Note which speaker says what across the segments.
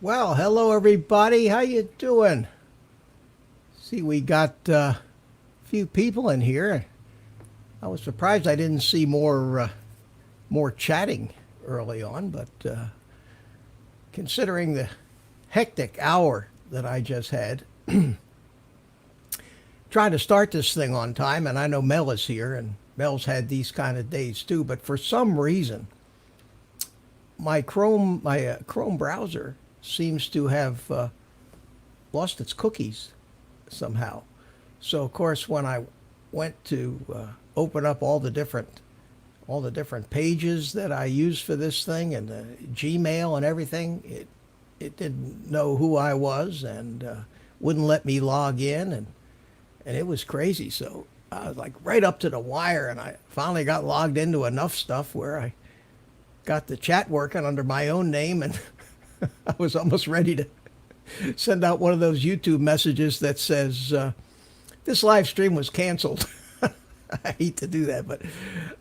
Speaker 1: Well, hello everybody. How you doing? See, we got a few people in here. I was surprised I didn't see more chatting early on, but considering the hectic hour that I just had, trying to start this thing on time, and I know Mel is here, and Mel's had these kind of days too. But for some reason, my Chrome browser seems to have lost its cookies somehow. So of course, when I went to open up all the different pages that I use for this thing and the Gmail and everything, it didn't know who I was and wouldn't let me log in and it was crazy. So I was like right up to the wire, and I finally got logged into enough stuff where I got the chat working under my own name, and I was almost ready to send out one of those YouTube messages that says, this live stream was canceled. I hate to do that, but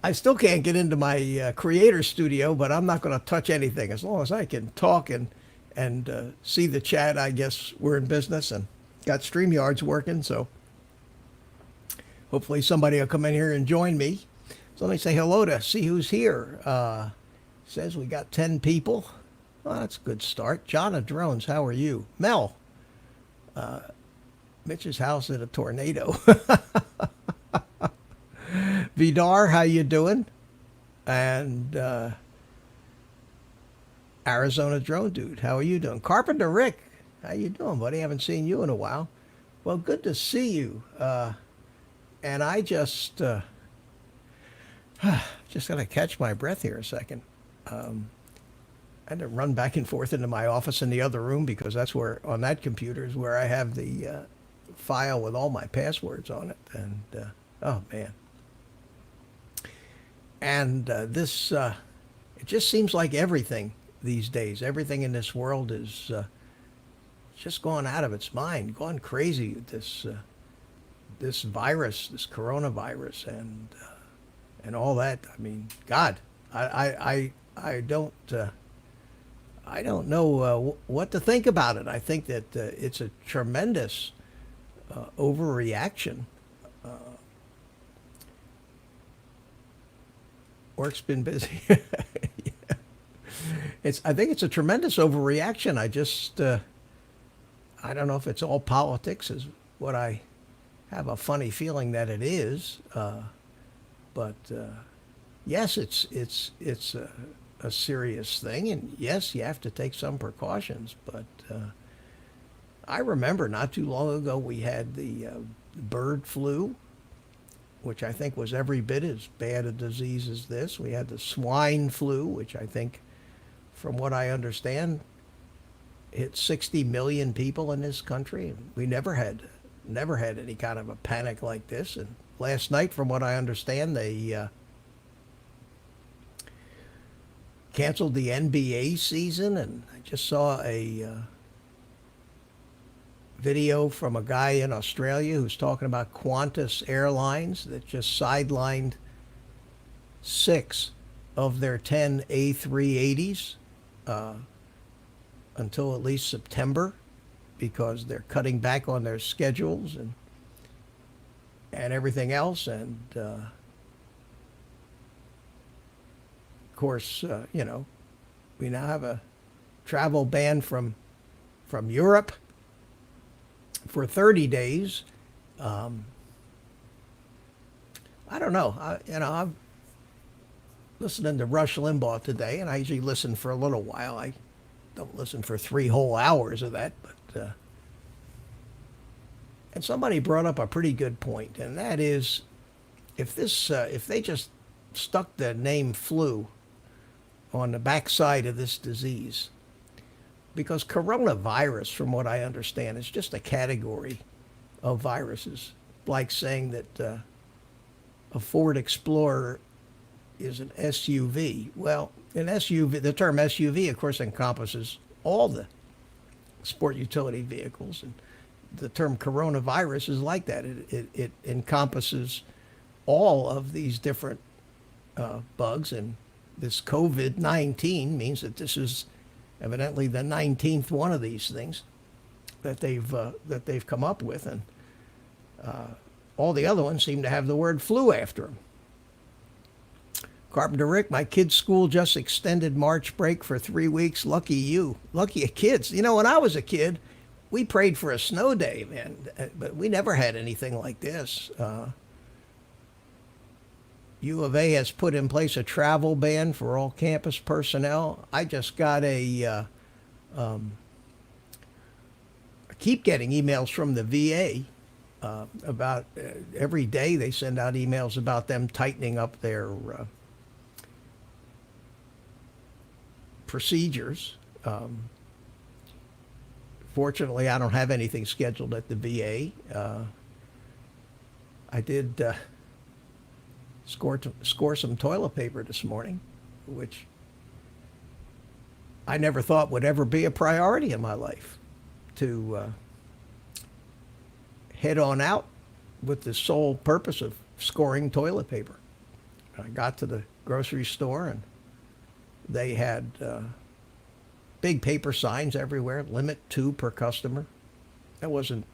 Speaker 1: I still can't get into my creator studio, but I'm not going to touch anything. As long as I can talk and see the chat, I guess we're in business, and got StreamYards working, so hopefully somebody will come in here and join me. So let me say hello to see who's here. Says we got 10 people. Well, that's a good start. John of Drones, how are you? Mel, Mitch's house in a tornado. Vidar, how you doing? And Arizona Drone Dude, how are you doing? Carpenter Rick, how you doing, buddy? Haven't seen you in a while. Well, good to see you. And I just got to catch my breath here a second. I had to run back and forth into my office in the other room because that's where, on that computer, is where I have the file with all my passwords on it. And oh man. And it just seems like everything these days, everything in this world is just gone out of its mind, gone crazy with this virus, this coronavirus, and all that. I mean, God, I don't know what to think about it. I think that it's a tremendous overreaction. Work's been busy. Yeah. I think it's a tremendous overreaction. I don't know if it's all politics, is what I have a funny feeling that it is. But yes, it's a serious thing, and yes, you have to take some precautions. But I remember not too long ago we had the bird flu, which I think was every bit as bad a disease as this. We had the swine flu, which I think, from what I understand, hit 60 million people in this country. We never had any kind of a panic like this. And last night, from what I understand, they canceled the NBA season, and I just saw a video from a guy in Australia who's talking about Qantas Airlines that just sidelined 6 of their 10 A380s until at least September, because they're cutting back on their schedules and everything else. And of course, we now have a travel ban from Europe for 30 days. I don't know. I'm listening to Rush Limbaugh today, and I usually listen for a little while. I don't listen for 3 whole hours of that, but and somebody brought up a pretty good point, and that is, if they just stuck the name flu on the backside of this disease, because coronavirus, from what I understand, is just a category of viruses, like saying that a Ford Explorer is an SUV. Well, an SUV, the term SUV, of course, encompasses all the sport utility vehicles, and the term coronavirus is like that. It encompasses all of these different bugs, and this COVID-19 means that this is evidently the 19th one of these things that they've come up with, and all the other ones seem to have the word flu after them. Carpenter Rick, my kids' school just extended March break for 3 weeks. Lucky you. Lucky kids. You know, when I was a kid, we prayed for a snow day, man, but we never had anything like this. U of A has put in place a travel ban for all campus personnel. I just got I keep getting emails from the VA about every day they send out emails about them tightening up their procedures. Fortunately, I don't have anything scheduled at the VA. I did score some toilet paper this morning, which I never thought would ever be a priority in my life, to head on out with the sole purpose of scoring toilet paper. I got to the grocery store and they had big paper signs everywhere, limit 2 per customer. That wasn't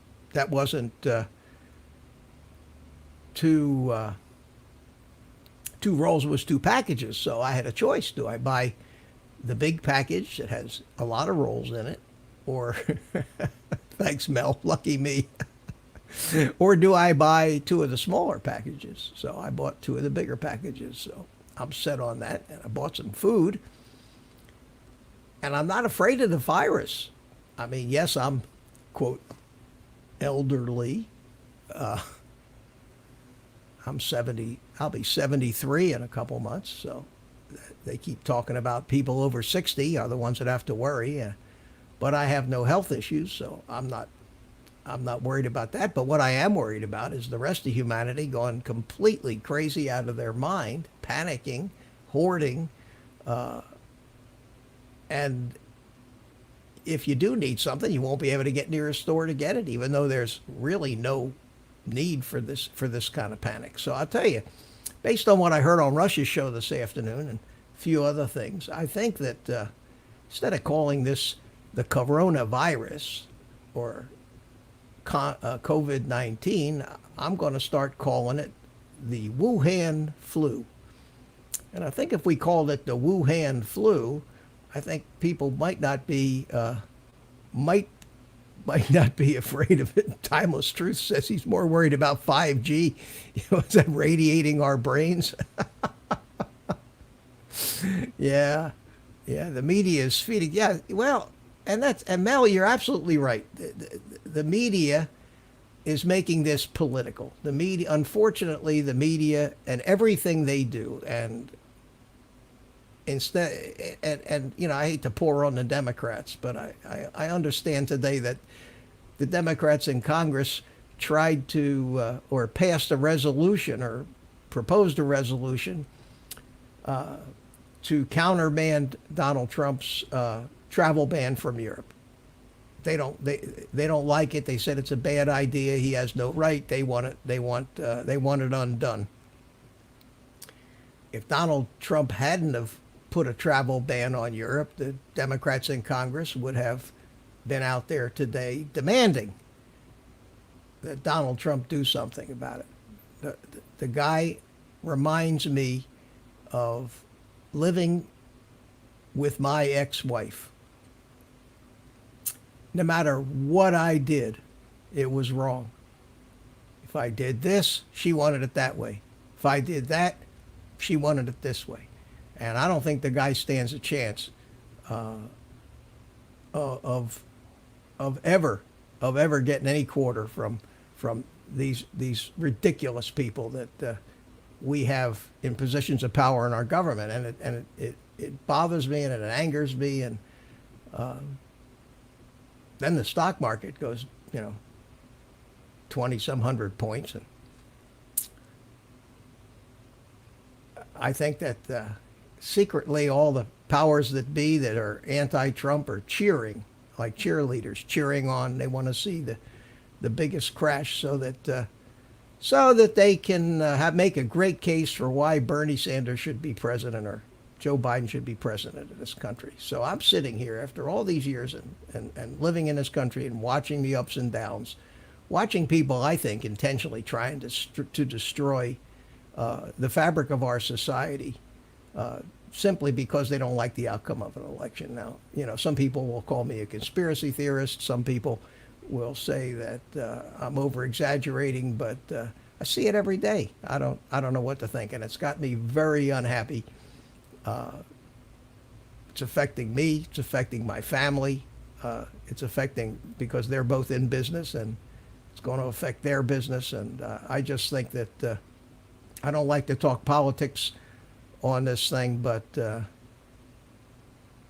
Speaker 1: two rolls, was 2 packages. So I had a choice. Do I buy the big package that has a lot of rolls in it, or thanks Mel, lucky me, or do I buy 2 of the smaller packages? So I bought 2 of the bigger packages. So I'm set on that, and I bought some food. And I'm not afraid of the virus. I mean, yes, I'm, quote, elderly. I'm 70. I'll be 73 in a couple months. So they keep talking about people over 60 are the ones that have to worry. But I have no health issues, so I'm not worried about that. But what I am worried about is the rest of humanity going completely crazy out of their mind, panicking, hoarding, and if you do need something, you won't be able to get near a store to get it, even though there's really no need for this kind of panic. So I'll tell you, based on what I heard on Rush's show this afternoon and a few other things, I think that instead of calling this the coronavirus or COVID-19, I'm going to start calling it the Wuhan flu. And I think if we called it the Wuhan flu, I think people might not be afraid of it. Timeless Truth says he's more worried about 5G. You know, is that radiating our brains? Yeah, the media is feeding. Yeah, well, and Mel, you're absolutely right. The media is making this political. The media, unfortunately, the media and everything they do, and instead, and you know, I hate to pour on the Democrats, but I understand today that the Democrats in Congress tried to or passed a resolution or proposed a resolution to countermand Donald Trump's travel ban from Europe. They don't like it. They said it's a bad idea. He has no right. They want it undone. If Donald Trump hadn't have put a travel ban on Europe, the Democrats in Congress would have been out there today demanding that Donald Trump do something about it. The guy reminds me of living with my ex-wife. No matter what I did, it was wrong. If I did this, she wanted it that way. If I did that, she wanted it this way. And I don't think the guy stands a chance of ever getting any quarter from these ridiculous people that we have in positions of power in our government, and it bothers me and it angers me, and then the stock market goes 20-some hundred points, and I think that secretly all the powers that be that are anti-Trump are cheering, like cheerleaders, cheering on. They want to see the biggest crash so that they can make a great case for why Bernie Sanders should be president, or Joe Biden should be president of this country. So I'm sitting here after all these years and living in this country and watching the ups and downs, watching people, I think, intentionally trying to destroy the fabric of our society simply because they don't like the outcome of an election. Now, some people will call me a conspiracy theorist. Some people will say that I'm over-exaggerating, but I see it every day. I don't know what to think, and it's got me very unhappy. It's affecting me. It's affecting my family. It's affecting because they're both in business, and it's going to affect their business. And I just think that I don't like to talk politics on this thing, but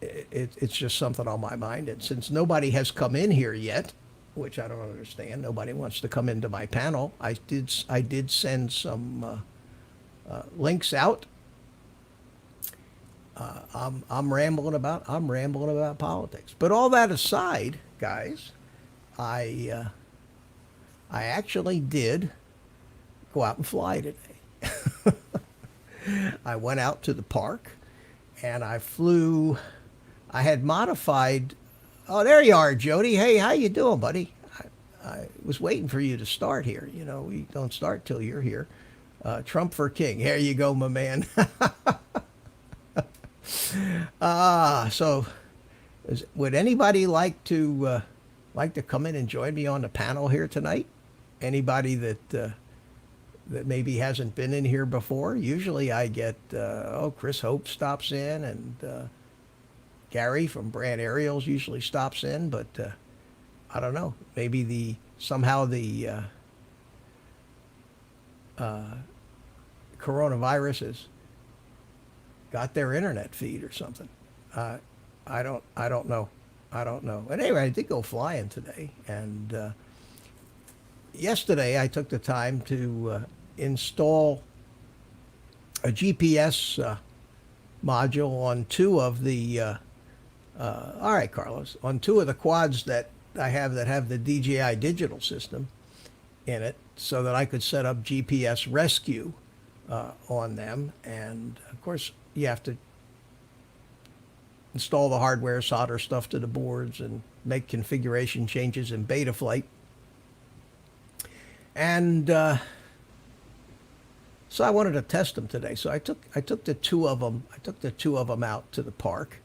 Speaker 1: it's just something on my mind. And since nobody has come in here yet, which I don't understand, nobody wants to come into my panel. I did send some links out. I'm rambling about politics. But all that aside, guys, I actually did go out and fly today. I went out to the park and I flew. I had modified. Oh, there you are, Jody. Hey, how you doing, buddy? I was waiting for you to start here. We don't start till you're here. Trump for king. Here you go, my man. So would anybody like to come in and join me on the panel here tonight? Anybody that maybe hasn't been in here before? Usually I get Chris Hope stops in, and Gary from Brand Aerials usually stops in, but I don't know. Maybe somehow the coronavirus has got their internet feed or something. I don't know. But anyway, I did go flying today, and yesterday I took the time to install a GPS module on two of the all right, Carlos, on two of the quads that I have that have the DJI digital system in it, so that I could set up GPS rescue on them. And of course, you have to install the hardware, solder stuff to the boards, and make configuration changes in Betaflight. And so I wanted to test them today. So I took the two of them out to the park.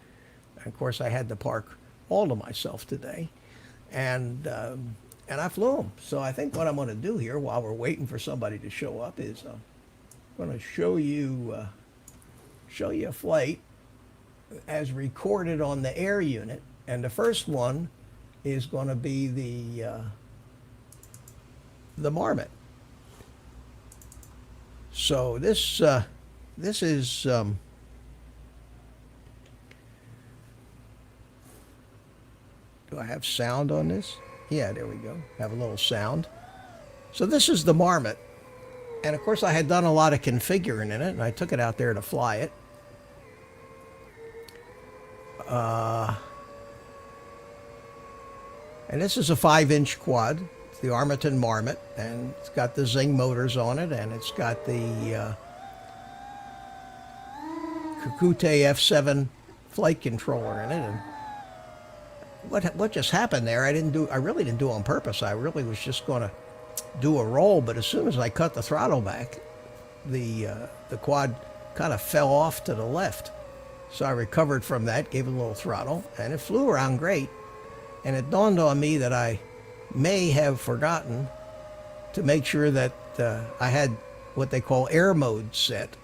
Speaker 1: And of course, I had the park all to myself today, and I flew them. So I think what I'm going to do here, while we're waiting for somebody to show up, is I'm going to show you a flight as recorded on the air unit. And the first one is going to be the Marmot. So this is do I have sound on this? Yeah, there we go. Have a little sound. So this is the Marmot. And of course I had done a lot of configuring in it, and I took it out there to fly it. And this is a 5-inch quad. It's the Armaton Marmot, and it's got the Zing motors on it, and it's got the Kakute F7 flight controller in it. And what just happened there, I really didn't do on purpose. I really was just going to do a roll, but as soon as I cut the throttle back, the quad kind of fell off to the left. So I recovered from that, gave it a little throttle, and it flew around great. And it dawned on me that I may have forgotten to make sure that I had what they call air mode set.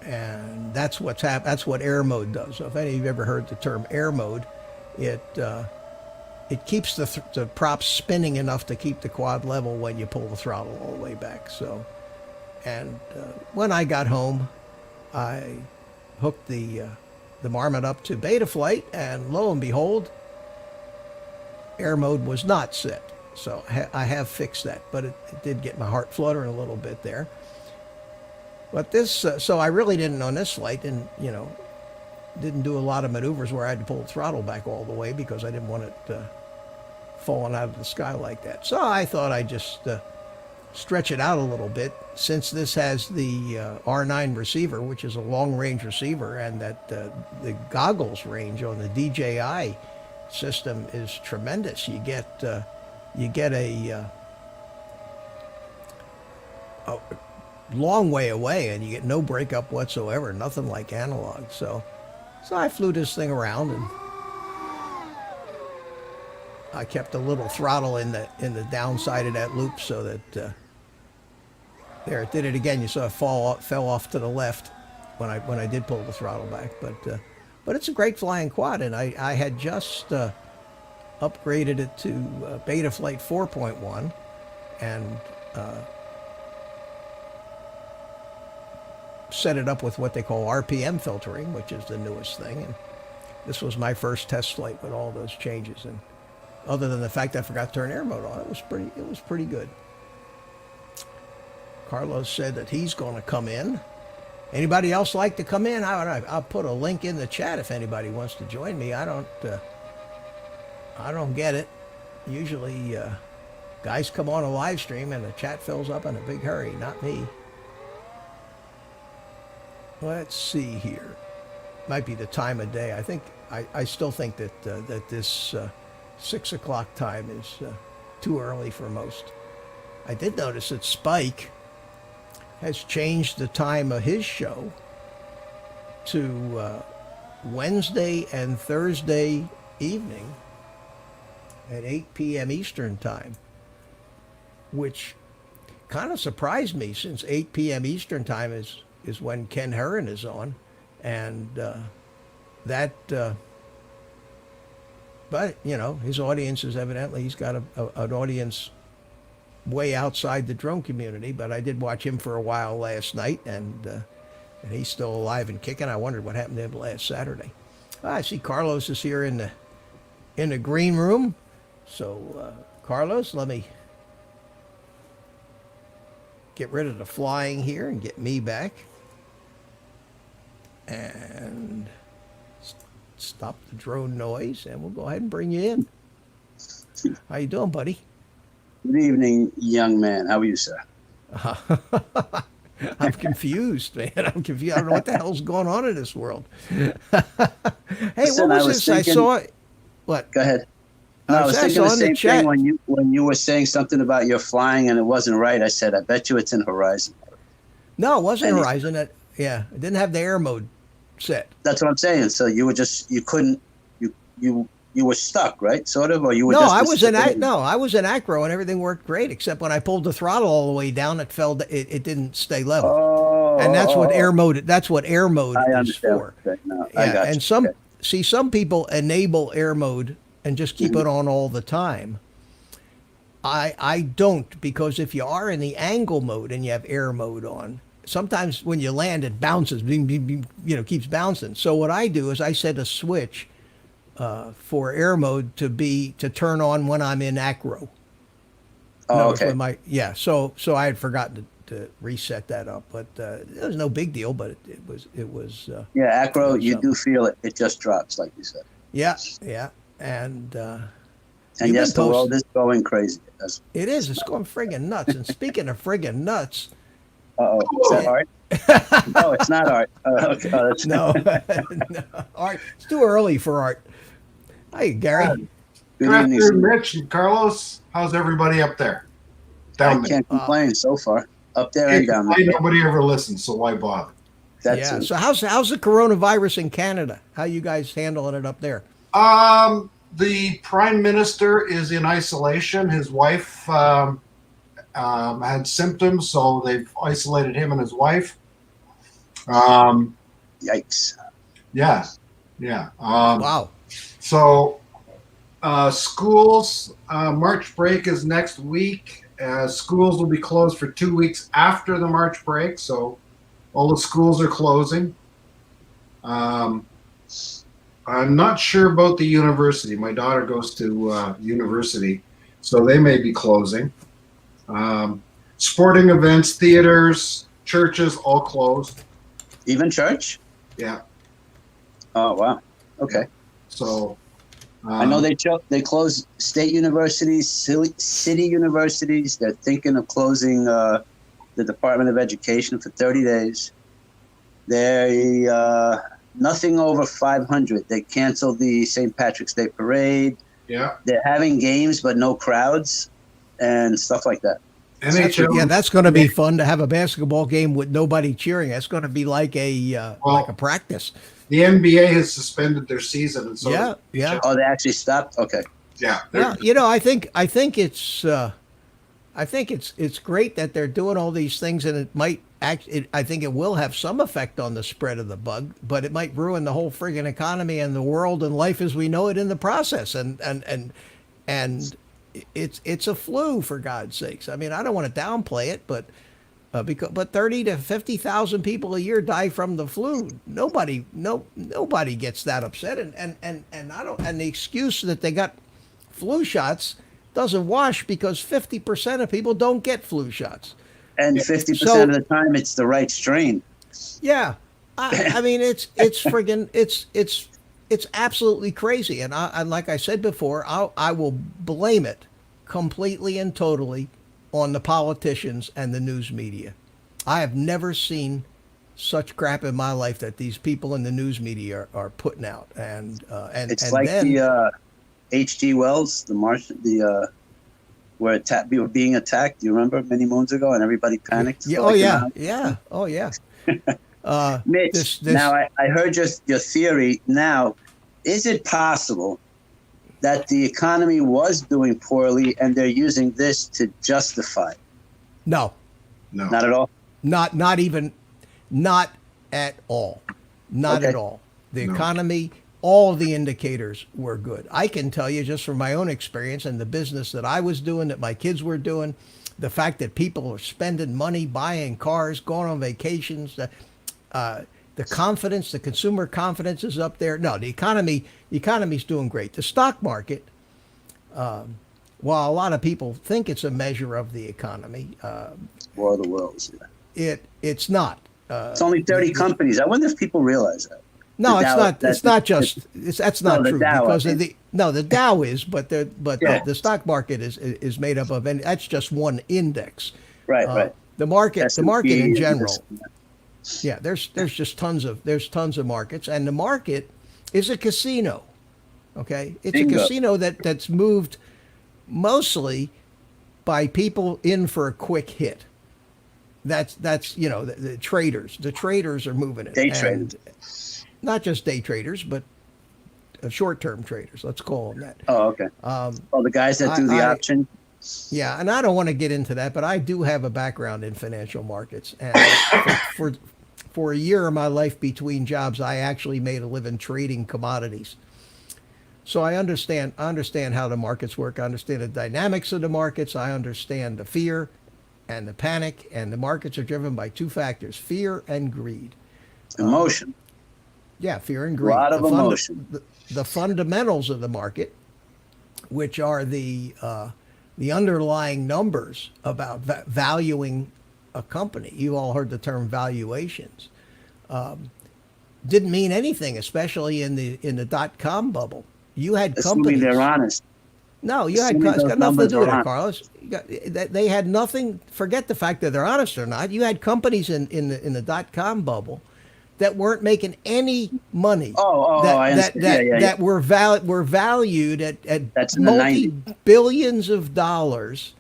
Speaker 1: And that's what's that's what air mode does. So if any of you have ever heard the term air mode, it keeps the props spinning enough to keep the quad level when you pull the throttle all the way back. So, and when I got home, I hooked the Marmot up to Betaflight, and lo and behold, air mode was not set. So I have fixed that, but it did get my heart fluttering a little bit there. But this, so I really didn't on this flight, and didn't do a lot of maneuvers where I had to pull the throttle back all the way because I didn't want it falling out of the sky like that. So I thought I'd just stretch it out a little bit, since this has the R9 receiver, which is a long-range receiver, and that the goggles range on the DJI system is tremendous. You get a long way away, and you get no breakup whatsoever, nothing like analog. So I flew this thing around, and I kept a little throttle in the downside of that loop, so that there, it did it again. You saw it fell off to the left when I did pull the throttle back. But it's a great flying quad, and I had just upgraded it to Betaflight 4.1, and set it up with what they call RPM filtering, which is the newest thing. And this was my first test flight with all those changes. And other than the fact that I forgot to turn air mode on, it was pretty good. Carlos said that he's going to come in. Anybody else like to come in? I'll put a link in the chat if anybody wants to join me. I don't get it. Usually guys come on a live stream and the chat fills up in a big hurry. Not me. Let's see here. Might be the time of day. I still think that that this 6 o'clock time is too early for most. I did notice that Spike has changed the time of his show to Wednesday and Thursday evening at 8 p.m. Eastern time, which kind of surprised me, since 8 p.m. Eastern time is when Ken Herron is on, and but you know, his audience is evidently, he's got an audience way outside the drone community. But I did watch him for a while last night, and he's still alive and kicking. I wondered what happened to him last Saturday. I see Carlos is here in the green room. So Carlos, let me get rid of the flying here and get me back, and stop the drone noise, and we'll go ahead and bring you in. How you doing, buddy?
Speaker 2: Good evening, young man. How are you, sir?
Speaker 1: I'm confused, man. I'm confused. I don't know what the hell's going on in this world. Hey,
Speaker 2: Listen,
Speaker 1: what was this? I saw. What?
Speaker 2: Go ahead. No, I was thinking the same thing when you were saying something about your flying and it wasn't right. I said, I bet you it's in Horizon.
Speaker 1: No, it wasn't Horizon. Yeah, it didn't have the air mode set.
Speaker 2: That's what I'm saying. So you were just, you couldn't, you were stuck, right? Sort of, or you were
Speaker 1: no,
Speaker 2: just.
Speaker 1: I was in acro and everything worked great, except when I pulled the throttle all the way down, it fell. It didn't stay level. And that's what air mode. That's what air mode is for.
Speaker 2: Okay, no,
Speaker 1: yeah,
Speaker 2: I got
Speaker 1: and
Speaker 2: you.
Speaker 1: some people enable air mode and just keep it on all the time. I don't, because if you are in the angle mode and you have air mode on, sometimes when you land it bounces, keeps bouncing. So what I do is I set a switch for air mode to turn on when I'm in acro.
Speaker 2: Oh, okay.
Speaker 1: So I had forgotten to reset that up, but it was no big deal. But it was.
Speaker 2: Yeah, acro, you do feel it. It just drops, like you said.
Speaker 1: Yeah, and
Speaker 2: yes, the world is going crazy.
Speaker 1: It is. It's going friggin' nuts. And speaking of friggin' nuts.
Speaker 2: Uh-oh. Is that Art? No, it's not Art. Okay.
Speaker 1: No. Art. It's too early for Art. Hi, Gary.
Speaker 3: Good afternoon, Mitch and Carlos. How's everybody up there?
Speaker 2: I can't complain so far. Up there and down there.
Speaker 3: Nobody ever listens, so why bother?
Speaker 1: So how's the coronavirus in Canada? How you guys handling it up there?
Speaker 3: The Prime Minister is in isolation. His wife had symptoms, so they've isolated him and his wife.
Speaker 2: Yikes.
Speaker 3: Yeah.
Speaker 1: Wow.
Speaker 3: So schools, March break is next week. Schools will be closed for 2 weeks after the March break, so all the schools are closing. I'm not sure about the university. My daughter goes to university, so they may be closing. Sporting events, theaters, churches, all closed.
Speaker 2: Even church?
Speaker 3: Yeah.
Speaker 2: Oh, wow. Okay.
Speaker 3: So
Speaker 2: I know they closed state universities, city universities. They're thinking of closing the Department of Education for 30 days. They nothing over 500. They canceled the St. Patrick's Day parade.
Speaker 3: Yeah.
Speaker 2: They're having games, but no crowds and stuff like that.
Speaker 3: NHL.
Speaker 1: Yeah, that's going to be fun to have a basketball game with nobody cheering. That's going to be like a practice.
Speaker 3: The NBA has suspended their season, and so
Speaker 1: yeah.
Speaker 2: Oh, they actually stopped. Okay.
Speaker 3: Yeah.
Speaker 1: Yeah, I think it's great that they're doing all these things, and it might I think it will have some effect on the spread of the bug, but it might ruin the whole friggin' economy and the world and life as we know it in the process. And it's a flu, for God's sakes. I mean, I don't want to downplay it, but 30 to 50,000 people a year die from the flu. Nobody gets that upset, and the excuse that they got flu shots doesn't wash, because 50% of people don't get flu shots.
Speaker 2: And 50% of the time, it's the right strain.
Speaker 1: Yeah, I mean, it's friggin' it's absolutely crazy. And like I said before, I will blame it completely and totally on the politicians and the news media. I have never seen such crap in my life that these people in the news media are putting out. And
Speaker 2: it's like the H.G. Wells, the Martian, where we were being attacked. Do you remember many moons ago, and everybody panicked?
Speaker 1: Yeah. Oh yeah.
Speaker 2: Mitch, now I heard your theory. Now, is it possible that the economy was doing poorly and they're using this to justify it?
Speaker 1: No.
Speaker 2: Not at all?
Speaker 1: Not at all. Not at all. The economy, all the indicators were good. I can tell you just from my own experience and the business that I was doing, that my kids were doing, the fact that people are spending money, buying cars, going on vacations, the confidence, the consumer confidence is up there. No, the economy's doing great. The stock market, while a lot of people think it's a measure of the economy,
Speaker 2: War of the Worlds. Yeah.
Speaker 1: It's not.
Speaker 2: It's only 30 companies. I wonder if people realize that.
Speaker 1: No, it's not. It's not just. That's not true, because of the Dow is, but the stock market is made up of, and that's just one index.
Speaker 2: Right.
Speaker 1: The market
Speaker 2: S&P
Speaker 1: in general. Yeah, there's just tons of markets, and the market is a casino. Okay, it's
Speaker 2: Bingo.
Speaker 1: a casino that's moved mostly by people in for a quick hit. That's the traders. The traders are moving it.
Speaker 2: Day traders.
Speaker 1: Not just day traders, but short-term traders. Let's call them that.
Speaker 2: Oh, okay. The guys that do the option.
Speaker 1: Yeah, and I don't want to get into that, but I do have a background in financial markets, and for a year of my life between jobs, I actually made a living trading commodities. So I understand how the markets work. I understand the dynamics of the markets. I understand the fear and the panic, and the markets are driven by two factors: fear and greed.
Speaker 2: Emotion.
Speaker 1: Yeah, fear and greed.
Speaker 2: A lot of emotion.
Speaker 1: The fundamentals of the market, which are the underlying numbers about valuing a company. You all heard the term valuations. Didn't mean anything, especially in the .com bubble. You had companies.
Speaker 2: Assuming they're honest.
Speaker 1: No, it's got nothing to do with it, Carlos. They had nothing. Forget the fact that they're honest or not. You had companies in the .com bubble that weren't making any money.
Speaker 2: I understand.
Speaker 1: That were valued at
Speaker 2: That's in the 90s.
Speaker 1: Multi-billions of dollars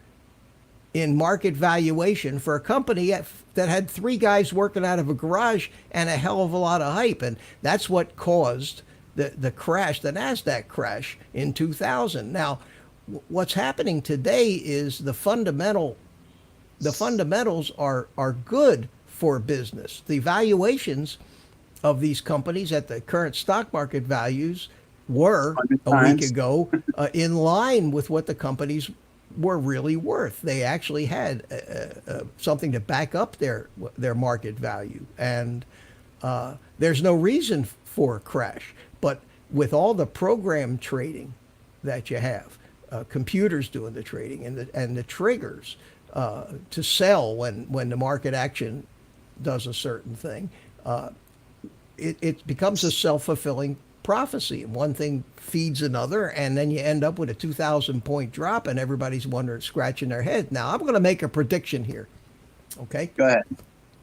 Speaker 1: in market valuation for a company that had three guys working out of a garage and a hell of a lot of hype. And that's what caused the crash, the NASDAQ crash in 2000. Now, what's happening today is the fundamentals are good for business. The valuations of these companies at the current stock market values were a week ago in line with what the companies were really worth. They actually had something to back up their market value, and there's no reason for a crash. But with all the program trading that you have, computers doing the trading and the triggers to sell when the market action does a certain thing, it becomes a self-fulfilling prophecy, and one thing feeds another, and then you end up with a 2,000 point drop, and everybody's wondering, scratching their head. Now, I'm going to make a prediction here. Okay?
Speaker 2: Go ahead.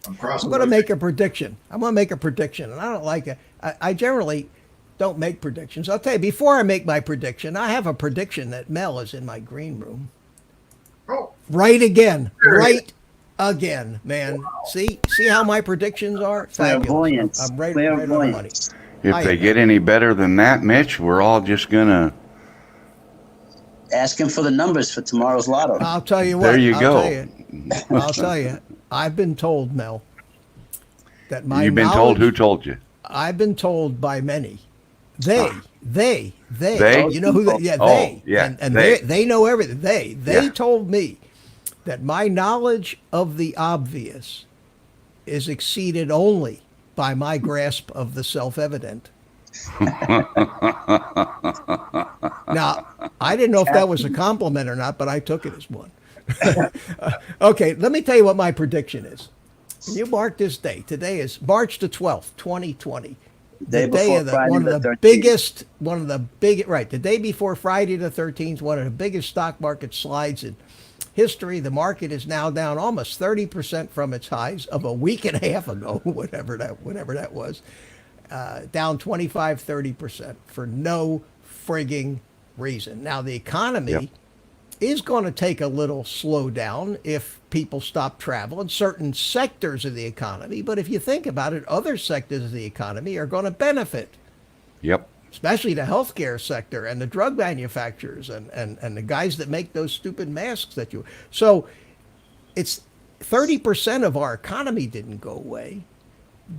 Speaker 3: I'm
Speaker 1: going to make a prediction. I'm going to make a prediction, and I don't like it. I generally don't make predictions. I'll tell you, before I make my prediction, I have a prediction that Mel is in my green room.
Speaker 3: Oh,
Speaker 1: Right again. Right again, man. Wow. See how my predictions are?
Speaker 2: Clairvoyance.
Speaker 1: I'm right on the money.
Speaker 4: If they get any better than that, Mitch, we're all just going to...
Speaker 2: Ask him for the numbers for tomorrow's lotto.
Speaker 1: I'll tell you what.
Speaker 4: There you go.
Speaker 1: I'll tell you. I've been told, Mel, that my
Speaker 4: You've been told? Who told you?
Speaker 1: I've been told by many. They.
Speaker 4: They?
Speaker 1: You know who? They.
Speaker 4: Yeah.
Speaker 1: And they know everything. They told me that my knowledge of the obvious is exceeded only by my grasp of the self-evident. Now, I didn't know if that was a compliment or not, but I took it as one. Okay, let me tell you what my prediction is. You mark this day. Today is March the 12th, 2020. The day of one of the biggest, the day before Friday the 13th, one of the biggest stock market slides in history. The market is now down almost 30% from its highs of a week and a half ago, whatever that was, down 25-30% for no frigging reason. Now, the economy is going to take a little slowdown if people stop traveling, certain sectors of the economy. But if you think about it, other sectors of the economy are going to benefit.
Speaker 4: Yep.
Speaker 1: Especially the healthcare sector and the drug manufacturers and the guys that make those stupid masks that you. So it's 30% of our economy didn't go away.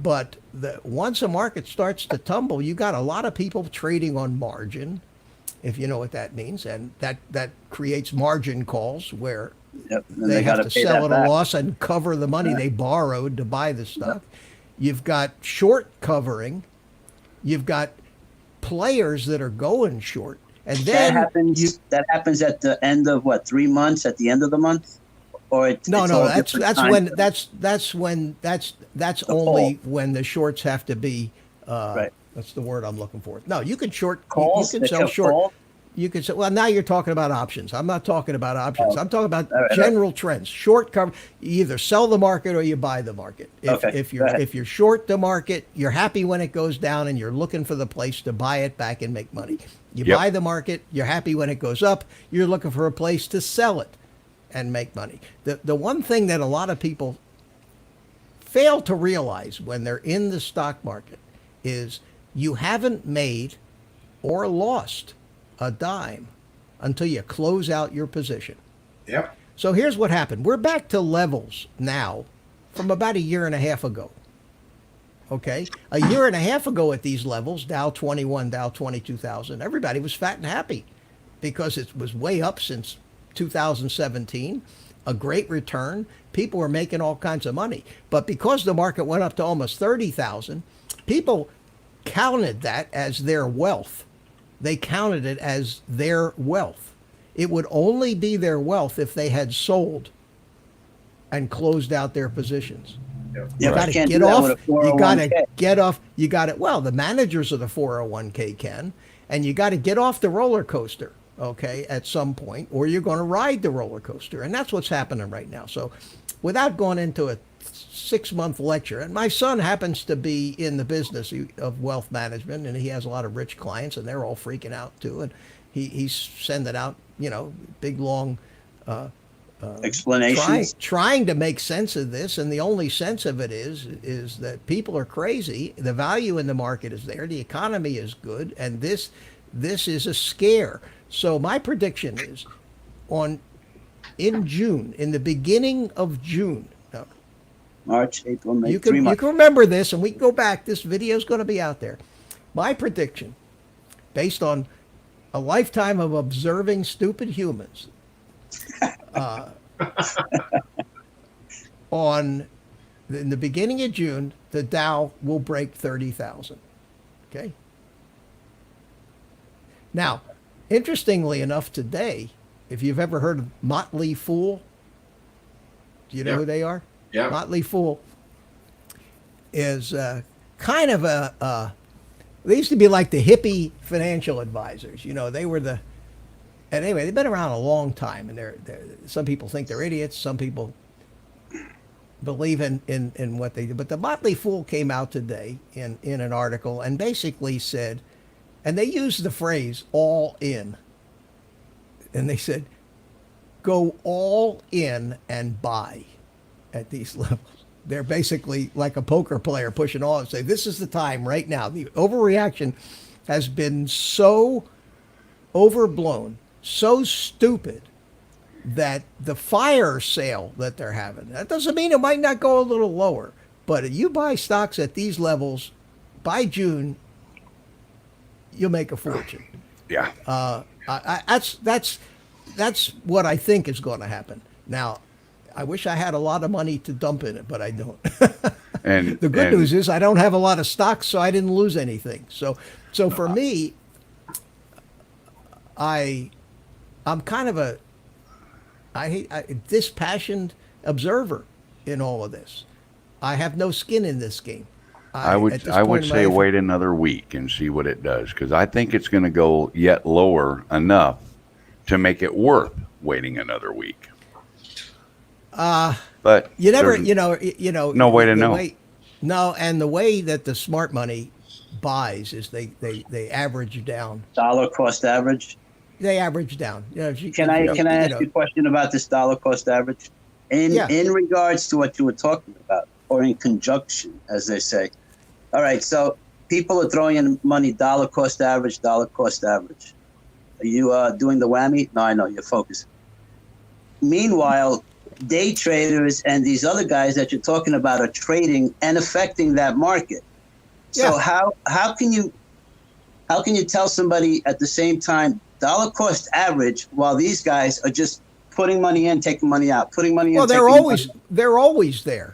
Speaker 1: But once a market starts to tumble, you got a lot of people trading on margin, if you know what that means. And that creates margin calls where they have to sell at a loss and cover the money they borrowed to buy the stuff. You've got short covering. You've got players that are going short. And then
Speaker 2: that happens at the end of 3 months, at the end of the month? Or that's only when the shorts have to be right.
Speaker 1: That's the word I'm looking for. No, you can short
Speaker 2: calls.
Speaker 1: You can sell short. Calls? You can say, well, now you're talking about options. I'm not talking about options. I'm talking about general trends. Short cover. You either sell the market or you buy the market. If you're short the market, you're happy when it goes down and you're looking for the place to buy it back and make money. You buy the market, you're happy when it goes up, you're looking for a place to sell it and make money. The one thing that a lot of people fail to realize when they're in the stock market is you haven't made or lost a dime until you close out your position.
Speaker 3: Yep.
Speaker 1: So here's what happened. We're back to levels now from about a year and a half ago. Okay? A year and a half ago at these levels, Dow 21, Dow 22,000, everybody was fat and happy because it was way up since 2017, a great return. People were making all kinds of money. But because the market went up to almost 30,000, people counted that as their wealth. They counted it as their wealth. It would only be their wealth if they had sold and closed out their positions. You got to get off. You got to get off. You got it. Well, the managers of the 401k can, and you got to get off the roller coaster, okay, at some point, or you're going to ride the roller coaster. And that's what's happening right now. So without going into a 6-month lecture, and my son happens to be in the business of wealth management, and he has a lot of rich clients, and they're all freaking out too. And he's sending out, big long
Speaker 2: explanations,
Speaker 1: trying to make sense of this. And the only sense of it is that people are crazy. The value in the market is there. The economy is good, and this is a scare. So my prediction is in June, in the beginning of June.
Speaker 2: March, April, May.
Speaker 1: You can remember this, and we can go back. This video is going to be out there. My prediction, based on a lifetime of observing stupid humans, in the beginning of June, the Dow will break 30,000. Okay. Now, interestingly enough, today, if you've ever heard of Motley Fool, do you know who they are?
Speaker 3: Yeah.
Speaker 1: Motley Fool is kind of They used to be like the hippie financial advisors. You know, they were the. And anyway, they've been around a long time, and they're some people think they're idiots. Some people believe in what they do. But the Motley Fool came out today in an article and basically said, and they used the phrase "all in," and they said, "Go all in and buy at these levels." They're basically like a poker player pushing all and say, "This is the time right now." The overreaction has been so overblown, so stupid, that the fire sale that they're having, that doesn't mean it might not go a little lower, but if you buy stocks at these levels by June, you'll make a fortune.
Speaker 4: Yeah.
Speaker 1: That's what I think is going to happen. Now, I wish I had a lot of money to dump in it, but I don't.
Speaker 4: And
Speaker 1: The good news is I don't have a lot of stocks, so I didn't lose anything. So for me, I'm kind of a dispassionate observer in all of this. I have no skin in this game.
Speaker 4: I would say wait another week and see what it does, because I think it's going to go yet lower enough to make it worth waiting another week. But
Speaker 1: You never,
Speaker 4: there's
Speaker 1: no
Speaker 4: way to know.
Speaker 1: No, and the way that the smart money buys is they average down.
Speaker 2: Dollar cost average.
Speaker 1: They average down. You know,
Speaker 2: Can I ask you a question about this dollar cost average? In regards to what you were talking about, or in conjunction, as they say. All right, so people are throwing in money, dollar cost average, dollar cost average. Are you doing the whammy? No, I know, you're focused. Meanwhile, day traders and these other guys that you're talking about are trading and affecting that market. So how can you tell somebody at the same time dollar cost average while these guys are just putting money in, taking money out, putting money in?
Speaker 1: Well, they're always there,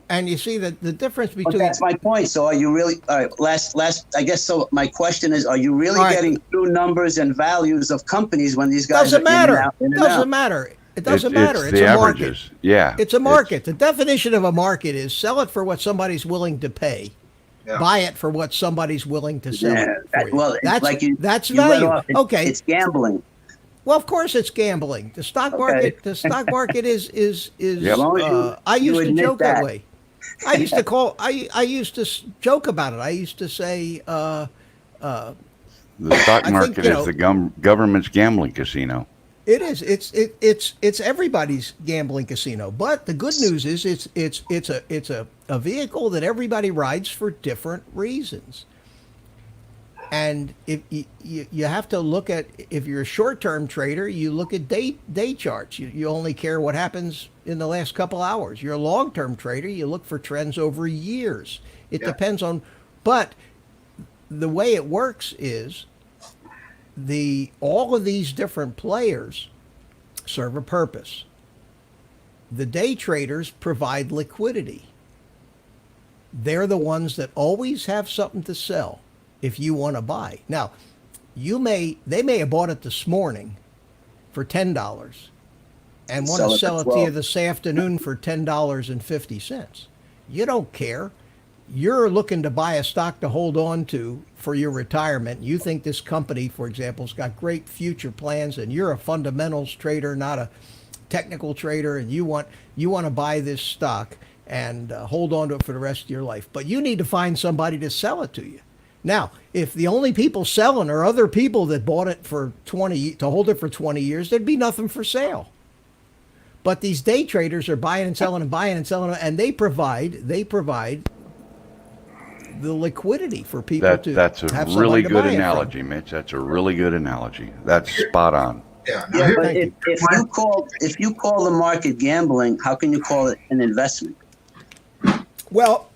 Speaker 1: and you see that the difference between.
Speaker 2: But that's my point. So are you really? All right. Last. I guess so. My question is: are you really getting true numbers and values of companies when these guys
Speaker 1: doesn't
Speaker 2: are
Speaker 1: matter?
Speaker 2: in and out, in and
Speaker 1: Doesn't
Speaker 2: out?
Speaker 1: matter. It doesn't matter.
Speaker 4: It's
Speaker 1: It's
Speaker 4: the
Speaker 1: a
Speaker 4: averages.
Speaker 1: market.
Speaker 4: Yeah.
Speaker 1: It's a market. The definition of a market is sell it for what somebody's willing to pay.
Speaker 3: Yeah.
Speaker 1: Buy it for what somebody's willing to sell
Speaker 2: Yeah,
Speaker 1: it for you.
Speaker 2: well,
Speaker 1: that's
Speaker 2: like you
Speaker 1: that's
Speaker 2: you let
Speaker 1: value.
Speaker 2: off,
Speaker 1: Okay.
Speaker 2: It's gambling.
Speaker 1: Well, of course it's gambling. The stock market. The stock market is.
Speaker 4: Yep.
Speaker 1: I used to
Speaker 2: admit
Speaker 1: joke that
Speaker 2: that.
Speaker 1: way. I used to call. I used to joke about it. I used to say.
Speaker 4: The stock
Speaker 1: I think,
Speaker 4: market is the government's gambling casino.
Speaker 1: It is. It's everybody's gambling casino. But the good news is it's a vehicle that everybody rides for different reasons. And if you have to look at, if you're a short-term trader, you look at day charts. You only care what happens in the last couple hours. You're a long-term trader, you look for trends over years. It depends on, but the way it works is all of these different players serve a purpose. The day traders provide liquidity. They're the ones that always have something to sell if you want to buy. Now, they may have bought it this morning for $10 and want to sell it to you this afternoon for $10.50. You don't care. You're looking to buy a stock to hold on to for your retirement. You think this company, for example, has got great future plans, and you're a fundamentals trader, not a technical trader, and you want to buy this stock and hold on to it for the rest of your life. But you need to find somebody to sell it to you. Now, if the only people selling are other people that bought it to hold it for 20 years, there'd be nothing for sale. But these day traders are buying and selling, and they provide the liquidity for people to
Speaker 4: That's
Speaker 1: have
Speaker 4: a
Speaker 1: somebody
Speaker 4: really
Speaker 1: to
Speaker 4: good
Speaker 1: buy it from.
Speaker 4: analogy, Mitch. That's a really good analogy. That's spot on.
Speaker 3: Yeah.
Speaker 2: Yeah, but
Speaker 1: Thank
Speaker 2: if you call the market gambling, how can you call it an investment?
Speaker 1: Well,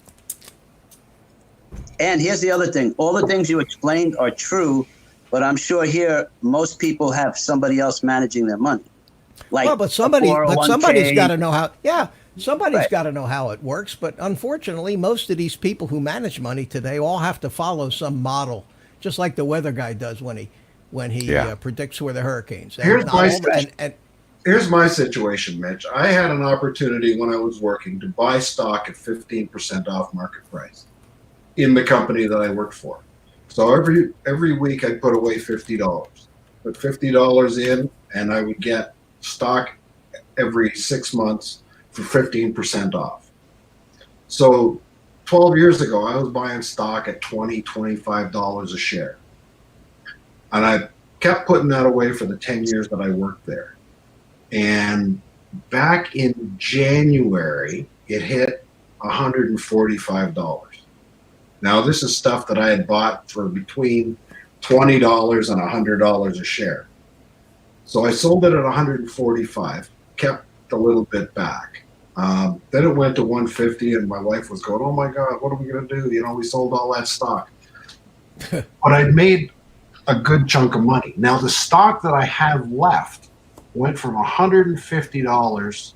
Speaker 2: And here's the other thing. All the things you explained are true, but I'm sure here most people have somebody else managing their money. Like
Speaker 1: but somebody's
Speaker 2: 401k.
Speaker 1: got to know how. Yeah, somebody's
Speaker 2: Right.
Speaker 1: got to know how it works. But unfortunately, most of these people who manage money today all have to follow some model, just like the weather guy does when he predicts where the hurricanes. And
Speaker 3: Here's
Speaker 1: not
Speaker 3: my
Speaker 1: all-
Speaker 3: situation. Here's my situation, Mitch. I had an opportunity when I was working to buy stock at 15% off market price in the company that I worked for. So every week I'd put away $50. Put $50 in, and I would get stock every 6 months for 15% off. So 12 years ago, I was buying stock at $20, $25 a share. And I kept putting that away for the 10 years that I worked there. And back in January, it hit $145. Now, this is stuff that I had bought for between $20 and $100 a share. So I sold it at 145, kept a little bit back. Then it went to 150, and my wife was going, "Oh my God, what are we going to do? You know, we sold all that stock." But I'd made a good chunk of money. Now, the stock that I have left went from $150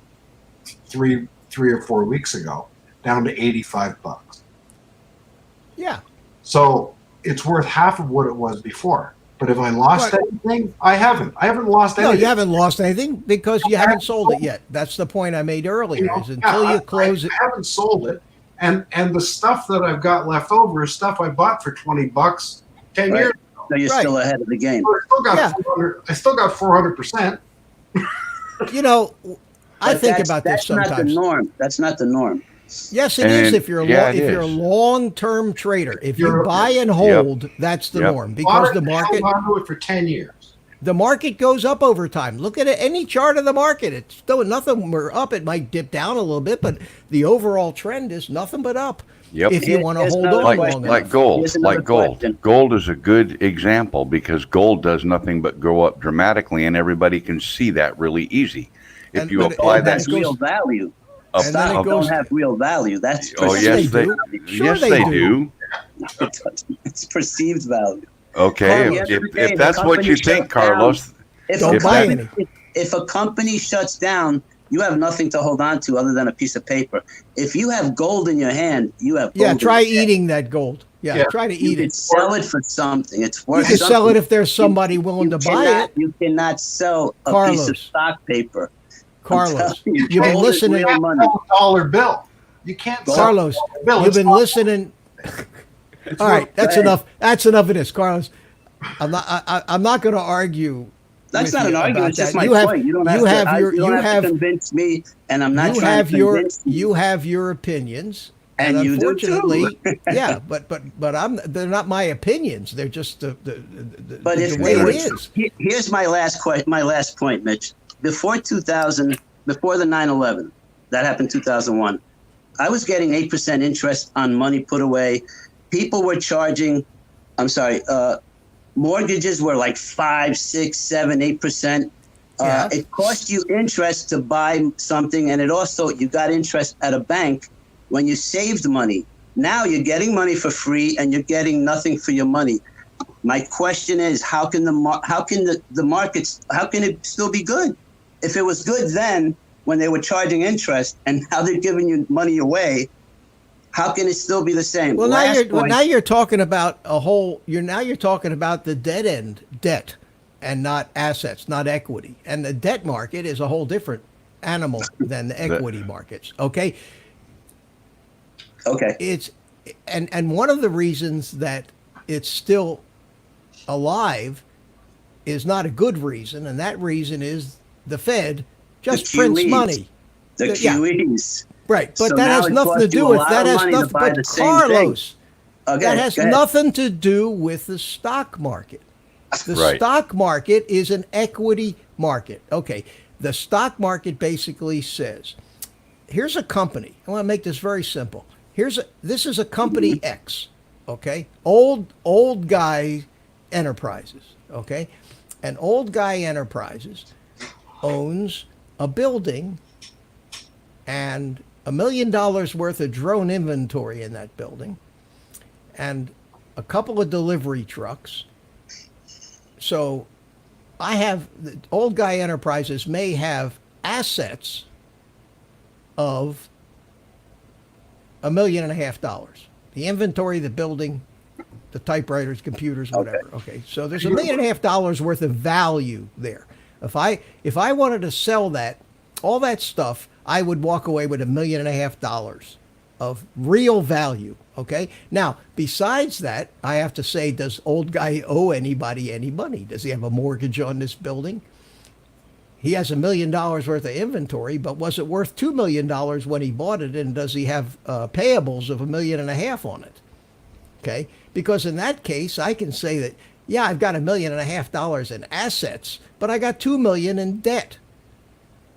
Speaker 3: three or 4 weeks ago down to $85.
Speaker 1: Yeah.
Speaker 3: So it's worth half of what it was before. But if I lost anything, I haven't. I haven't lost anything.
Speaker 1: No, you haven't lost anything because you haven't sold it yet. That's the point I made earlier. Is until you close it,
Speaker 3: I haven't sold it, and the stuff that I've got left over is stuff I bought for $20 10 years ago.
Speaker 2: So you're still ahead of the game.
Speaker 3: I still got 400%.
Speaker 1: You know, I think about this sometimes.
Speaker 2: That's not the norm. That's not the norm.
Speaker 1: Yes, it is. If you're you're a long-term trader, if you buy and hold, that's the norm because the market.
Speaker 3: Held on to it for 10 years.
Speaker 1: The market goes up over time. Look at it, any chart of the market. It's still nothing. We're up. It might dip down a little bit, but the overall trend is nothing but up.
Speaker 4: Yep.
Speaker 1: If you want to hold on long
Speaker 4: like gold, Gold is a good example because gold does nothing but go up dramatically, and everybody can see that really easy. If you apply that,
Speaker 2: that's real value. Stocks don't have real value. That's
Speaker 4: yes, they do. Yes, they do.
Speaker 2: It's perceived value.
Speaker 4: Okay, if that's what you think, Carlos,
Speaker 1: don't buy any.
Speaker 2: If a company shuts down, you have nothing to hold on to other than a piece of paper. If you have gold in your hand, you have gold.
Speaker 1: Yeah, try eating that gold. Yeah, try to eat it.
Speaker 2: Sell it for something. It's worth
Speaker 1: something. You can sell it if there's somebody willing to buy it.
Speaker 2: You cannot sell a piece of stock paper.
Speaker 1: Carlos, you've been listening.
Speaker 3: $dollar bill. You can't.
Speaker 1: Carlos, you've been listening. All right, that's enough. That's enough of this, Carlos. I'm not going to argue.
Speaker 2: That's not an argument. It's just my point. You don't have to convince me, and I'm not trying to convince you.
Speaker 1: You have your opinions,
Speaker 2: and you
Speaker 1: unfortunately, do too. but they're not my opinions. They're just the way it is.
Speaker 2: Here's my last point, Mitch. Before 2000, before the 9/11, that happened 2001, I was getting 8% interest on money put away. People were charging, mortgages were like 5, 6, 7, 8%. It cost you interest to buy something, and it also, you got interest at a bank when you saved money. Now you're getting money for free, and you're getting nothing for your money. My question is, how can the markets, how can it still be good? If it was good then, when they were charging interest, and now they're giving you money away, how can it still be the same?
Speaker 1: Well, now you're talking about you're talking about the dead end debt, and not assets, not equity. And the debt market is a whole different animal than the equity markets. Okay. It's and one of the reasons that it's still alive is not a good reason, and that reason is the Fed just prints money.
Speaker 2: The QEs.
Speaker 1: Right, but so that has nothing to do with that. Has nothing. But Carlos, that has nothing to do with the stock market. The stock market is an equity market. Okay, the stock market basically says, here's a company. I want to make this very simple. This is a company X. Okay, old guy enterprises. Okay, and old guy enterprises owns a building and $1 million worth of drone inventory in that building and a couple of delivery trucks. So the old guy enterprises may have assets of $1.5 million. The inventory, the building, the typewriters, computers, whatever. Okay. So there's $1.5 million worth of value there. If I wanted to sell that, all that stuff, I would walk away with $1.5 million of real value. Okay. Now, besides that, I have to say, does old guy owe anybody any money? Does he have a mortgage on this building? He has $1 million worth of inventory, but was it worth $2 million when he bought it? And does he have payables of $1.5 million on it? Okay. Because in that case, I can say that, yeah, I've got $1.5 million in assets, but I got $2 million in debt.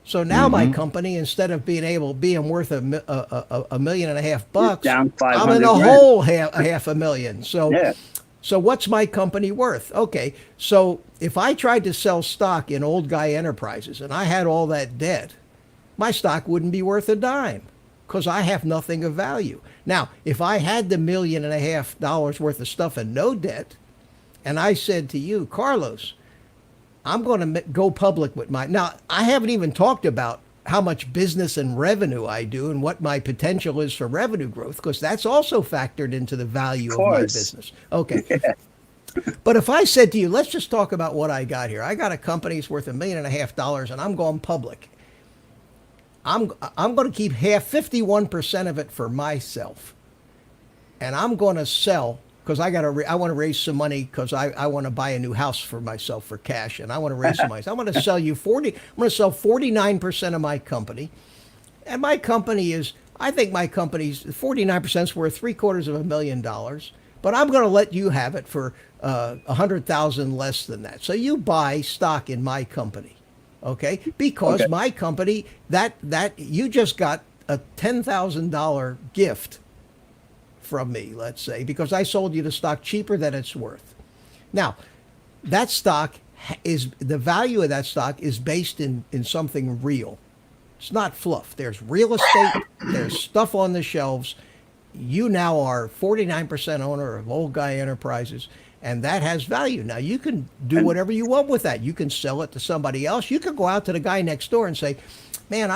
Speaker 1: So now my company, instead of being worth a $1.5 million bucks,
Speaker 2: down
Speaker 1: I'm in
Speaker 2: 500
Speaker 1: a
Speaker 2: grand.
Speaker 1: hole half a million. So,
Speaker 2: Yeah.
Speaker 1: so what's my company worth? Okay, so if I tried to sell stock in Old Guy Enterprises and I had all that debt, my stock wouldn't be worth a dime because I have nothing of value. Now, if I had the $1.5 million worth of stuff and no debt, and I said to you, Carlos, I'm going to go public with my. Now, I haven't even talked about how much business and revenue I do and what my potential is for revenue growth, because that's also factored into the value of my business. Okay.
Speaker 2: Yeah.
Speaker 1: But if I said to you, let's just talk about what I got here. I got a company that's worth $1.5 million and I'm going public. I'm going to keep 51% of it for myself. And I'm going to sell because I want to raise some money because I want to buy a new house for myself for cash, and I want to raise some money. So I'm going to sell you 49% of my company, and my company is, I think my company's 49% is worth $750,000, but I'm going to let you have it for $100,000 less than that. So you buy stock in my company, okay? Because my company that you just got a $10,000 gift from me, let's say, because I sold you the stock cheaper than it's worth. Now, that stock is, the value of that stock is based in something real. It's not fluff. There's real estate, there's stuff on the shelves. You now are 49% owner of Old Guy Enterprises, and that has value. Now, you can do whatever you want with that. You can sell it to somebody else. You could go out to the guy next door and say, man,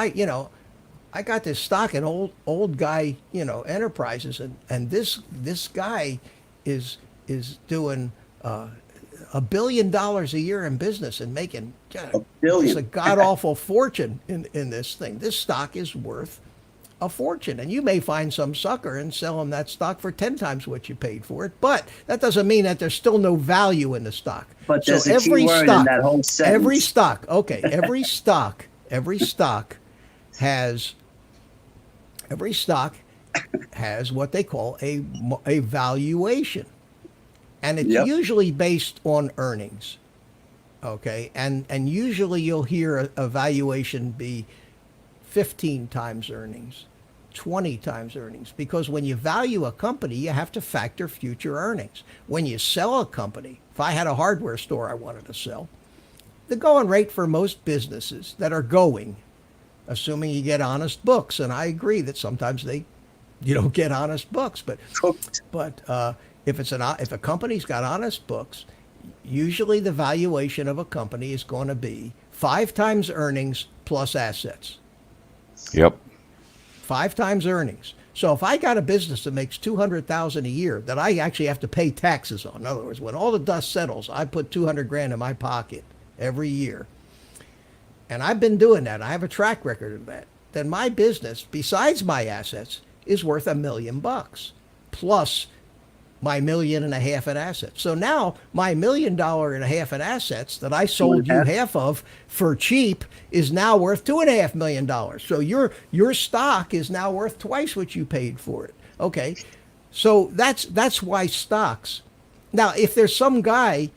Speaker 1: I got this stock in old guy, Enterprises, and this guy is doing $1 billion a year in business and making
Speaker 2: $1 billion.
Speaker 1: It's a god awful fortune in this thing. This stock is worth a fortune, and you may find some sucker and sell him that stock for 10 times what you paid for it. But that doesn't mean that there's still no value in the stock.
Speaker 2: But there's a key word in that whole sentence.
Speaker 1: Every stock, okay, every stock has what they call a valuation, and it's usually based on earnings. Okay, and usually you'll hear a valuation be 15 times earnings, 20 times earnings, because when you value a company, you have to factor future earnings. When you sell a company, if I had a hardware store I wanted to sell, the going rate for most businesses that are going, assuming you get honest books, and I agree that sometimes you don't get honest books, but if a company's got honest books, usually the valuation of a company is going to be 5 times earnings plus assets.
Speaker 4: Yep.
Speaker 1: 5 times earnings. So if I got a business that makes $200,000 a year that I actually have to pay taxes on, in other words, when all the dust settles, I put $200,000 in my pocket every year, and I've been doing that, I have a track record of that, then my business, besides my assets, is worth $1 million plus my $1.5 million in assets. So now my $1.5 million in assets that I sold you half of for cheap is now worth $2.5 million. So your stock is now worth twice what you paid for it. Okay, so that's why stocks. Now, if there's some guy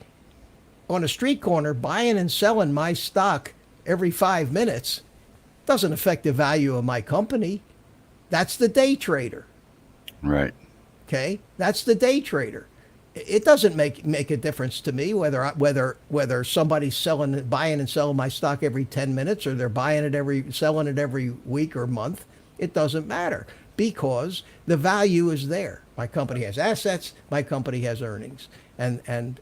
Speaker 1: on a street corner buying and selling my stock every 5 minutes, doesn't affect the value of my company. That's the day trader.
Speaker 4: Right.
Speaker 1: Okay, that's the day trader. It doesn't make a difference to me whether somebody's buying and selling my stock every 10 minutes or they're selling it every week or month. It doesn't matter because the value is there. My company has assets. My company has earnings, and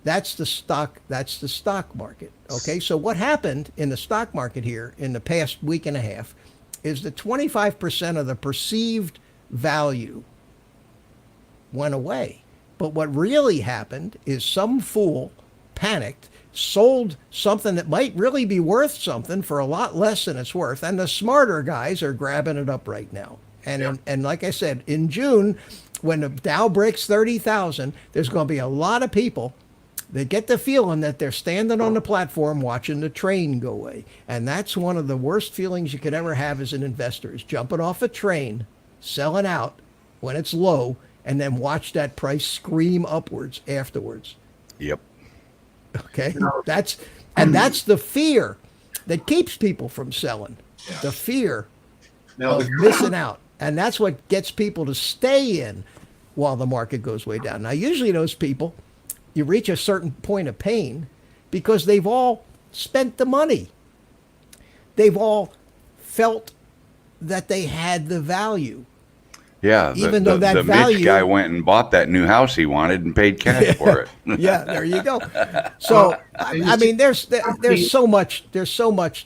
Speaker 1: that's the stock. That's the stock market. Okay, so what happened in the stock market here in the past week and a half is that 25% of the perceived value went away. But what really happened is some fool panicked, sold something that might really be worth something for a lot less than it's worth, and the smarter guys are grabbing it up right now. And
Speaker 3: Yeah.
Speaker 1: and like I said, in June, when the Dow breaks 30,000, there's going to be a lot of people that get the feeling that they're standing on the platform watching the train go away. And that's one of the worst feelings you could ever have as an investor, is jumping off a train, selling out when it's low, and then watch that price scream upwards afterwards.
Speaker 4: Yep.
Speaker 1: Okay? That's the fear that keeps people from selling.
Speaker 3: Yeah.
Speaker 1: The fear
Speaker 3: Now,
Speaker 1: of missing out. And that's what gets people to stay in while the market goes way down. Now, usually those people, you reach a certain point of pain because they've all spent the money. They've all felt that they had the value.
Speaker 4: Yeah.
Speaker 1: Even though that
Speaker 4: the
Speaker 1: value-
Speaker 4: Mitch guy went and bought that new house he wanted and paid cash for it.
Speaker 1: Yeah, there you go. So I mean, there's so much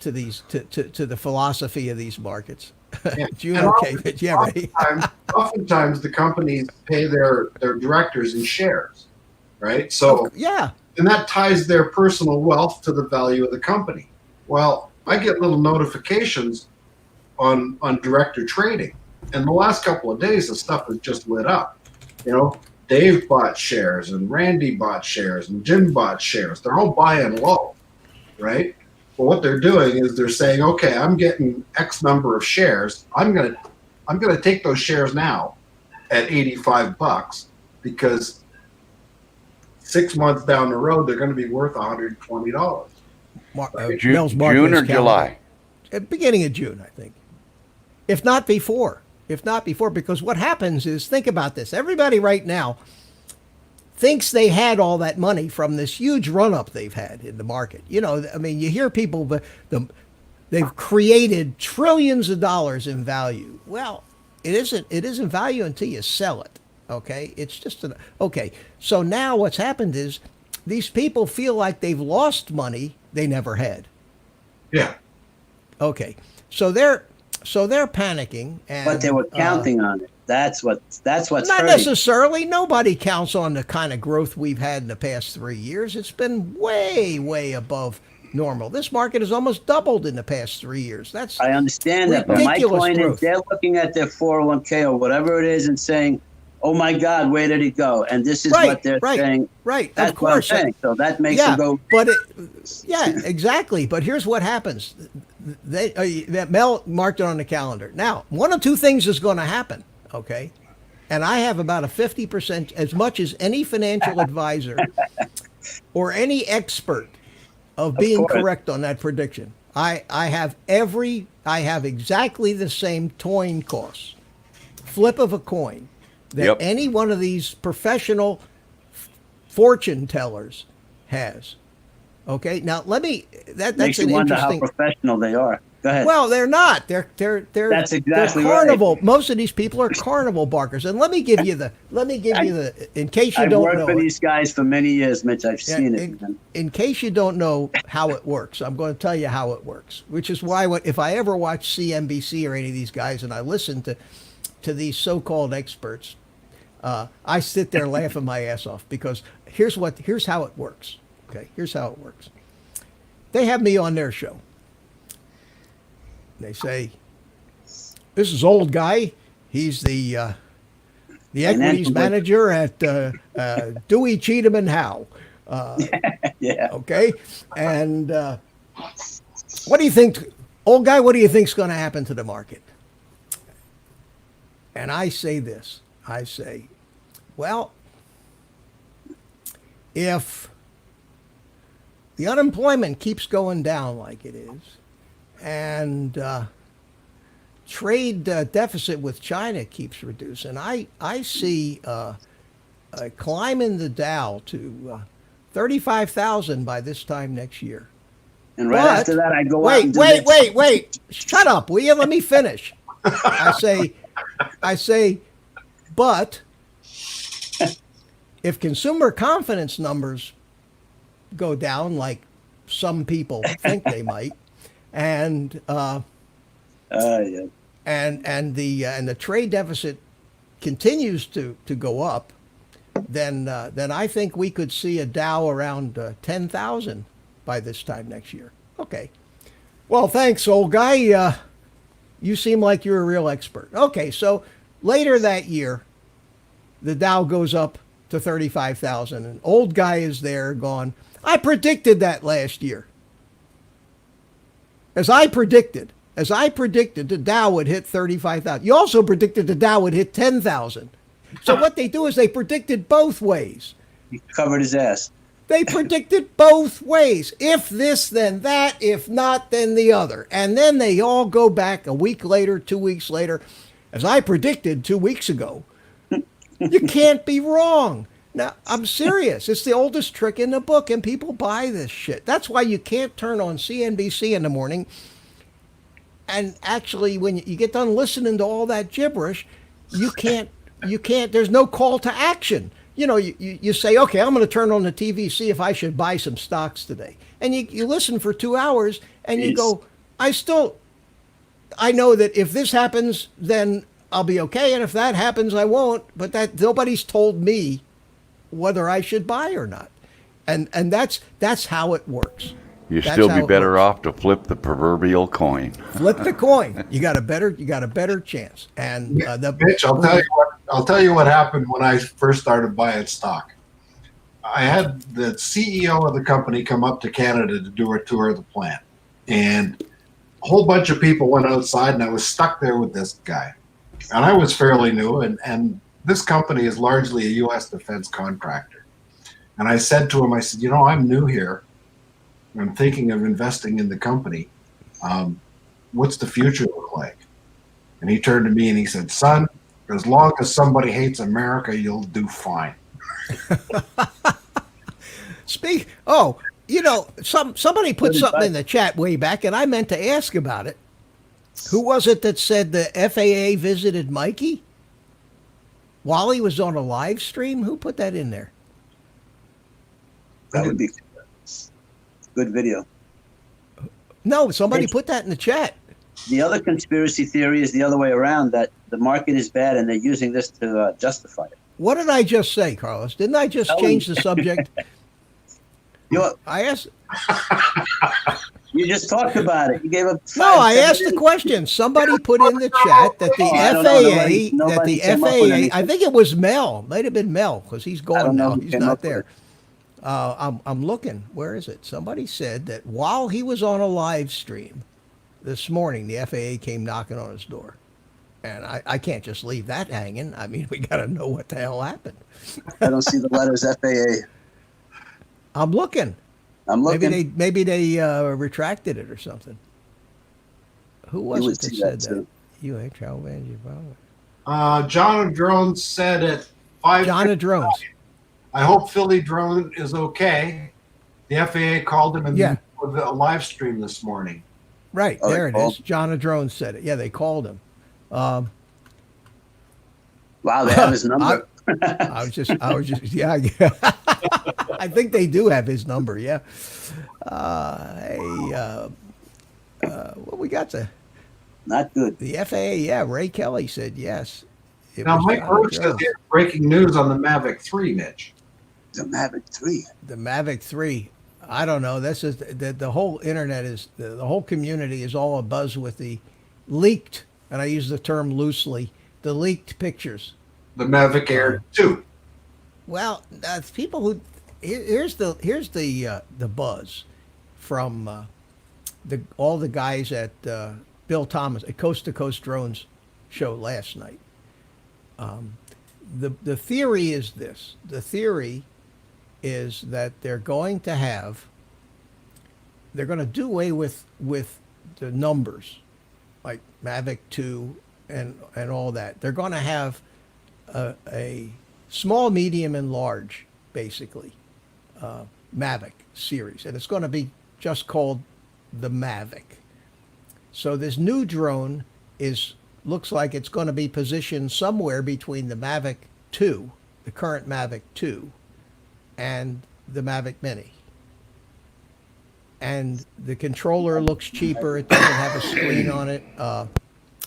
Speaker 1: to these to the philosophy of these markets. June,
Speaker 3: And
Speaker 1: okay, yeah, Ray.
Speaker 3: oftentimes the companies pay their directors in shares, right? So,
Speaker 1: Yeah,
Speaker 3: and that ties their personal wealth to the value of the company. Well, I get little notifications on director trading, and the last couple of days the stuff has just lit up. You know, Dave bought shares, and Randy bought shares, and Jim bought shares. They're all buying low, right? But what they're doing is they're saying, okay, I'm getting X number of shares. I'm gonna take those shares now at $85 because 6 months down the road they're going to be worth $120.
Speaker 1: Mel's marking
Speaker 4: June
Speaker 1: his
Speaker 4: or
Speaker 1: calendar.
Speaker 4: July?
Speaker 1: At beginning of June, I think. If not before. Because what happens is, think about this. Everybody right now thinks they had all that money from this huge run-up they've had in the market. You know, I mean, you hear people, they've created trillions of dollars in value. Well, it isn't value until you sell it, okay? It's just okay. So now what's happened is these people feel like they've lost money they never had.
Speaker 3: Yeah.
Speaker 1: Okay. So they're panicking, and
Speaker 2: But they were counting on it. That's what's
Speaker 1: not
Speaker 2: hurting.
Speaker 1: necessarily. Nobody counts on the kind of growth we've had in the past 3 years. It's been way, way above normal. This market has almost doubled in the past 3 years. That's
Speaker 2: I understand that, but my
Speaker 1: ridiculous
Speaker 2: point
Speaker 1: growth.
Speaker 2: is they're looking at their 401k or whatever it is and saying, "Oh my God, where did it go?" And this is what they're saying.
Speaker 1: Right.
Speaker 2: That's
Speaker 1: Of course.
Speaker 2: what I'm saying. So that makes them go.
Speaker 1: But exactly. But here's what happens. That Mel marked it on the calendar. Now, one of two things is going to happen. Okay. And I have about a 50%, as much as any financial advisor or any expert of being
Speaker 2: course.
Speaker 1: correct on that prediction. I have exactly the same coin cost, flip of a coin, that
Speaker 4: Yep.
Speaker 1: any one of these professional fortune tellers has. Okay, now that's
Speaker 2: Makes you
Speaker 1: an
Speaker 2: wonder how
Speaker 1: interesting.
Speaker 2: professional they are. Go ahead.
Speaker 1: Well, they're not. They're
Speaker 2: That's exactly
Speaker 1: they're
Speaker 2: right.
Speaker 1: carnival. Most of these people are carnival barkers. And let me give you the in case you
Speaker 2: I've
Speaker 1: don't
Speaker 2: worked
Speaker 1: know
Speaker 2: for
Speaker 1: it.
Speaker 2: these guys for many years, Mitch. I've
Speaker 1: Yeah,
Speaker 2: seen it.
Speaker 1: in case you don't know how it works, I'm going to tell you how it works. Which is why if I ever watch CNBC or any of these guys and I listen to these so-called experts, I sit there laughing my ass off, because here's how it works. Okay, here's how it works. They have me on their show. They say, "This is old guy. He's the equities manager at Dewey, Cheatham and Howe."
Speaker 2: Yeah.
Speaker 1: Okay, and what do you think, old guy? What do you think's going to happen to the market? And I say this. I say, well, if the unemployment keeps going down like it is, and trade deficit with China keeps reducing, I see a climb in the Dow to 35,000 by this time next year.
Speaker 2: And right after that, I go out and
Speaker 1: Wait. Shut up, will you? Let me finish. I say, but if consumer confidence numbers go down like some people think they might, and
Speaker 2: yeah.
Speaker 1: and the trade deficit continues to go up, then I think we could see a Dow around 10,000 by this time next year. Okay. Well, thanks, old guy. You seem like you're a real expert. Okay, so later that year, the Dow goes up to 35,000. An old guy is there going, I predicted that last year. As I predicted, the Dow would hit 35,000. You also predicted the Dow would hit 10,000. So what they do is they predicted both ways.
Speaker 2: He covered his ass.
Speaker 1: They predicted both ways. If this, then that. If not, then the other. And then they all go back a week later, 2 weeks later. As I predicted 2 weeks ago, you can't be wrong. Now, I'm serious. It's the oldest trick in the book, and people buy this shit. That's why you can't turn on CNBC in the morning. And actually, when you get done listening to all that gibberish, you can't, there's no call to action. You know, you say, okay, I'm going to turn on the TV, see if I should buy some stocks today. And you listen for 2 hours and you go, I know that if this happens, then I'll be okay. And if that happens, I won't. But that nobody's told me whether I should buy or not. And that's how it works.
Speaker 4: You'd still be better off to flip the proverbial coin.
Speaker 1: Flip the coin. You got a better chance. And
Speaker 3: Mitch, I'll tell you what happened when I first started buying stock. I had the CEO of the company come up to Canada to do a tour of the plant, and a whole bunch of people went outside, and I was stuck there with this guy. And I was fairly new, and this company is largely a U.S. defense contractor. And I said to him, I said, I'm new here. I'm thinking of investing in the company. What's the future look like? And he turned to me and he said, son, as long as somebody hates America, you'll do fine.
Speaker 1: Somebody put something in the chat way back, and I meant to ask about it. Who was it that said the FAA visited Mikey while he was on a live stream? Who put that in there?
Speaker 2: That would be good video.
Speaker 1: No, somebody put that in the chat.
Speaker 2: The other conspiracy theory is the other way around, that the market is bad and they're using this to justify it.
Speaker 1: What did I just say, Carlos? Didn't I just change the subject? I asked.
Speaker 2: You just talked about it. You gave up.
Speaker 1: I asked the question. Somebody put in the chat that the FAA, I think it was Mel. Might have been Mel because he's gone now. He's not there. I'm looking. Where is it? Somebody said that while he was on a live stream this morning, the FAA came knocking on his door. And I can't just leave that hanging. I mean, we got to know what the hell happened.
Speaker 2: I don't see the letters FAA.
Speaker 1: I'm looking. Maybe they retracted it or something. Who was it that said that? You ain't travel manager, probably.
Speaker 3: John Drones said at 5.
Speaker 1: John Drones.
Speaker 3: I hope Philly Drone is okay. The FAA called him and with a live stream this morning.
Speaker 1: Right, there it is. John Drones said it. Yeah, they called him.
Speaker 2: Wow, they have his number.
Speaker 1: I was just, yeah. I think they do have his number, yeah. What we got to?
Speaker 2: Not good.
Speaker 1: The FAA, yeah. Ray Kelly said yes.
Speaker 3: Now, Mike Roach says there's breaking news on the Mavic 3, Mitch.
Speaker 2: The Mavic 3.
Speaker 1: The Mavic 3. I don't know. This is the whole internet is the whole community is all abuzz with the leaked, and I use the term loosely, the leaked pictures.
Speaker 3: The Mavic Air 2.
Speaker 1: Well, people who here's the buzz from all the guys at Bill Thomas at Coast to Coast Drones show last night. The theory is this. The theory is that they're going to do away with the numbers, like Mavic 2 and all that. They're going to have a small, medium, and large, basically, Mavic series. And it's going to be just called the Mavic. So this new drone looks like it's going to be positioned somewhere between the Mavic 2, the current Mavic 2, and the Mavic Mini. And the controller looks cheaper. It doesn't have a screen on it.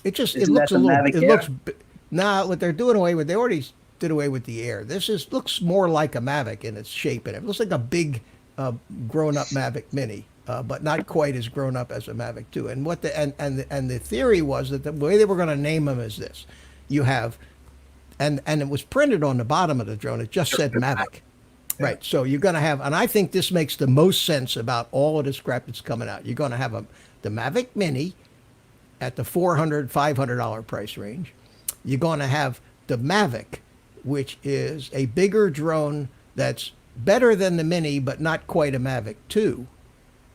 Speaker 1: It looks a little. What they're doing away with, they already did away with the Air. Looks more like a Mavic in its shape, and it looks like a big, grown-up Mavic Mini. but not quite as grown up as a Mavic 2. And what the and the theory was that the way they were going to name them is this: you have, and it was printed on the bottom of the drone. It just said Mavic. Right. So you're going to have, and I think this makes the most sense about all of this crap that's coming out. You're going to have the Mavic Mini at the $400, $500 price range. You're going to have the Mavic, which is a bigger drone that's better than the Mini, but not quite a Mavic 2.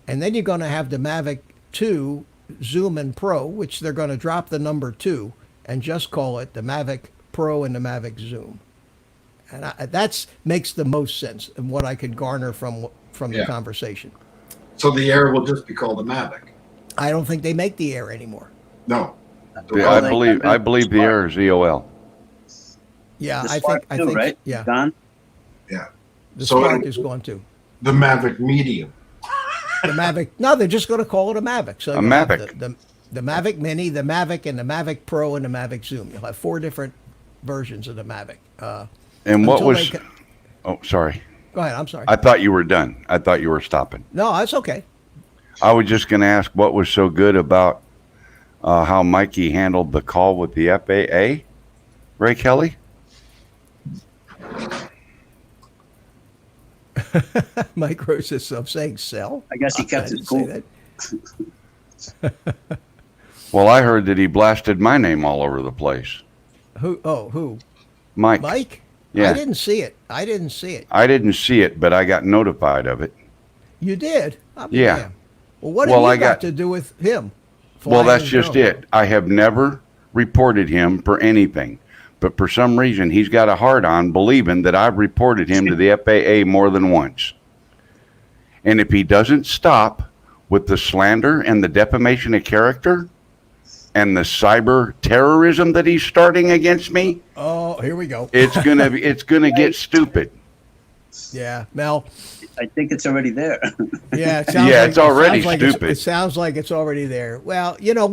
Speaker 1: And then you're going to have the Mavic 2 Zoom and Pro, which they're going to drop the number 2 and just call it the Mavic Pro and the Mavic Zoom. And that makes the most sense and what I could garner from the conversation.
Speaker 3: So the Air will just be called the Mavic.
Speaker 1: I don't think they make the Air anymore.
Speaker 3: No.
Speaker 4: Yeah, I believe the Air is EOL.
Speaker 1: Yeah,
Speaker 2: The
Speaker 1: I
Speaker 2: Spark
Speaker 1: think,
Speaker 2: too, right?
Speaker 1: yeah.
Speaker 2: Gone?
Speaker 3: Yeah.
Speaker 1: The
Speaker 3: So
Speaker 1: Spark is going to.
Speaker 3: The Mavic Medium.
Speaker 1: The Mavic. No, they're just going to call it a Mavic. So
Speaker 4: A
Speaker 1: you'll have
Speaker 4: Mavic.
Speaker 1: The Mavic Mini, the Mavic, and the Mavic Pro, and the Mavic Zoom. You'll have 4 different versions of the Mavic.
Speaker 4: And what
Speaker 1: Until
Speaker 4: was?
Speaker 1: they
Speaker 4: Oh, sorry.
Speaker 1: Go ahead. I'm sorry.
Speaker 4: I thought you were done. I thought you were stopping.
Speaker 1: No, that's okay.
Speaker 4: I was just going to ask what was so good about how Mikey handled the call with the FAA, Ray Kelly?
Speaker 1: Mike Rose says, I'm saying sell.
Speaker 2: I guess he kept
Speaker 1: didn't
Speaker 2: it
Speaker 1: say
Speaker 2: cool.
Speaker 1: that.
Speaker 4: Well, I heard that he blasted my name all over the place.
Speaker 1: Who? Oh, who?
Speaker 4: Mike.
Speaker 1: Mike?
Speaker 4: Yeah.
Speaker 1: I didn't see it. I didn't see it.
Speaker 4: But I got notified of it.
Speaker 1: You did? I'm
Speaker 4: Yeah.
Speaker 1: damn. Well, what
Speaker 4: Well,
Speaker 1: have
Speaker 4: I
Speaker 1: you got
Speaker 4: got-
Speaker 1: to do with him?
Speaker 4: Well,
Speaker 1: flying
Speaker 4: that's
Speaker 1: a
Speaker 4: just
Speaker 1: drone?
Speaker 4: it. I have never reported him for anything. But for some reason, he's got a hard on believing that I've reported him to the FAA more than once. And if he doesn't stop with the slander and the defamation of character and the cyber terrorism that he's starting against me,
Speaker 1: Oh, here we go.
Speaker 4: it's gonna get stupid.
Speaker 1: Yeah, Mel.
Speaker 2: I think it's already there.
Speaker 1: Yeah, it sounds
Speaker 4: Yeah,
Speaker 1: like,
Speaker 4: it's already
Speaker 1: sounds like
Speaker 4: stupid.
Speaker 1: It sounds like it's already there. Well, what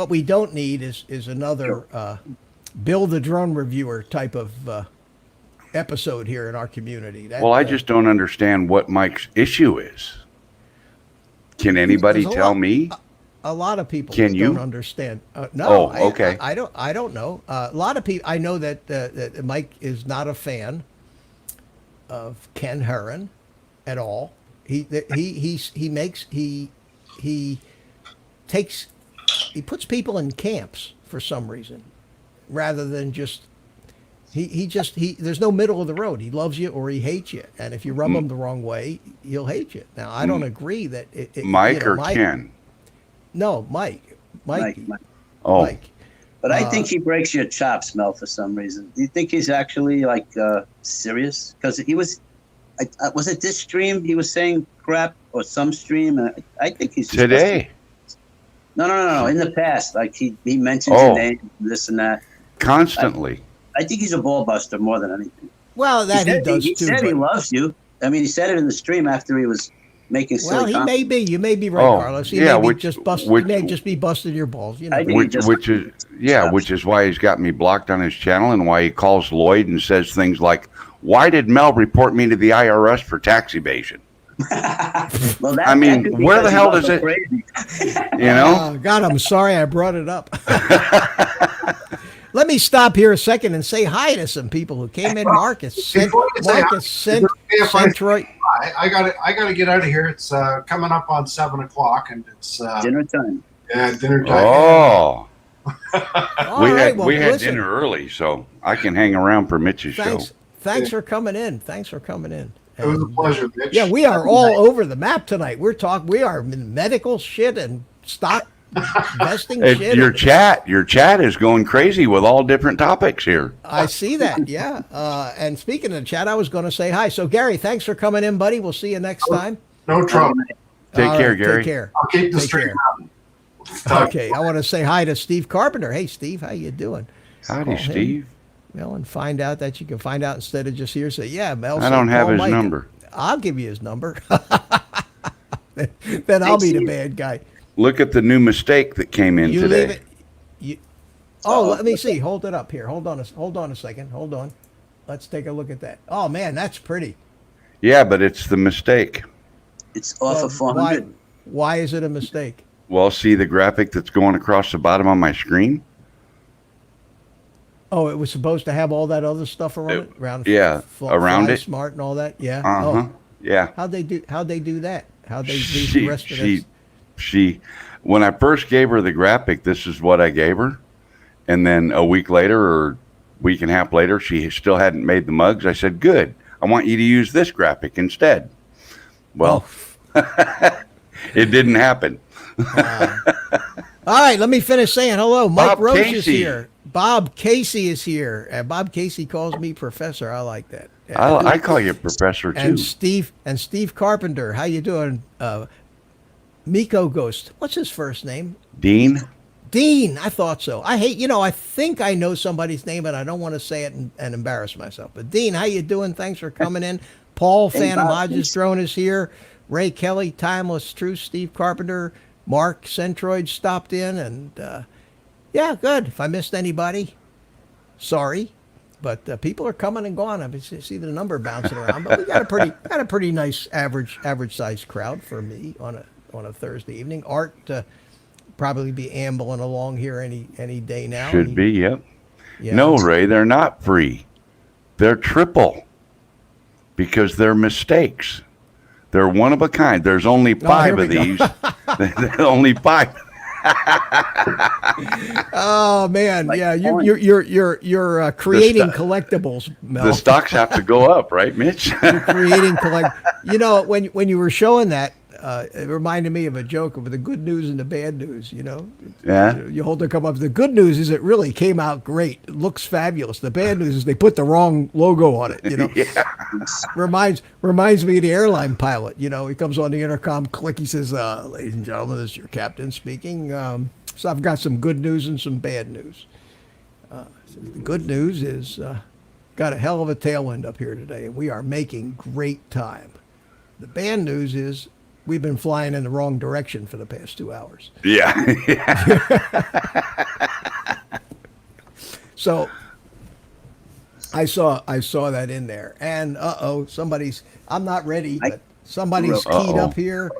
Speaker 1: we don't need is another Bill the Drone Reviewer type of episode here in our community. That,
Speaker 4: Well, I just don't understand what Mike's issue is. Can anybody
Speaker 1: There's a
Speaker 4: tell
Speaker 1: lot-
Speaker 4: me?
Speaker 1: a lot of people
Speaker 4: Can you?
Speaker 1: don't understand. No,
Speaker 4: Oh, okay.
Speaker 1: I don't know. A lot of people. I know that Mike is not a fan of Ken Herron at all. He puts people in camps for some reason, rather than just. There's no middle of the road. He loves you or he hates you, and if you rub him the wrong way, he'll hate you. Now, I don't agree that
Speaker 4: Mike or Ken?
Speaker 1: No, Mike.
Speaker 2: Mike.
Speaker 4: Oh,
Speaker 1: Mike.
Speaker 2: But I think he breaks your chops, Mel, for some reason. Do you think he's actually serious? Because he was, was it this stream he was saying crap or some stream? I think he's just
Speaker 4: today.
Speaker 2: No. In the past, like he mentions
Speaker 4: Oh.
Speaker 2: your name, this and that.
Speaker 4: Constantly.
Speaker 2: I think he's a ball buster more than anything.
Speaker 1: Well, that he does
Speaker 2: he
Speaker 1: too.
Speaker 2: said he
Speaker 1: but-
Speaker 2: loves you. I mean, he said it in the stream after he was making silly
Speaker 1: Well, he
Speaker 2: comments.
Speaker 1: may be. You may be right,
Speaker 4: Oh,
Speaker 1: Carlos. He
Speaker 4: yeah,
Speaker 1: may
Speaker 4: which-
Speaker 1: be just bust.
Speaker 4: which-
Speaker 1: he may just be busting your balls. You know.
Speaker 2: I think-
Speaker 4: Which is why he's got me blocked on his channel and why he calls Lloyd and says things like, "Why did Mel report me to the IRS for tax evasion?"
Speaker 2: Well, that,
Speaker 4: I mean,
Speaker 2: that could be
Speaker 4: where the
Speaker 2: because
Speaker 4: hell
Speaker 2: he's
Speaker 4: does
Speaker 2: also
Speaker 4: it-
Speaker 2: crazy.
Speaker 4: You know?
Speaker 1: Oh, God, I'm sorry I brought it up. Let me stop here a second and say hi to some people who came in. Marcus sent
Speaker 3: Before you say hi,
Speaker 1: Marcus sent,
Speaker 3: is it okay if I
Speaker 1: sent
Speaker 3: say
Speaker 1: Troy.
Speaker 3: I got to get out of here. It's coming up on 7:00, and it's
Speaker 2: Dinner time.
Speaker 3: dinner time.
Speaker 4: Oh,
Speaker 1: All
Speaker 4: we
Speaker 1: right,
Speaker 4: had
Speaker 1: well,
Speaker 4: we had
Speaker 1: listen,
Speaker 4: dinner early, so I can hang around for Mitch's
Speaker 1: Thanks,
Speaker 4: show.
Speaker 1: thanks for coming in. Thanks for coming in.
Speaker 3: It was a
Speaker 1: And,
Speaker 3: pleasure, Mitch.
Speaker 1: yeah, we are all over the map tonight. We are in medical shit and stock investing shit.
Speaker 4: Your chat is going crazy with all different topics here.
Speaker 1: I see that, yeah. And speaking of chat, I was going to say hi. So, Gary, thanks for coming in, buddy. We'll see you next time.
Speaker 3: No trouble.
Speaker 4: Take
Speaker 1: All
Speaker 4: care,
Speaker 1: right,
Speaker 4: Gary.
Speaker 1: Take care.
Speaker 3: I'll keep the
Speaker 1: Take
Speaker 3: stream
Speaker 1: care.
Speaker 3: running.
Speaker 1: Okay, I want to say hi to Steve Carpenter. Hey, Steve, how you doing?
Speaker 4: Howdy,
Speaker 1: Call him,
Speaker 4: Steve.
Speaker 1: Well, and find out that you can find out instead of just here say, yeah, Mel.
Speaker 4: I
Speaker 1: said
Speaker 4: don't have
Speaker 1: call
Speaker 4: his
Speaker 1: Mike.
Speaker 4: number.
Speaker 1: I'll give you his number. Then I'll be the bad guy.
Speaker 4: Look at the new mistake that came in
Speaker 1: You
Speaker 4: today.
Speaker 1: leave it. You. Oh, let me see. Hold it up here. Hold on a second. Hold on. Let's take a look at that. Oh man, that's pretty.
Speaker 4: Yeah, but it's the mistake.
Speaker 2: It's off of
Speaker 1: Well,
Speaker 2: 400.
Speaker 1: Why is it a mistake?
Speaker 4: Well, see the graphic that's going across the bottom of my screen?
Speaker 1: Oh, it was supposed to have all that other stuff around it, around
Speaker 4: yeah, around
Speaker 1: Fly
Speaker 4: it.
Speaker 1: Smart and all that. Yeah.
Speaker 4: Uh-huh.
Speaker 1: Oh,
Speaker 4: Yeah.
Speaker 1: how'd they do that? How'd they do the rest of this?
Speaker 4: She, when I first gave her the graphic, this is what I gave her. And then a week later or week and a half later, she still hadn't made the mugs. I said, good. I want you to use this graphic instead. Well, it didn't happen.
Speaker 1: All right, let me finish saying hello. Mike
Speaker 4: Bob
Speaker 1: Roche is
Speaker 4: Casey.
Speaker 1: here. Bob Casey is here. And Bob Casey calls me Professor. I like that.
Speaker 4: I call you Professor too.
Speaker 1: And Steve Carpenter. How you doing? Miko Ghost. What's his first name?
Speaker 4: Dean.
Speaker 1: Dean. I thought so. I think I know somebody's name, and I don't want to say it and embarrass myself. But Dean, how you doing? Thanks for coming in. Paul Phantom
Speaker 2: Bob.
Speaker 1: Hodges Drone is here. Ray Kelly, Timeless Truth, Steve Carpenter, Mark Centroid stopped in, and yeah, good. If I missed anybody, sorry, but people are coming and going. I see the number bouncing around, but we got a pretty nice average sized crowd for me on a Thursday evening. Art probably be ambling along here any day now.
Speaker 4: Should be, yep.
Speaker 1: Yeah.
Speaker 4: No, Ray, they're not free. They're triple because they're mistakes. They're one of a kind. There's only 5 of these. There's only 5.
Speaker 1: Oh man,
Speaker 2: Like
Speaker 1: yeah,
Speaker 2: porn.
Speaker 1: you're creating collectibles, Mel.
Speaker 4: The stocks have to go up, right, Mitch?
Speaker 1: You're creating when you were showing that, it reminded me of a joke of the good news and the bad news.
Speaker 4: Yeah.
Speaker 1: You hold the cup up. The good news is it really came out great. It looks fabulous. The bad news is they put the wrong logo on it.
Speaker 4: Yeah.
Speaker 1: Reminds me of the airline pilot. He comes on the intercom, click. He says, "Ladies and gentlemen, this is your captain speaking. So I've got some good news and some bad news. The good news is got a hell of a tailwind up here today, and we are making great time. The bad news is we've been flying in the wrong direction for the past 2 hours.
Speaker 4: Yeah.
Speaker 1: So I saw that in there, and I'm not ready, but somebody's keyed up here.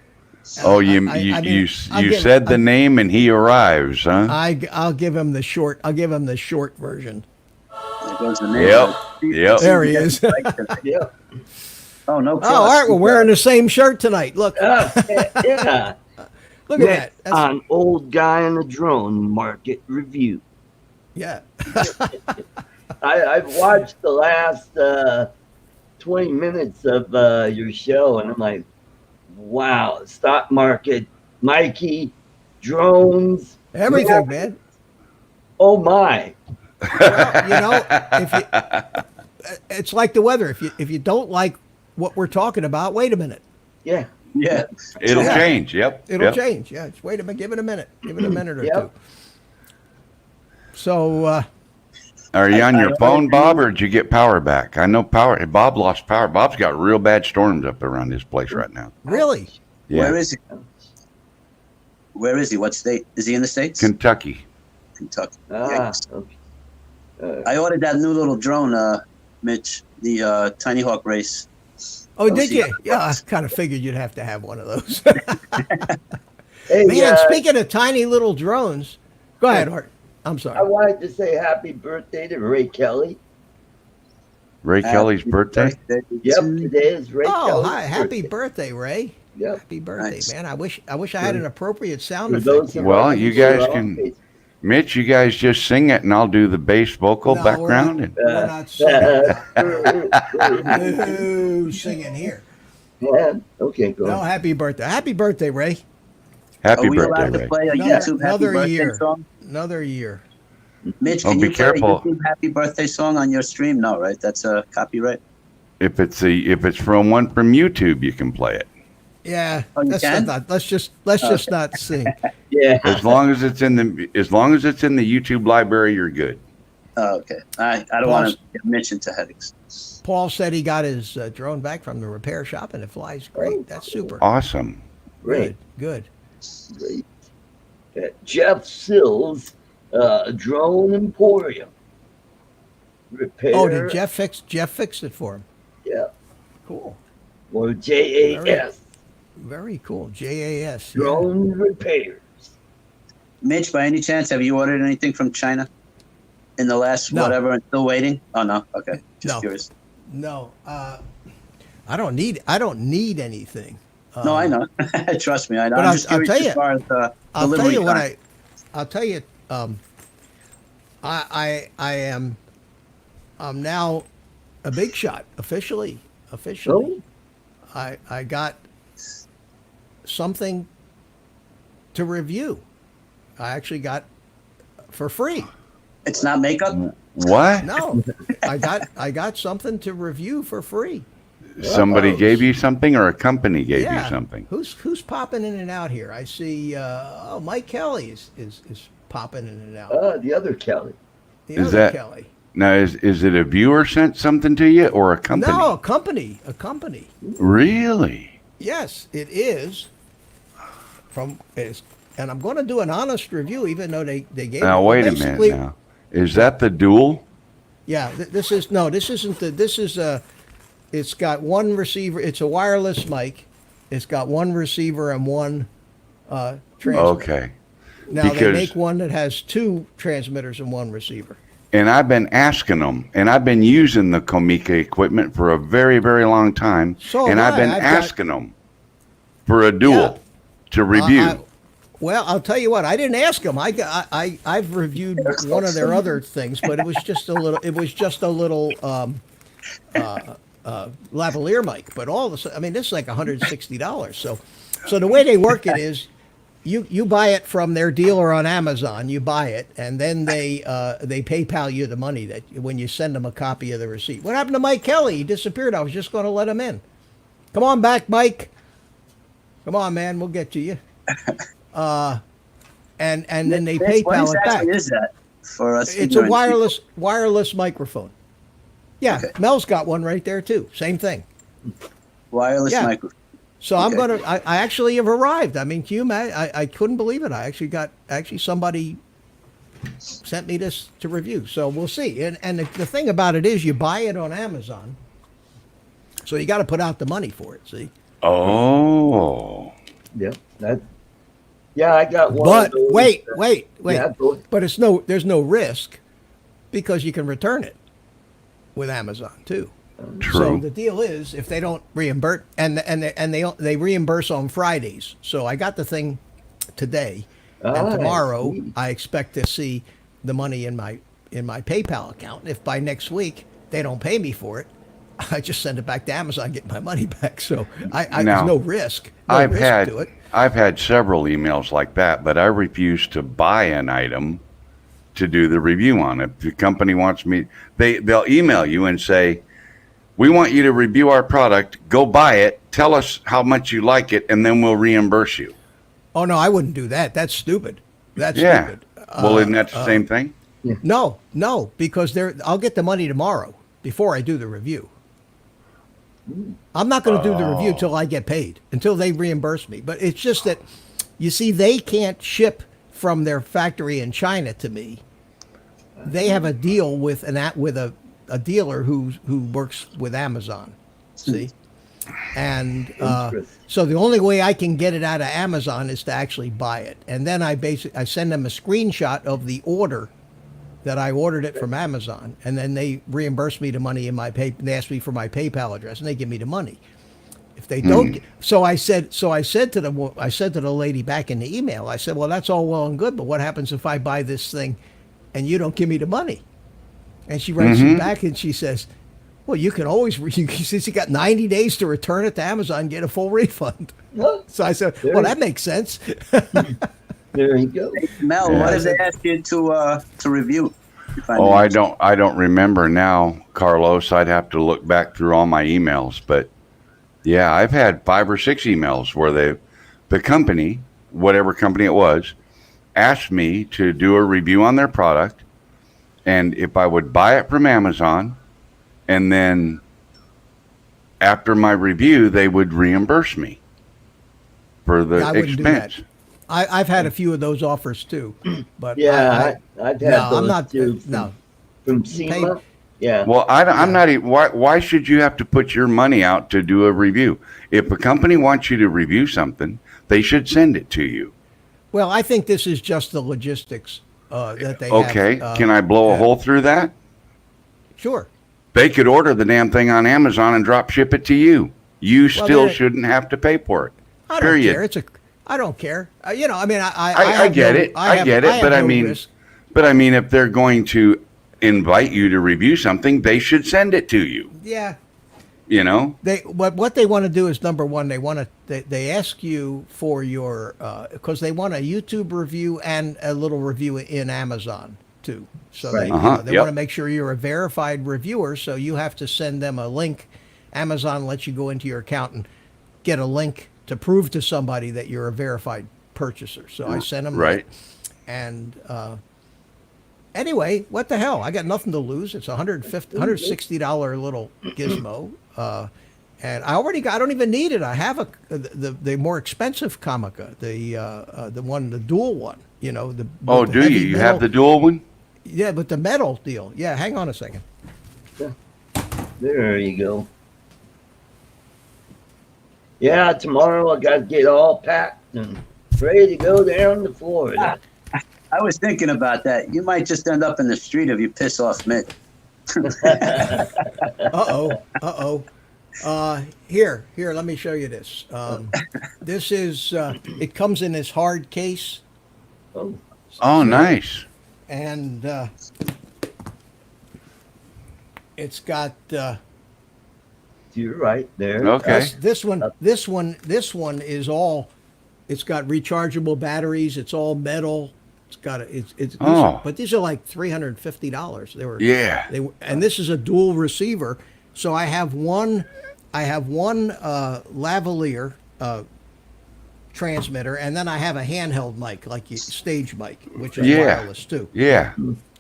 Speaker 4: Oh, you said the name and he arrives, huh?
Speaker 1: I'll give him the short. I'll give him the short version.
Speaker 2: There goes the name.
Speaker 4: Yep.
Speaker 1: There he is.
Speaker 2: Yeah. Oh, no.
Speaker 1: Oh, all right. We're wearing the same shirt tonight. Look.
Speaker 5: Yeah.
Speaker 1: Look at that. That's,
Speaker 5: On Old Guy in the Drone Market Review.
Speaker 1: yeah.
Speaker 5: I've watched the last 20 minutes of your show, and I'm like, wow, stock market, Mikey, drones,
Speaker 1: Everything, man.
Speaker 5: oh my.
Speaker 1: Well, it's like the weather. If you don't like what we're talking about, wait a minute.
Speaker 5: Yeah.
Speaker 2: Yeah.
Speaker 4: It'll
Speaker 1: Yeah.
Speaker 4: change. Yep.
Speaker 1: It'll
Speaker 4: Yep.
Speaker 1: change. Yeah. Just wait a minute. Give it a minute. Give it a minute or
Speaker 5: Yep.
Speaker 1: two. So,
Speaker 4: Are you on
Speaker 2: I
Speaker 4: your
Speaker 2: don't
Speaker 4: phone,
Speaker 2: agree.
Speaker 4: Bob, or did you get power back? I know Bob lost power. Bob's got real bad storms up around his place right now.
Speaker 1: really?
Speaker 4: Yeah.
Speaker 2: Where is he? Where is he? What state? Is he in the States?
Speaker 4: Kentucky.
Speaker 2: Kentucky.
Speaker 5: Ah,
Speaker 2: Yikes.
Speaker 5: okay.
Speaker 2: I ordered that new little drone, Mitch, the Tinyhawk race.
Speaker 1: Oh,
Speaker 2: Oh,
Speaker 1: did
Speaker 2: see,
Speaker 1: you? Yeah, I kind of figured you'd have to have one of those.
Speaker 5: Hey,
Speaker 1: Man, speaking of tiny little drones, go ahead, Art. I'm
Speaker 5: I
Speaker 1: sorry.
Speaker 5: wanted to say happy birthday to Ray Kelly.
Speaker 4: Ray Kelly's birthday.
Speaker 5: Yep, today is Ray
Speaker 1: Oh,
Speaker 5: Kelly's
Speaker 1: hi! Happy
Speaker 5: birthday.
Speaker 1: birthday, Ray!
Speaker 5: Yep.
Speaker 1: Happy birthday,
Speaker 2: Nice.
Speaker 1: man! I wish I had an appropriate sound
Speaker 5: For
Speaker 1: effect.
Speaker 5: those of
Speaker 4: Well,
Speaker 5: us
Speaker 4: you
Speaker 5: who
Speaker 4: guys
Speaker 5: are on
Speaker 4: can-
Speaker 5: Facebook.
Speaker 4: Mitch, you guys just sing it, and I'll do the bass vocal
Speaker 1: No,
Speaker 4: background. And
Speaker 1: We're not singing. No singing here.
Speaker 5: Yeah, okay, go
Speaker 1: No,
Speaker 5: on.
Speaker 1: happy birthday! Happy birthday, Ray!
Speaker 4: happy
Speaker 2: Are we allowed
Speaker 4: birthday,
Speaker 2: to
Speaker 4: Ray.
Speaker 2: play a
Speaker 1: Another-
Speaker 2: YouTube happy
Speaker 1: another
Speaker 2: birthday
Speaker 1: year.
Speaker 2: song?
Speaker 1: Another year.
Speaker 2: Mitch,
Speaker 4: Oh,
Speaker 2: can
Speaker 4: be
Speaker 2: you play
Speaker 4: careful.
Speaker 2: a YouTube happy birthday song on your stream? No, right? That's a copyright.
Speaker 4: If it's from one from YouTube, you can play it.
Speaker 1: Yeah,
Speaker 2: Oh, you can?
Speaker 1: let's just not sing.
Speaker 5: Yeah.
Speaker 4: As long as it's in the YouTube library, you're good.
Speaker 2: Oh, okay. I don't want to get Mitch into headaches.
Speaker 1: Paul said he got his drone back from the repair shop and it flies great. That's super.
Speaker 4: Awesome.
Speaker 5: Great.
Speaker 1: Good.
Speaker 5: Great. Jeff Sills, Drone Emporium. Repair.
Speaker 1: Oh, did Jeff fixed it for him?
Speaker 5: Yeah.
Speaker 1: Cool.
Speaker 5: Or JAS.
Speaker 1: Very cool. JAS. Yeah.
Speaker 5: Drone repairs.
Speaker 2: Mitch, by any chance, have you ordered anything from China in the last
Speaker 1: No.
Speaker 2: whatever and still waiting? Oh no, okay, just
Speaker 1: No.
Speaker 2: curious.
Speaker 1: No, I don't need anything.
Speaker 2: No, I know. Trust me, I know.
Speaker 1: but
Speaker 2: I'm
Speaker 1: I'll-
Speaker 2: just
Speaker 1: I'll
Speaker 2: curious
Speaker 1: tell
Speaker 2: as
Speaker 1: you-
Speaker 2: far as
Speaker 1: I'll
Speaker 2: delivery
Speaker 1: tell you what
Speaker 2: time.
Speaker 1: I'll tell you. I'm now a big shot officially.
Speaker 5: Oh,
Speaker 1: I got something to review. I actually got for free.
Speaker 2: It's not makeup.
Speaker 4: What?
Speaker 1: No, I got something to review for free.
Speaker 4: Somebody gave you something, or a company gave
Speaker 1: Yeah.
Speaker 4: you something?
Speaker 1: Who's popping in and out here? I see. Mike Kelly is popping in and out.
Speaker 5: the other Kelly.
Speaker 1: The
Speaker 4: is
Speaker 1: other
Speaker 4: that-
Speaker 1: Kelly?
Speaker 4: Now, is it a viewer sent something to you, or a company?
Speaker 1: No, a company. A company.
Speaker 4: Really?
Speaker 1: Yes, it is. And I'm going to do an honest review, even though they gave.
Speaker 4: Now,
Speaker 1: me,
Speaker 4: wait a
Speaker 1: basically-
Speaker 4: minute. Now, is that the dual?
Speaker 1: Yeah, this is no. This isn't the. This is a. It's got one receiver. It's a wireless mic. It's got one receiver and one transmitter.
Speaker 4: Okay.
Speaker 1: Now they
Speaker 4: because-
Speaker 1: make one that has two transmitters and one receiver.
Speaker 4: And I've been asking them, and I've been using the Komika equipment for a very, very long time.
Speaker 1: So
Speaker 4: and
Speaker 1: have
Speaker 4: I've been
Speaker 1: I. I've got-
Speaker 4: asking them for a dual
Speaker 1: Yeah.
Speaker 4: to review.
Speaker 1: Well, I'll tell you what. I didn't ask them. I've reviewed one of their other things, but it was just a little. It was just a little lavalier mic. But all of a sudden, I mean, this is like $160. So the way they work it is, you buy it from their dealer on Amazon. You buy it, and then they PayPal you the money that when you send them a copy of the receipt. What happened to Mike Kelly? He disappeared. I was just going to let him in. Come on back, Mike. Come on, man. We'll get to you. And then they
Speaker 2: Mitch, what
Speaker 1: PayPal it back.
Speaker 2: exactly is that for us?
Speaker 1: It's a
Speaker 2: ignorant
Speaker 1: wireless microphone. Yeah,
Speaker 2: Okay.
Speaker 1: Mel's got one right there too. Same thing.
Speaker 2: people? Wireless
Speaker 1: Yeah.
Speaker 2: microphone.
Speaker 1: So I'm
Speaker 2: Okay.
Speaker 1: I actually have arrived. I mean, can you imagine? I couldn't believe it. I actually somebody sent me this to review. So we'll see. And the thing about it is, you buy it on Amazon, so you got to put out the money for it. See.
Speaker 4: Oh.
Speaker 5: Yep. I got one.
Speaker 1: But
Speaker 5: of those,
Speaker 1: wait.
Speaker 5: Yeah, go-
Speaker 1: But there's no risk because you can return it with Amazon too. So
Speaker 4: True.
Speaker 1: the deal is, if they don't reimburse, and they reimburse on Fridays. So I got the thing today, and
Speaker 5: Ah,
Speaker 1: tomorrow
Speaker 5: sweet.
Speaker 1: I expect to see the money in my PayPal account. If by next week they don't pay me for it, I just send it back to Amazon, get my money back. So there's
Speaker 4: Now,
Speaker 1: no risk. No
Speaker 4: I've
Speaker 1: risk
Speaker 4: had
Speaker 1: to it.
Speaker 4: I've had several emails like that, but I refuse to buy an item to do the review on it. If the company wants me, they'll email you and say, "We want you to review our product. Go buy it. Tell us how much you like it, and then we'll reimburse you."
Speaker 1: Oh no, I wouldn't do that. That's stupid. That's
Speaker 4: Yeah.
Speaker 1: stupid.
Speaker 4: Well, isn't that the same thing?
Speaker 1: No, because I'll get the money tomorrow before I do the review. I'm not going to do the review till I get paid, until they reimburse me. But it's just that, you see, they can't ship from their factory in China to me. They have a deal with a dealer who works with Amazon. See, and
Speaker 5: Interesting.
Speaker 1: so the only way I can get it out of Amazon is to actually buy it, and then I send them a screenshot of the order that I ordered it from Amazon, and then they reimburse me the money in my They ask me for my PayPal address, and they give me the money. If they don't, so I said to the lady back in the email, I said, well, that's all well and good, but what happens if I buy this thing, and you don't give me the money? And she writes me back and she says, well, you can always, since you got 90 days to return it to Amazon and get a full refund.
Speaker 5: Well,
Speaker 1: So I said, well, that makes sense.
Speaker 5: there you go.
Speaker 2: Mel,
Speaker 4: Yeah.
Speaker 2: what did they ask you to review? If
Speaker 4: Oh,
Speaker 2: may
Speaker 4: I
Speaker 2: ask?
Speaker 4: don't remember now, Carlos. I'd have to look back through all my emails, but yeah, I've had 5 or 6 emails where the company, whatever company it was, asked me to do a review on their product, and if I would buy it from Amazon, and then after my review, they would reimburse me for the
Speaker 1: I wouldn't do that.
Speaker 4: expense.
Speaker 1: I've had a few of those offers too, but
Speaker 5: Yeah, I've had
Speaker 1: no,
Speaker 5: those
Speaker 1: I'm not.
Speaker 5: too.
Speaker 1: No,
Speaker 5: From
Speaker 1: pay,
Speaker 5: SEMA. Yeah.
Speaker 4: Well, I'm not. Why should you have to put your money out to do a review? If a company wants you to review something, they should send it to you.
Speaker 1: Well, I think this is just the logistics that they
Speaker 4: Okay,
Speaker 1: have.
Speaker 4: can I blow a hole through that?
Speaker 1: Sure.
Speaker 4: They could order the damn thing on Amazon and drop ship it to you. You still
Speaker 1: they're-
Speaker 4: shouldn't have to pay for it.
Speaker 1: I don't
Speaker 4: Period.
Speaker 1: care. I don't care. You know, I mean,
Speaker 4: I
Speaker 1: have
Speaker 4: get
Speaker 1: no-
Speaker 4: it.
Speaker 1: I
Speaker 4: I
Speaker 1: have-
Speaker 4: get it.
Speaker 1: I have
Speaker 4: But I
Speaker 1: no
Speaker 4: mean,
Speaker 1: risk.
Speaker 4: if they're going to invite you to review something, they should send it to you.
Speaker 1: Yeah.
Speaker 4: You know?
Speaker 1: What they want to do is, number one, they ask you for your because they want a YouTube review and a little review in Amazon too. So
Speaker 5: Right.
Speaker 1: they
Speaker 4: Yep.
Speaker 1: want to make sure you're a verified reviewer. So you have to send them a link. Amazon lets you go into your account and get a link to prove to somebody that you're a verified purchaser. So I sent them
Speaker 4: Right.
Speaker 1: that. And anyway, what the hell? I got nothing to lose. It's $160 little gizmo. And I don't even need it. I have the more expensive Comica, the dual one, you know,
Speaker 4: Oh,
Speaker 1: with the
Speaker 4: do you?
Speaker 1: heavy
Speaker 4: You
Speaker 1: metal-
Speaker 4: have the dual one?
Speaker 1: Yeah, but the metal deal. Yeah, hang on a second.
Speaker 5: There you go. Yeah, tomorrow I got to get all packed and ready to go down to Florida.
Speaker 2: I was thinking about that. You might just end up in the street if you piss off Mitt.
Speaker 1: Here, let me show you this. This is, it comes in this hard case,
Speaker 5: Oh,
Speaker 4: Oh, nice.
Speaker 1: and it's got
Speaker 5: you're right there.
Speaker 4: Okay.
Speaker 1: this one is all. It's got rechargeable batteries. It's all metal. It's got
Speaker 4: Oh.
Speaker 1: but these are like $350. They were
Speaker 4: Yeah.
Speaker 1: and this is a dual receiver. So I have one lavalier transmitter, and then I have a handheld mic, like your stage mic, which is
Speaker 4: Yeah.
Speaker 1: wireless too.
Speaker 4: Yeah.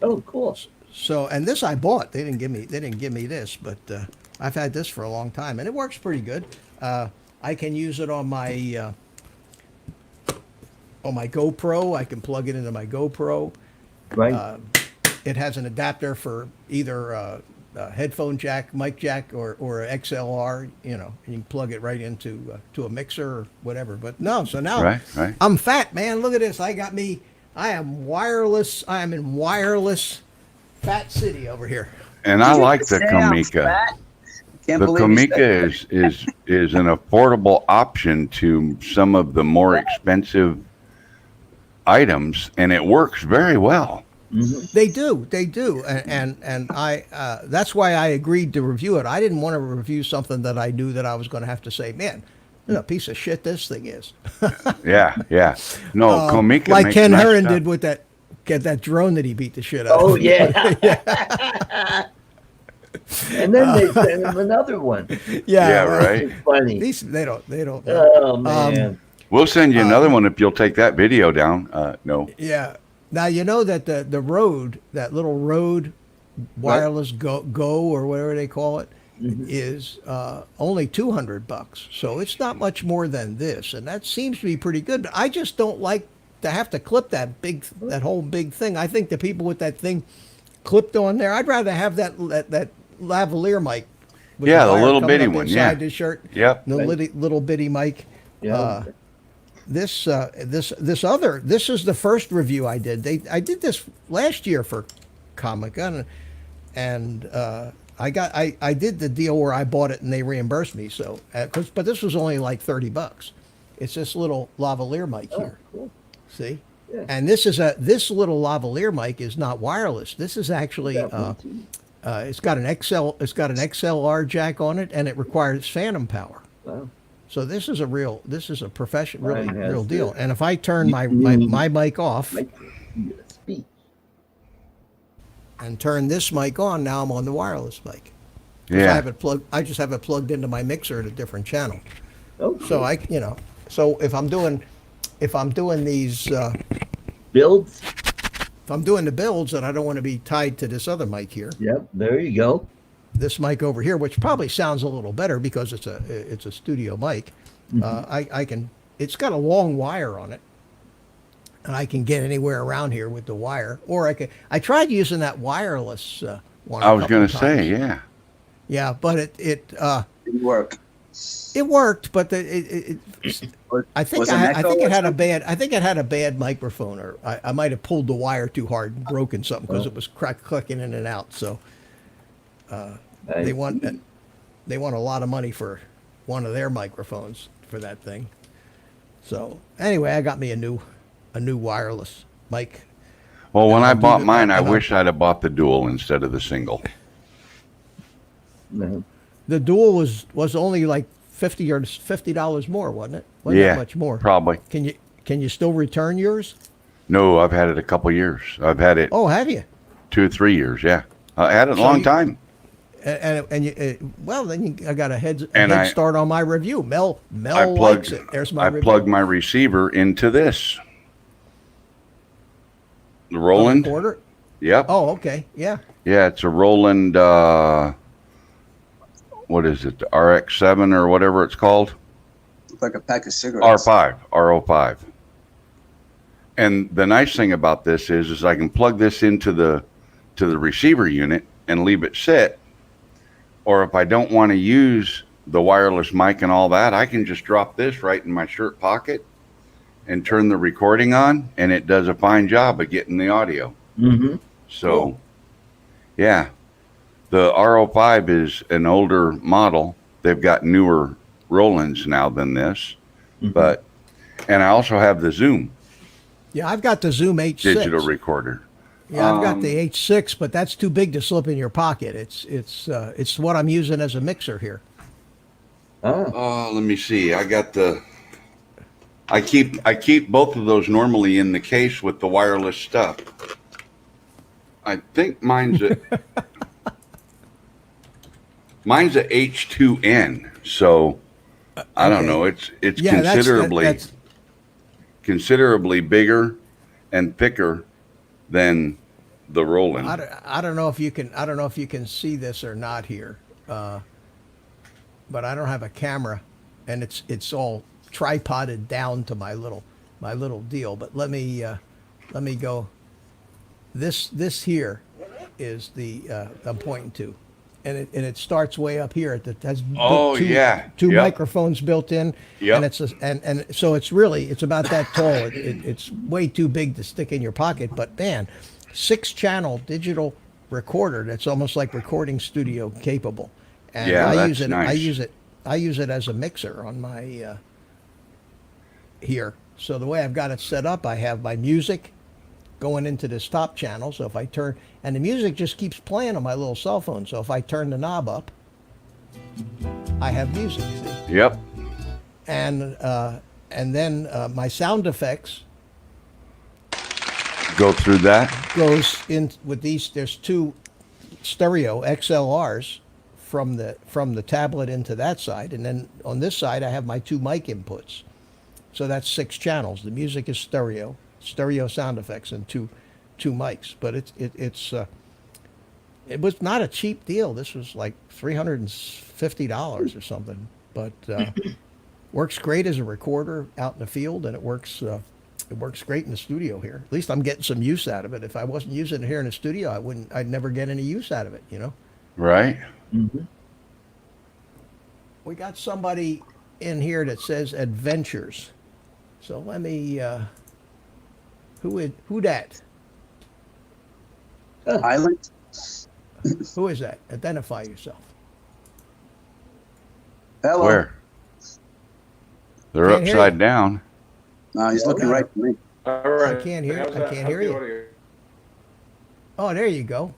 Speaker 5: Oh, cool.
Speaker 1: So, and this I bought. They didn't give me this, but I've had this for a long time, and it works pretty good. I can use it on my GoPro. I can plug it into my GoPro.
Speaker 5: Right.
Speaker 1: It has an adapter for either a headphone jack, mic jack, or XLR. You know, and you can plug it right into to a mixer or whatever. But no, so now
Speaker 4: Right.
Speaker 1: I'm fat, man. Look at this. I am wireless. I am in wireless Fat City over here.
Speaker 4: And I like the
Speaker 2: Say I'm
Speaker 4: Comica.
Speaker 2: fat? Can't
Speaker 4: The
Speaker 2: believe you said
Speaker 4: Comica is an affordable option to some of the more expensive items, and it works very well.
Speaker 1: They do, and I that's why I agreed to review it. I didn't want to review something that I knew that I was going to have to say, man, what a piece of shit this thing is.
Speaker 4: Yeah. No, Comica
Speaker 1: Like
Speaker 4: makes
Speaker 1: Ken
Speaker 4: nice
Speaker 1: Herron
Speaker 4: stuff.
Speaker 1: did with that drone that he beat the shit out
Speaker 5: Oh,
Speaker 1: of.
Speaker 5: yeah. And then they sent him another one.
Speaker 4: Yeah,
Speaker 1: well,
Speaker 4: right.
Speaker 5: It's funny.
Speaker 1: These they don't.
Speaker 5: Oh, man.
Speaker 4: We'll send you another one if you'll take that video down. No.
Speaker 1: Yeah. Now you know that the Rode, that little Rode wireless go or whatever they call it, is only $200. So it's not much more than this, and that seems to be pretty good. But I just don't like to have to clip that whole big thing. I think the people with that thing clipped on there, I'd rather have that lavalier mic. With
Speaker 4: Yeah, the
Speaker 1: wire
Speaker 4: little
Speaker 1: coming
Speaker 4: bitty
Speaker 1: up
Speaker 4: one,
Speaker 1: inside
Speaker 4: yeah.
Speaker 1: the shirt.
Speaker 4: Yep.
Speaker 1: The little bitty mic.
Speaker 5: Yeah.
Speaker 1: This is the first review I did. I did this last year for Comic-Con, and I did the deal where I bought it and they reimbursed me. So, but this was only like $30. It's this little lavalier mic here.
Speaker 5: Cool.
Speaker 1: See,
Speaker 5: Yeah.
Speaker 1: and this little lavalier mic is not wireless. This is actually it's got an XLR jack on it, and it requires phantom power.
Speaker 5: Wow.
Speaker 1: So this is a professional, really
Speaker 5: Mine has
Speaker 1: real deal.
Speaker 5: the-
Speaker 1: And if I turn my mic off
Speaker 5: USB.
Speaker 1: and turn this mic on, now I'm on the wireless mic. 'Cause
Speaker 4: Yeah.
Speaker 1: I just have it plugged into my mixer at a different channel.
Speaker 5: Oh,
Speaker 1: So so if I'm doing these,
Speaker 5: builds.
Speaker 1: if I'm doing the builds and I don't want to be tied to this other mic here,
Speaker 5: Yep, there you go.
Speaker 1: this mic over here, which probably sounds a little better because it's a studio mic. It's got a long wire on it, and I can get anywhere around here with the wire. Or I tried using that wireless one.
Speaker 4: I
Speaker 1: a
Speaker 4: was
Speaker 1: couple
Speaker 4: going
Speaker 1: of
Speaker 4: to say,
Speaker 1: times.
Speaker 4: yeah.
Speaker 1: Yeah, but
Speaker 2: Didn't work.
Speaker 1: it worked, but I think
Speaker 2: Was it an
Speaker 1: I
Speaker 2: echo
Speaker 1: think
Speaker 2: or
Speaker 1: it had a
Speaker 2: something?
Speaker 1: bad I think it had a bad microphone, or I might have pulled the wire too hard and broken something because
Speaker 5: Oh.
Speaker 1: it was clicking in and out. So
Speaker 5: I
Speaker 1: they want a lot of money for one of their microphones for that thing. So anyway, I got me a new wireless mic.
Speaker 4: Well, when
Speaker 1: And
Speaker 4: I
Speaker 1: I'll do
Speaker 4: bought
Speaker 1: the-
Speaker 4: mine, I
Speaker 1: and I'll-
Speaker 4: wish I'd have bought the dual instead of the single.
Speaker 5: no.
Speaker 1: The dual was only like $50 more, wasn't it? Wasn't
Speaker 4: Yeah,
Speaker 1: that much more?
Speaker 4: probably.
Speaker 1: Can you still return yours?
Speaker 4: No, I've had it a couple years. I've had it
Speaker 1: Oh, have you?
Speaker 4: 2 or 3 years. Yeah, I had it a
Speaker 1: So
Speaker 4: long
Speaker 1: you-
Speaker 4: time.
Speaker 1: And you, well, then I got a head
Speaker 4: And I-
Speaker 1: start on my review. Mel
Speaker 4: I
Speaker 1: likes
Speaker 4: plugged.
Speaker 1: it. There's my
Speaker 4: I
Speaker 1: review.
Speaker 4: plugged my receiver into this. The
Speaker 1: On the
Speaker 4: Roland.
Speaker 1: recorder?
Speaker 4: Yep.
Speaker 1: Oh, okay. Yeah.
Speaker 4: Yeah, it's a Roland. What is it? The RX7 or whatever it's called.
Speaker 2: Looked like a pack of cigarettes.
Speaker 4: R5, RO5. And the nice thing about this is I can plug this into the receiver unit and leave it sit. Or if I don't want to use the wireless mic and all that, I can just drop this right in my shirt pocket and turn the recording on, and it does a fine job of getting the audio.
Speaker 5: Mm-hmm.
Speaker 4: So,
Speaker 1: Cool.
Speaker 4: yeah, the RO5 is an older model. They've got newer Rolands now than this, but, and I also have the Zoom
Speaker 1: Yeah, I've got the Zoom H6.
Speaker 4: digital recorder.
Speaker 1: Yeah, I've got the H6, but that's too big to slip in your pocket. It's what I'm using as a mixer here.
Speaker 5: Oh,
Speaker 4: Oh, let me see. I keep both of those normally in the case with the wireless stuff. I think mine's a H2N, so I don't
Speaker 1: Okay.
Speaker 4: know. It's
Speaker 1: Yeah,
Speaker 4: considerably bigger and thicker than the Roland.
Speaker 1: I don't know if you can see this or not here, but I don't have a camera, and it's all tripoded down to my little deal. But let me go. This here is the I'm pointing to, and it starts way up here. It has
Speaker 4: Oh, yeah.
Speaker 1: two
Speaker 4: Yep.
Speaker 1: microphones built in,
Speaker 4: Yep.
Speaker 1: and so it's about that tall. It's way too big to stick in your pocket. But man, 6-channel digital recorder that's almost like recording studio capable. And
Speaker 4: Yeah,
Speaker 1: I
Speaker 4: that's
Speaker 1: use it.
Speaker 4: nice.
Speaker 1: I use it as a mixer on my here. So the way I've got it set up, I have my music going into this top channel. So if I turn, and the music just keeps playing on my little cell phone. So if I turn the knob up, I have music. See?
Speaker 4: Yep.
Speaker 1: And then my sound effects
Speaker 4: Go through that.
Speaker 1: goes in with these. There's 2 stereo XLRs from the tablet into that side, and then on this side I have my 2 mic inputs. So that's 6 channels. The music is stereo sound effects, and two mics. But it was not a cheap deal. This was like $350 or something. But works great as a recorder out in the field, and it works great in the studio here. At least I'm getting some use out of it. If I wasn't using it here in the studio, I'd never get any use out of it, you know?
Speaker 4: Right.
Speaker 5: mm-hmm.
Speaker 1: We got somebody in here that says adventures. So let me, who that?
Speaker 2: Island?
Speaker 1: Who is that? Identify yourself.
Speaker 2: Hello.
Speaker 4: Where? They're
Speaker 1: Can't hear
Speaker 4: upside
Speaker 1: you.
Speaker 4: down.
Speaker 2: No, he's looking right at me.
Speaker 6: All right.
Speaker 1: I can't hear-
Speaker 6: How's
Speaker 1: I
Speaker 6: that?
Speaker 1: can't
Speaker 6: How's
Speaker 1: hear
Speaker 6: the
Speaker 1: you.
Speaker 6: audio?
Speaker 1: Oh, there you go.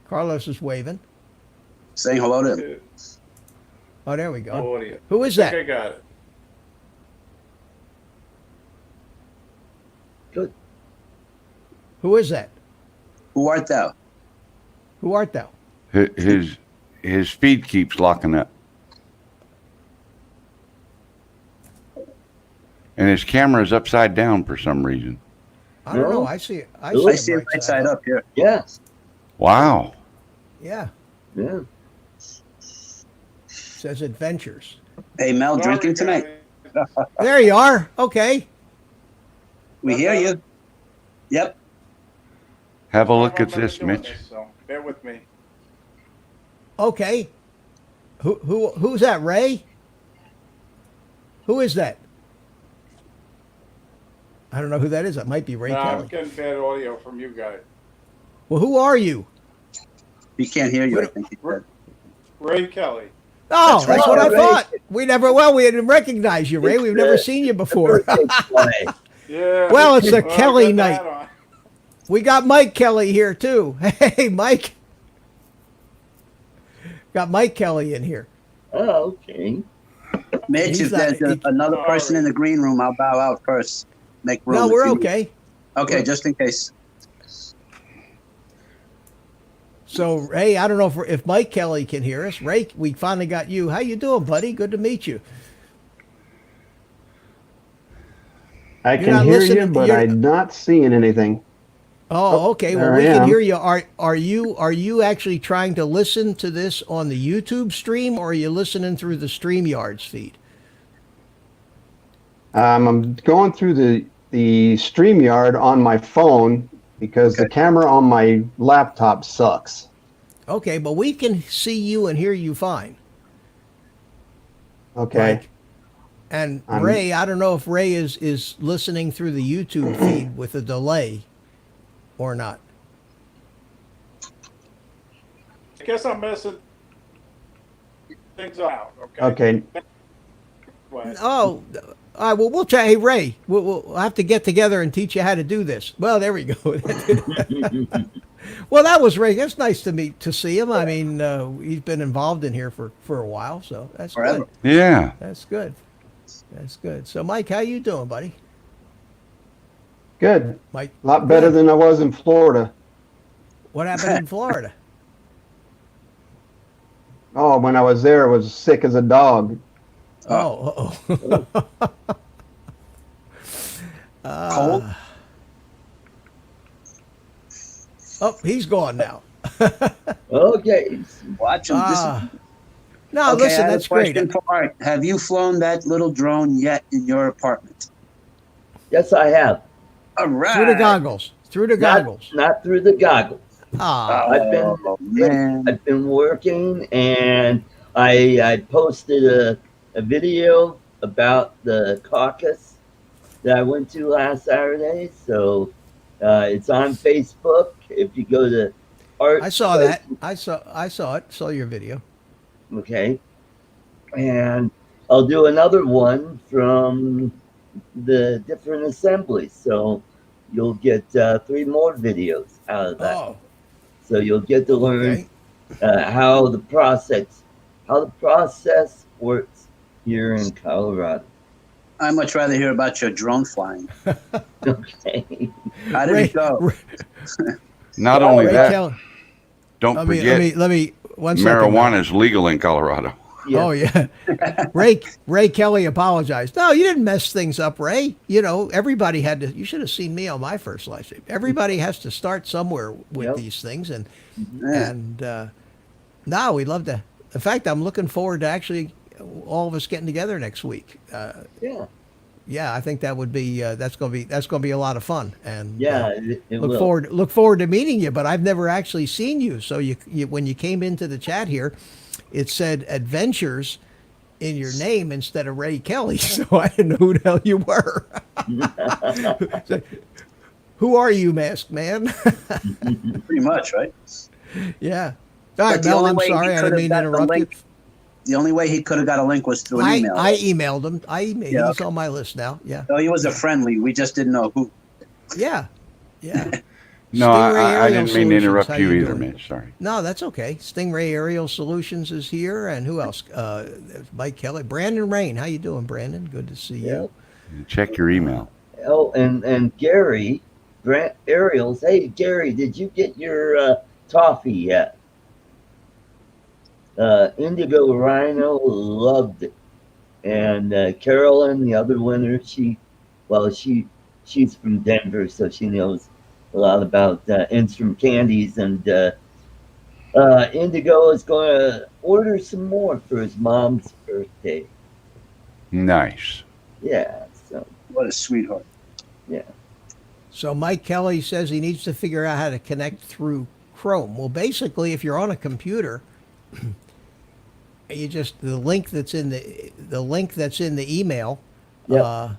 Speaker 1: Carlos is waving.
Speaker 2: Saying hello to him.
Speaker 6: Good.
Speaker 1: Oh, there we go.
Speaker 6: No audio.
Speaker 1: Who is
Speaker 6: I think I
Speaker 1: that?
Speaker 6: got it.
Speaker 5: Good.
Speaker 1: Who is that?
Speaker 2: Who art thou?
Speaker 1: Who art thou?
Speaker 4: His feed keeps locking up. And his camera is upside down for some reason.
Speaker 1: I don't
Speaker 5: No.
Speaker 1: know. I see it. I
Speaker 5: Oh.
Speaker 1: see
Speaker 2: I
Speaker 1: it
Speaker 2: see it
Speaker 1: right
Speaker 2: right side up here.
Speaker 5: Yeah.
Speaker 4: Wow.
Speaker 1: Yeah.
Speaker 5: Yeah.
Speaker 1: Says adventures.
Speaker 2: Hey, Mel,
Speaker 6: Sorry,
Speaker 2: drinking tonight?
Speaker 6: guys.
Speaker 1: There you are. Okay.
Speaker 2: We hear you. Yep.
Speaker 4: Have a look
Speaker 6: I'm
Speaker 4: at
Speaker 6: gonna
Speaker 4: this,
Speaker 6: be doing
Speaker 4: Mitch.
Speaker 6: So bear with me.
Speaker 1: Okay. Who's that? Ray? Who is that? I don't know who that is. That might be Ray
Speaker 6: No, I'm
Speaker 1: Kelly.
Speaker 6: getting bad audio from you guys.
Speaker 1: Well, who are you?
Speaker 2: He can't hear you, I think he said.
Speaker 6: Ray Kelly.
Speaker 1: Oh, that's
Speaker 2: right.
Speaker 1: what I
Speaker 5: Ray.
Speaker 1: thought. We didn't recognize you, Ray.
Speaker 5: It's
Speaker 1: We've never
Speaker 5: the-
Speaker 1: seen you before.
Speaker 5: Birthday boy.
Speaker 6: Yeah.
Speaker 1: Well, it's a
Speaker 6: I
Speaker 1: Kelly
Speaker 6: got
Speaker 1: night.
Speaker 6: that on.
Speaker 1: We got Mike Kelly here too. Hey, Mike. Got Mike Kelly in here.
Speaker 5: Oh, okay.
Speaker 2: Mitch,
Speaker 1: He's
Speaker 2: if
Speaker 1: not-
Speaker 2: there's another person in the green room, I'll bow out first. Make room.
Speaker 1: No,
Speaker 2: if
Speaker 1: we're
Speaker 2: you-
Speaker 1: okay.
Speaker 2: Okay, just in case.
Speaker 1: So, Ray, I don't know if Mike Kelly can hear us. Ray, we finally got you. How you doing, buddy? Good to meet you.
Speaker 7: I
Speaker 1: You're
Speaker 7: can
Speaker 1: not
Speaker 7: hear
Speaker 1: listening-
Speaker 7: you, but
Speaker 1: you're-
Speaker 7: I'm not seeing anything.
Speaker 1: Oh, okay. Well,
Speaker 7: there
Speaker 1: we
Speaker 7: I
Speaker 1: can
Speaker 7: am.
Speaker 1: hear you. Are you actually trying to listen to this on the YouTube stream, or are you listening through the StreamYards feed?
Speaker 7: I'm going through the StreamYard on my phone because the camera on my laptop sucks.
Speaker 1: Okay, but we can see you and hear you fine.
Speaker 7: Okay.
Speaker 1: Mike. And
Speaker 7: I'm-
Speaker 1: Ray, I don't know if Ray is listening through the YouTube feed with a delay or not.
Speaker 6: I guess I'm messing things out. Okay.
Speaker 7: Okay.
Speaker 6: But
Speaker 1: Oh, all right. Well, we'll try. Hey, Ray, we'll have to get together and teach you how to do this. Well, there we go. Well, that was Ray. That's nice to see him. I mean, he's been involved in here for a while, so that's
Speaker 2: Forever.
Speaker 1: good.
Speaker 4: Yeah.
Speaker 1: That's good. That's good. So, Mike, how you doing, buddy?
Speaker 7: Good.
Speaker 1: Mike,
Speaker 7: A lot better
Speaker 1: good.
Speaker 7: than I was in Florida.
Speaker 1: What happened in Florida?
Speaker 7: Oh, when I was there, I was sick as a dog.
Speaker 1: Oh,
Speaker 2: Cold?
Speaker 1: oh, he's gone now.
Speaker 5: Okay.
Speaker 2: Watch him.
Speaker 1: No,
Speaker 2: Okay,
Speaker 1: listen,
Speaker 2: I have
Speaker 1: that's
Speaker 2: a question
Speaker 1: great.
Speaker 2: for Art. Have you flown that little drone yet in your apartment?
Speaker 5: Yes, I have.
Speaker 2: All right.
Speaker 1: Through the goggles. Through the goggles.
Speaker 5: Not through the goggles.
Speaker 1: Ah,
Speaker 2: Oh, man.
Speaker 5: I've been working, and I posted a video about the caucus that I went to last Saturday. So it's on Facebook. If you go to Art,
Speaker 1: I saw that. I saw it. Saw your video.
Speaker 5: Okay, and I'll do another one from the different assemblies. So you'll get 3 more videos out of that.
Speaker 1: Oh,
Speaker 5: So you'll get to learn
Speaker 1: okay.
Speaker 5: how the process works here in Colorado.
Speaker 2: I'd much rather hear about your drone flying.
Speaker 5: Okay.
Speaker 2: How did it go?
Speaker 4: Not
Speaker 5: Well,
Speaker 4: only
Speaker 1: Ray
Speaker 4: that,
Speaker 1: Kelly.
Speaker 4: don't forget
Speaker 1: Let me. One second.
Speaker 4: marijuana is legal in Colorado.
Speaker 5: Yeah.
Speaker 1: Oh yeah, Ray Kelly apologized. No, you didn't mess things up, Ray. You know, everybody had to. You should have seen me on my first live stream. Everybody has to start somewhere with
Speaker 5: Yep.
Speaker 1: these things, and
Speaker 2: Yeah.
Speaker 1: no, we'd love to. In fact, I'm looking forward to actually all of us getting together next week.
Speaker 5: Yeah.
Speaker 1: Yeah, I think that would be that's going to be a lot of fun, and
Speaker 5: Yeah. It
Speaker 1: look
Speaker 5: will.
Speaker 1: forward to meeting you. But I've never actually seen you. So you when you came into the chat here, it said adventures in your name instead of Ray Kelly. So I didn't know who the hell you were. So, who are you, masked man?
Speaker 2: Pretty much, right?
Speaker 1: Yeah. All right,
Speaker 2: But the
Speaker 1: Mel,
Speaker 2: only
Speaker 1: I'm
Speaker 2: way he
Speaker 1: sorry. I
Speaker 2: could
Speaker 1: didn't
Speaker 2: have
Speaker 1: mean to
Speaker 2: got the
Speaker 1: interrupt you.
Speaker 2: link- The only way he could have got a link was through an email.
Speaker 1: I emailed him.
Speaker 2: Yeah,
Speaker 1: He's on my list now. Yeah.
Speaker 2: So he was a friendly. We just didn't know who.
Speaker 1: Yeah. Yeah.
Speaker 4: No,
Speaker 1: Stingray
Speaker 4: I
Speaker 1: Aerial
Speaker 4: didn't mean to
Speaker 1: Solutions,
Speaker 4: interrupt
Speaker 1: how
Speaker 4: you
Speaker 1: you
Speaker 4: either,
Speaker 1: doing?
Speaker 4: Mitch. Sorry.
Speaker 1: No, that's okay. Stingray Aerial Solutions is here, and who else? Mike Kelly, Brandon Rain. How you doing, Brandon? Good to see you.
Speaker 4: Check your email.
Speaker 5: Oh, and Gary, Ariel's. Hey, Gary, did you get your toffee yet? Indigo Rhino loved it, and Carolyn, the other winner, she's from Denver, so she knows a lot about instant candies, and Indigo is going to order some more for his mom's birthday.
Speaker 4: Nice.
Speaker 5: Yeah, so
Speaker 2: What a sweetheart.
Speaker 5: yeah.
Speaker 1: So Mike Kelly says he needs to figure out how to connect through Chrome. Well, basically, if you're on a computer, you just the link that's in the email.
Speaker 5: Yep.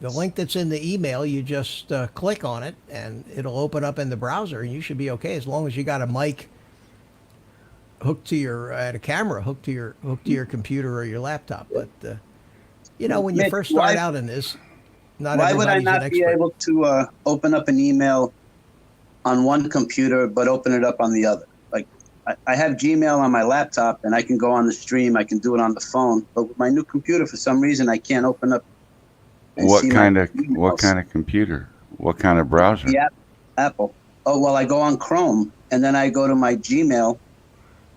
Speaker 1: The link that's in the email, you just click on it, and it'll open up in the browser, and you should be okay as long as you got a mic hooked to a camera hooked to your computer or your laptop. But when you
Speaker 2: Mitch,
Speaker 1: first start
Speaker 2: why-
Speaker 1: out in this, not
Speaker 2: Why would I
Speaker 1: everybody's an
Speaker 2: not be
Speaker 1: expert.
Speaker 2: able to open up an email on one computer but open it up on the other? Like, I have Gmail on my laptop, and I can go on the stream. I can do it on the phone. But with my new computer, for some reason, I can't open up. And
Speaker 4: What
Speaker 2: see my
Speaker 4: kind of
Speaker 2: emails.
Speaker 4: computer? What kind of browser?
Speaker 2: Yeah, Apple. Oh, well, I go on Chrome, and then I go to my Gmail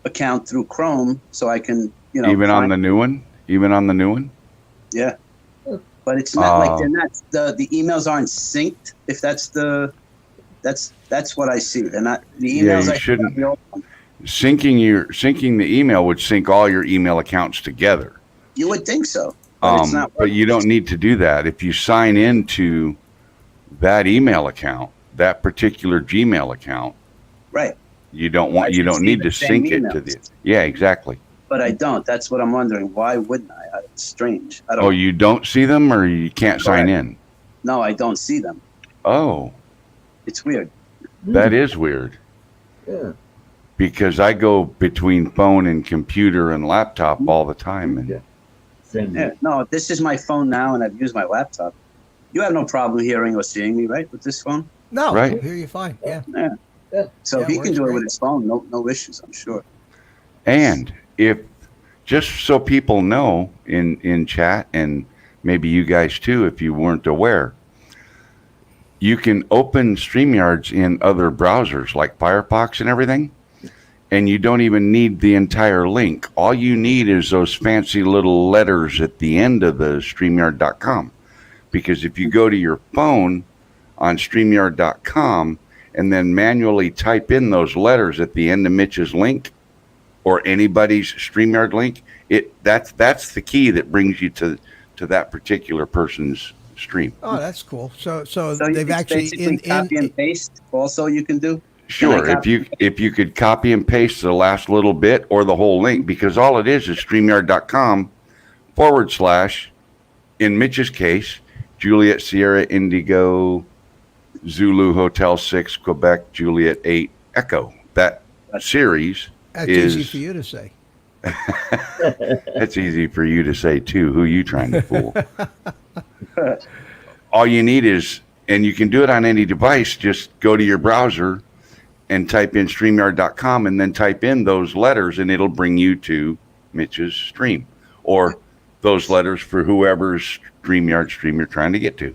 Speaker 2: account through Chrome, so I can,
Speaker 4: Even on
Speaker 2: find-
Speaker 4: the new one? Even on the new one?
Speaker 2: Yeah. But it's not like
Speaker 4: Oh.
Speaker 2: they're not the emails aren't synced. If that's what I see. They're not the
Speaker 4: Yeah,
Speaker 2: emails.
Speaker 4: you
Speaker 2: I
Speaker 4: shouldn't.
Speaker 2: the old one.
Speaker 4: Syncing the email would sync all your email accounts together.
Speaker 2: You would think so, but it's not.
Speaker 4: But you don't need to do that. If you sign into that email account, that particular Gmail account,
Speaker 2: Right,
Speaker 4: you don't
Speaker 2: I should see
Speaker 4: need
Speaker 2: the
Speaker 4: to
Speaker 2: same
Speaker 4: sync it to
Speaker 2: emails.
Speaker 4: the. Yeah, exactly.
Speaker 2: but I don't. That's what I'm wondering. Why wouldn't I? It's strange. I don't.
Speaker 4: Oh, you don't see them, or you can't sign
Speaker 2: Correct.
Speaker 4: in.
Speaker 2: No, I don't see them.
Speaker 4: Oh,
Speaker 2: It's weird.
Speaker 4: that is weird.
Speaker 5: Yeah.
Speaker 4: Because I go between phone and computer and laptop all the time, and
Speaker 5: Yeah. Same
Speaker 2: Yeah.
Speaker 5: here.
Speaker 2: No, this is my phone now, and I've used my laptop. You have no problem hearing or seeing me, right, with this phone?
Speaker 1: No,
Speaker 4: Right.
Speaker 1: here you're fine. Yeah.
Speaker 2: So
Speaker 1: Yeah,
Speaker 2: he can
Speaker 1: works
Speaker 2: do it
Speaker 1: great.
Speaker 2: with his phone. No issues, I'm sure.
Speaker 4: and if just so people know in chat, and maybe you guys too, if you weren't aware, you can open StreamYards in other browsers like Firefox and everything, and you don't even need the entire link. All you need is those fancy little letters at the end of the StreamYard.com. Because if you go to your phone on StreamYard.com and then manually type in those letters at the end of Mitch's link or anybody's StreamYard link, that's the key that brings you to that particular person's stream.
Speaker 1: Oh, that's cool. So
Speaker 2: So
Speaker 1: they've
Speaker 2: it's
Speaker 1: actually
Speaker 2: basically copy and paste. Also, you can do.
Speaker 4: Sure,
Speaker 2: Can I
Speaker 4: if you could copy and paste the last little bit or the whole link, because all it is StreamYard.com / in Mitch's case, Juliet Sierra Indigo Zulu Hotel 6 Quebec Juliet 8 Echo. That series
Speaker 1: that's
Speaker 4: is
Speaker 1: easy for you to say.
Speaker 4: that's easy for you to say too. Who you trying to fool? All you need is, and you can do it on any device, just go to your browser and type in StreamYard.com and then type in those letters and it'll bring you to Mitch's stream or those letters for whoever's StreamYard stream you're trying to get to.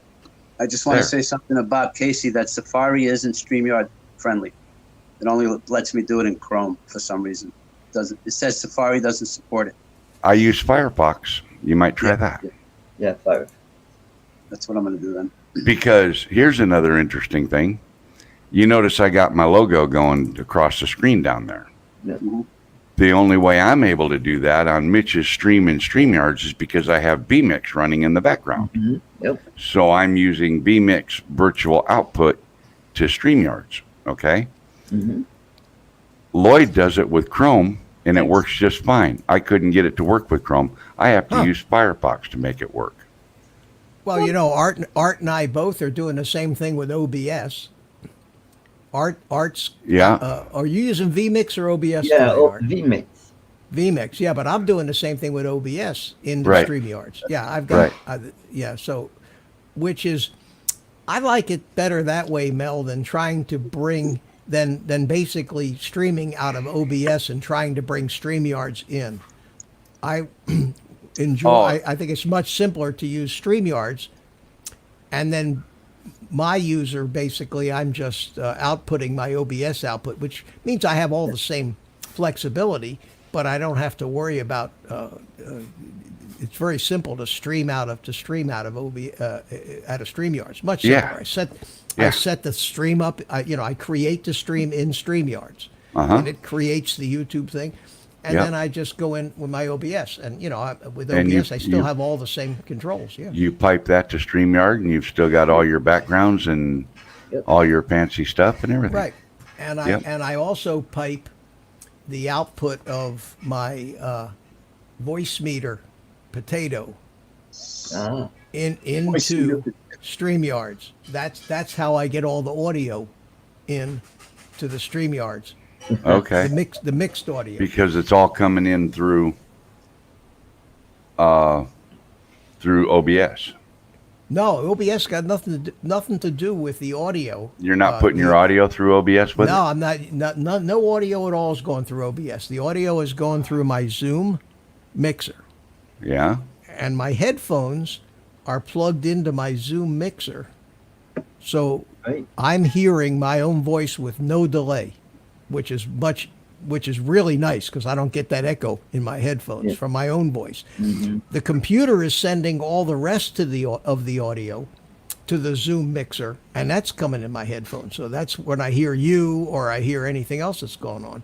Speaker 2: I just want
Speaker 4: There.
Speaker 2: to say something about Casey, that Safari isn't StreamYard friendly. It only lets me do it in Chrome for some reason. It says Safari doesn't support it.
Speaker 4: I use Firefox. You might try that.
Speaker 5: Yeah, fire.
Speaker 2: That's what I'm going to do then.
Speaker 4: Because here's another interesting thing. You notice I got my logo going across the screen down there.
Speaker 5: Yeah.
Speaker 2: Mhm.
Speaker 4: The only way I'm able to do that on Mitch's stream in StreamYards is because I have BMix running in the background.
Speaker 5: Mhm. Yep.
Speaker 4: So I'm using BMix virtual output to StreamYards, okay?
Speaker 5: Mhm.
Speaker 4: Lloyd does it with Chrome, and it works just fine. I couldn't get it to work with Chrome. I have to
Speaker 1: Huh.
Speaker 4: use Firefox to make it work.
Speaker 1: Well, Art and I both are doing the same thing with OBS. Art's.
Speaker 4: Yeah.
Speaker 1: Are you using vMix or OBS?
Speaker 5: Yeah,
Speaker 1: today, Art?
Speaker 5: VMix.
Speaker 1: vMix, yeah, but I'm doing the same thing with OBS in the
Speaker 4: Right.
Speaker 1: StreamYards. Yeah, I've got,
Speaker 4: Right.
Speaker 1: so, which is, I like it better that way, Mel, than trying to bring, than basically streaming out of OBS and trying to bring StreamYards in. I enjoy,
Speaker 4: Oh.
Speaker 1: I think it's much simpler to use StreamYards, and then my user, basically, I'm just outputting my OBS output, which means I have all the same flexibility, but I don't have to worry about. It's very simple to stream out of StreamYards. Much simpler.
Speaker 4: Yeah.
Speaker 1: I set the stream up. I create the stream in StreamYards,
Speaker 4: Uh-huh.
Speaker 1: and it creates the YouTube thing. and
Speaker 4: Yep.
Speaker 1: then I just go in with my OBS, and with
Speaker 4: And
Speaker 1: OBS
Speaker 4: you-
Speaker 1: I still
Speaker 4: you-
Speaker 1: have all the same controls. Yeah.
Speaker 4: You pipe that to StreamYard, and you've still got all your backgrounds and
Speaker 5: Yep.
Speaker 4: all your fancy stuff and everything.
Speaker 1: Right, and
Speaker 4: Yep.
Speaker 1: I also pipe the output of my voice meter potato
Speaker 5: Ah,
Speaker 2: Voice
Speaker 1: into
Speaker 2: meter.
Speaker 1: StreamYards. That's how I get all the audio in to the StreamYards.
Speaker 4: Okay.
Speaker 1: The mixed audio.
Speaker 4: Because it's all coming in through OBS.
Speaker 1: No, OBS got nothing to do with the audio.
Speaker 4: You're not putting your audio through OBS with
Speaker 1: No,
Speaker 4: it?
Speaker 1: I'm not. No audio at all is going through OBS. The audio is going through my Zoom mixer,
Speaker 4: Yeah.
Speaker 1: and my headphones are plugged into my Zoom mixer, so
Speaker 5: right.
Speaker 1: I'm hearing my own voice with no delay, which is really nice because I don't get that echo in my headphones
Speaker 5: Yeah.
Speaker 1: from my own voice.
Speaker 5: Mm-hmm.
Speaker 1: The computer is sending all the rest of the audio to the Zoom mixer, and that's coming in my headphones. So that's when I hear you or I hear anything else that's going on.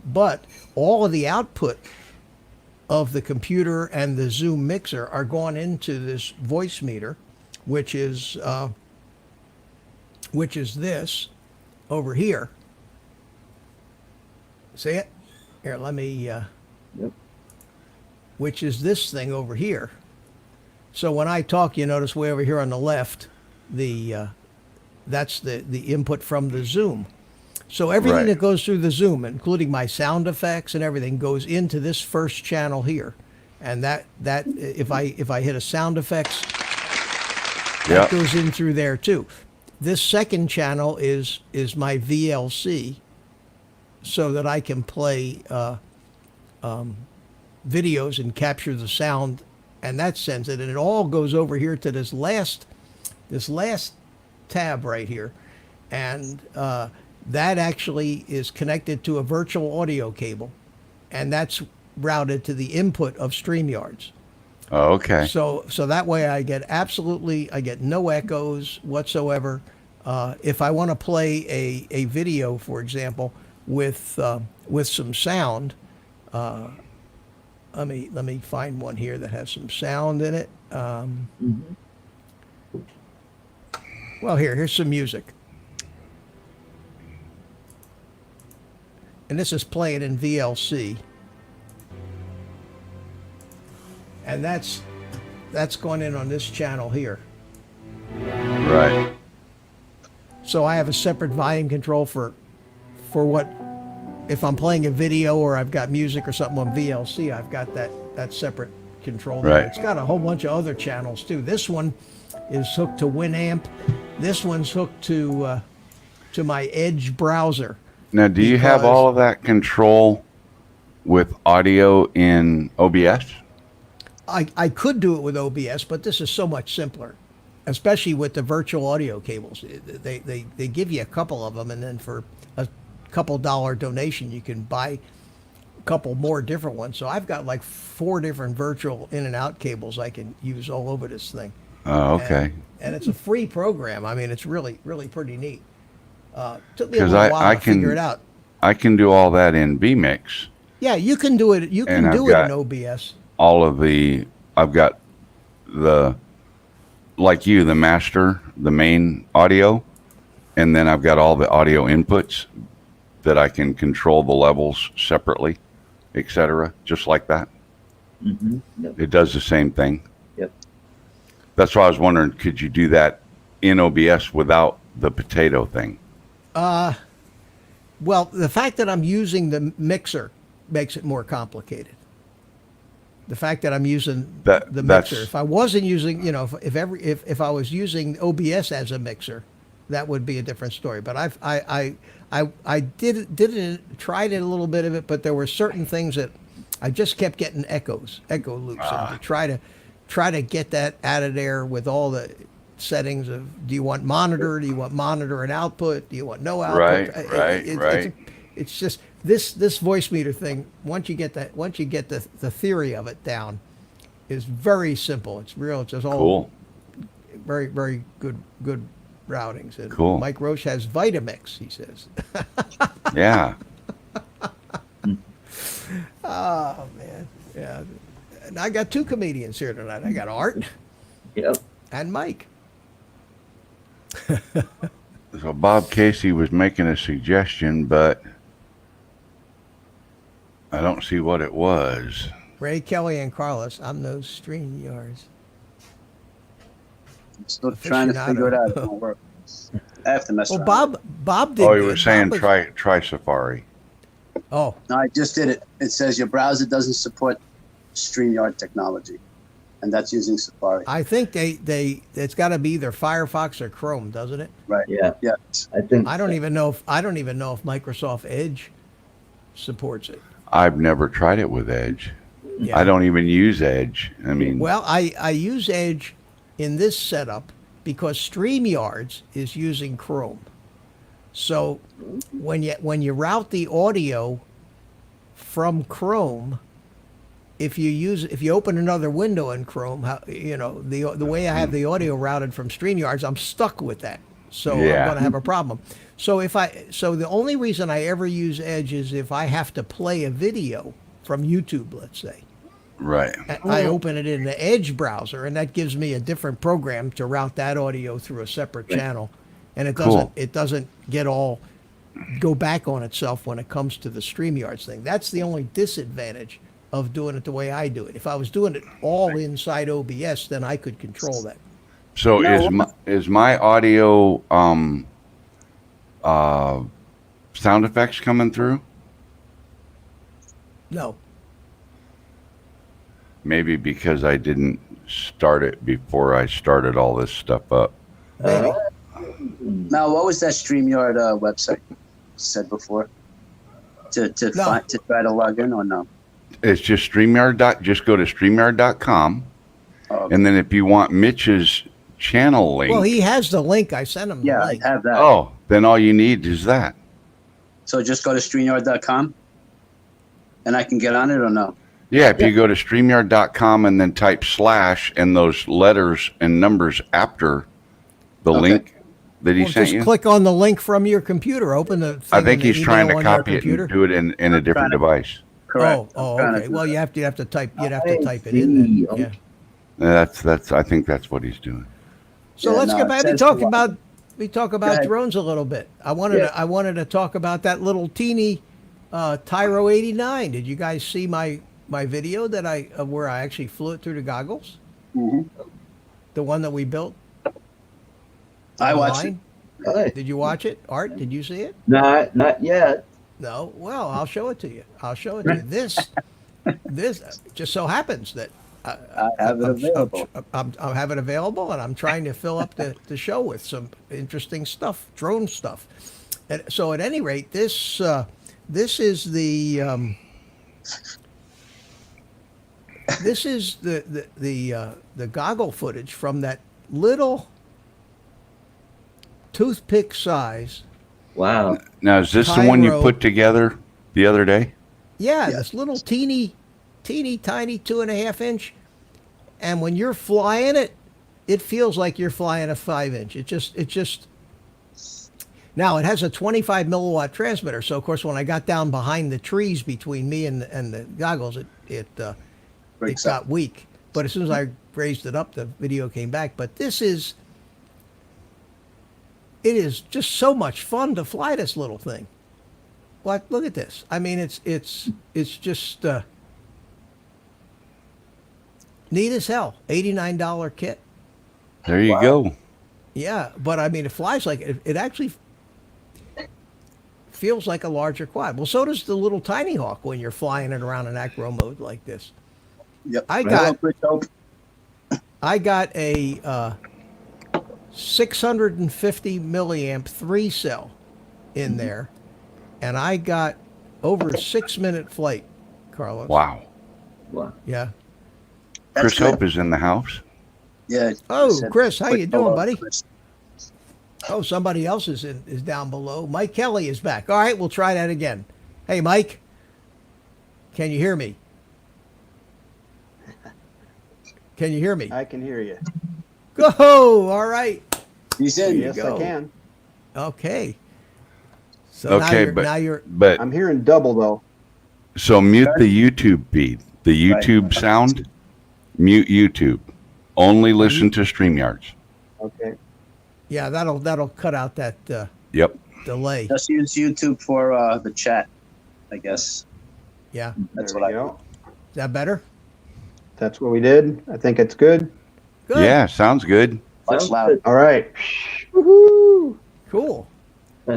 Speaker 1: But all of the output of the computer and the Zoom mixer are going into this voice meter, which is this over here. See it? Here, let me.
Speaker 5: Yep.
Speaker 1: Which is this thing over here. So when I talk, you notice way over here on the left, that's the input from the Zoom. So everything
Speaker 4: Right.
Speaker 1: that goes through the Zoom, including my sound effects and everything, goes into this first channel here. And that if I hit a sound effects, that
Speaker 4: Yep.
Speaker 1: goes in through there too. This second channel is my VLC, so that I can play videos and capture the sound, and that sends it, and it all goes over here to this last tab right here, and that actually is connected to a virtual audio cable, and that's routed to the input of StreamYards.
Speaker 4: Oh, okay.
Speaker 1: So that way I get no echoes whatsoever. If I want to play a video, for example, with some sound, let me find one here that has some sound in it. Well, here's some music, and this is playing in VLC, and that's going in on this channel here.
Speaker 4: Right.
Speaker 1: So I have a separate volume control for what, if I'm playing a video or I've got music or something on VLC, I've got that separate control there.
Speaker 4: Right.
Speaker 1: It's got a whole bunch of other channels too. This one is hooked to Winamp. This one's hooked to my Edge browser.
Speaker 4: Now, do you have
Speaker 1: Because-
Speaker 4: all of that control with audio in OBS?
Speaker 1: I could do it with OBS, but this is so much simpler, especially with the virtual audio cables. They give you a couple of them, and then for a couple $1 donation, you can buy a couple more different ones. So I've got like 4 different virtual in and out cables I can use all over this thing.
Speaker 4: Oh, okay.
Speaker 1: And it's a free program. I mean, it's really pretty neat. Took me a
Speaker 4: 'Cause
Speaker 1: little
Speaker 4: I
Speaker 1: while to
Speaker 4: can-
Speaker 1: figure it out.
Speaker 4: I can do all that in vMix.
Speaker 1: Yeah, you can do it. You can
Speaker 4: And I've
Speaker 1: do it in
Speaker 4: got-
Speaker 1: OBS.
Speaker 4: I've got like you, the master, the main audio, and then I've got all the audio inputs that I can control the levels separately, etc. Just like that.
Speaker 5: Mm-hmm. Yep.
Speaker 4: It does the same thing.
Speaker 5: Yep.
Speaker 4: That's why I was wondering, could you do that in OBS without the potato thing?
Speaker 1: Well, the fact that I'm using the mixer makes it more complicated. The fact that I'm using
Speaker 4: That-
Speaker 1: the
Speaker 4: that's-
Speaker 1: mixer. If I wasn't using, if I was using OBS as a mixer, that would be a different story. But I tried it a little bit of it, but there were certain things that I just kept getting echo loops, and to try to get that out of there with all the settings of, do you want monitor? Do you want monitor and output? Do you want no output?
Speaker 4: Right.
Speaker 1: It's just this voice meter thing. Once you get the theory of it down, is very simple. It's real. It's just all
Speaker 4: Cool.
Speaker 1: very, very good routings. And
Speaker 4: Cool.
Speaker 1: Mike Roche has Vitamix, he says.
Speaker 4: Yeah.
Speaker 1: Oh man, yeah. And I got two comedians here tonight. I got Art
Speaker 5: Yep.
Speaker 1: and Mike.
Speaker 4: So Bob Casey was making a suggestion, but I don't see what it was.
Speaker 1: Ray Kelly and Carlos. I'm no StreamYards.
Speaker 2: I'm still trying to figure it out. It won't work. I have to mess
Speaker 1: Well,
Speaker 2: around.
Speaker 1: Bob did.
Speaker 4: Oh, you
Speaker 1: good.
Speaker 4: were saying
Speaker 1: Bob was-
Speaker 4: try Safari.
Speaker 1: Oh,
Speaker 2: No, I just did it. It says your browser doesn't support StreamYard technology, and that's using Safari.
Speaker 1: I think it's got to be either Firefox or Chrome, doesn't it?
Speaker 2: Right.
Speaker 5: Yeah.
Speaker 2: Yeah.
Speaker 5: I think
Speaker 1: I don't even know if Microsoft Edge supports it.
Speaker 4: I've never tried it with Edge.
Speaker 1: Yeah.
Speaker 4: I don't even use Edge. I mean,
Speaker 1: Well, I use Edge in this setup because StreamYards is using Chrome. So when you route the audio from Chrome, if you open another window in Chrome, the way I have the audio routed from StreamYards, I'm stuck with that. So
Speaker 4: Yeah.
Speaker 1: I'm going to have a problem. So the only reason I ever use Edge is if I have to play a video from YouTube, let's say.
Speaker 4: right.
Speaker 1: I open it in the Edge browser, and that gives me a different program to route that audio through a separate channel, and
Speaker 4: Cool.
Speaker 1: it doesn't go back on itself when it comes to the StreamYards thing. That's the only disadvantage of doing it the way I do it. If I was doing it all inside OBS, then I could control that.
Speaker 4: So
Speaker 2: No,
Speaker 4: is my audio sound effects coming through?
Speaker 1: No,
Speaker 4: Maybe because I didn't start it before I started all this stuff up.
Speaker 1: maybe.
Speaker 2: Now, what was that StreamYard website you said before? To
Speaker 1: No.
Speaker 2: to try to log in or no?
Speaker 4: It's just StreamYard. Just go to StreamYard.com,
Speaker 2: Oh,
Speaker 4: and then if you want Mitch's channel link,
Speaker 1: Well, he has the link. I sent him the
Speaker 2: yeah, I
Speaker 1: link.
Speaker 2: have that.
Speaker 4: oh, then all you need is that.
Speaker 2: So just go to StreamYard.com, and I can get on it or no?
Speaker 4: Yeah, if you go to StreamYard.com and then type / and those letters and numbers after the
Speaker 2: Okay.
Speaker 4: link that he
Speaker 1: Well,
Speaker 4: sent
Speaker 1: just
Speaker 4: you.
Speaker 1: click on the link from your computer. Open the thing
Speaker 4: I think
Speaker 1: in the
Speaker 4: he's trying to
Speaker 1: email on your
Speaker 4: copy it
Speaker 1: computer.
Speaker 4: and do it in a different device.
Speaker 2: Correct.
Speaker 1: Oh,
Speaker 2: I'm trying to
Speaker 1: okay.
Speaker 2: do
Speaker 1: Well,
Speaker 2: that.
Speaker 1: you'd have to type. You'd have
Speaker 5: I
Speaker 1: to type it in. Then.
Speaker 5: see.
Speaker 1: Yeah.
Speaker 4: That's. I think that's what he's doing.
Speaker 1: So
Speaker 2: Yeah,
Speaker 1: let's
Speaker 2: no,
Speaker 1: get
Speaker 2: it
Speaker 1: back to
Speaker 2: says
Speaker 1: talk
Speaker 2: to-
Speaker 1: about
Speaker 2: ahead.
Speaker 1: drones a little bit. I wanted to talk about that little teeny Tyro 89. Did you guys see my video that where I actually flew it through the goggles?
Speaker 2: Mhm.
Speaker 1: The one that we built.
Speaker 2: I watched it.
Speaker 1: online?
Speaker 5: Good.
Speaker 1: Did you watch it, Art? Did you see it?
Speaker 5: Not yet.
Speaker 1: No. Well, I'll show it to you. This just so happens that
Speaker 2: I have it available.
Speaker 1: I have it available, and I'm trying to fill up the show with some interesting stuff, drone stuff. And so, at any rate, this is the goggle footage from that little toothpick size.
Speaker 5: Wow.
Speaker 4: Now, is this the one you
Speaker 1: Tyro.
Speaker 4: put together the other day?
Speaker 1: Yeah,
Speaker 2: Yes.
Speaker 1: this little teeny tiny 2.5 inch, and when you're flying it, it feels like you're flying a 5 inch. It just. Now it has a 25 milliwatt transmitter, so of course when I got down behind the trees between me and the goggles, it
Speaker 2: Breaks
Speaker 1: got
Speaker 2: up.
Speaker 1: weak. But as soon as I raised it up, the video came back. But it is just so much fun to fly this little thing. Like, look at this. I mean, it's just neat as hell. $89 kit.
Speaker 4: There you go.
Speaker 1: Yeah, but I mean, it flies like it actually feels like a larger quad. Well, so does the little Tinyhawk when you're flying it around in acro mode like this.
Speaker 2: Yep.
Speaker 1: I
Speaker 2: Hello,
Speaker 1: got-
Speaker 2: Chris Hope.
Speaker 1: I got a 650 milliamp 3-cell in there, and I got over a 6-minute flight, Carlos.
Speaker 4: Wow.
Speaker 5: Wow.
Speaker 1: Yeah.
Speaker 2: That's
Speaker 4: Chris
Speaker 2: good.
Speaker 4: Hope is in the house.
Speaker 2: Yeah.
Speaker 1: Oh,
Speaker 2: he said
Speaker 1: Chris, how
Speaker 2: quick
Speaker 1: you doing,
Speaker 2: hello,
Speaker 1: buddy?
Speaker 2: Chris.
Speaker 1: Oh, somebody else is down below. Mike Kelly is back. All right, we'll try that again. Hey, Mike, can you hear me? Can you hear me?
Speaker 7: I can hear you.
Speaker 1: Go! All right.
Speaker 2: He's in.
Speaker 1: you
Speaker 7: Yes,
Speaker 1: go.
Speaker 7: I can.
Speaker 1: Okay. So
Speaker 4: Okay,
Speaker 1: now you're
Speaker 4: but
Speaker 7: I'm hearing double though.
Speaker 4: So mute the YouTube feed. The YouTube sound, mute YouTube. Only listen to StreamYards.
Speaker 7: Okay.
Speaker 1: Yeah, that'll cut out that
Speaker 4: Yep.
Speaker 1: delay.
Speaker 2: Just use YouTube for the chat, I guess.
Speaker 1: Yeah,
Speaker 2: That's
Speaker 7: There
Speaker 2: what
Speaker 7: we
Speaker 2: I
Speaker 7: go.
Speaker 1: is that better?
Speaker 7: That's what we did. I think it's good.
Speaker 1: Good.
Speaker 4: Yeah, sounds good.
Speaker 2: much
Speaker 5: Sounds
Speaker 2: louder.
Speaker 7: All right. Woohoo!
Speaker 1: Cool.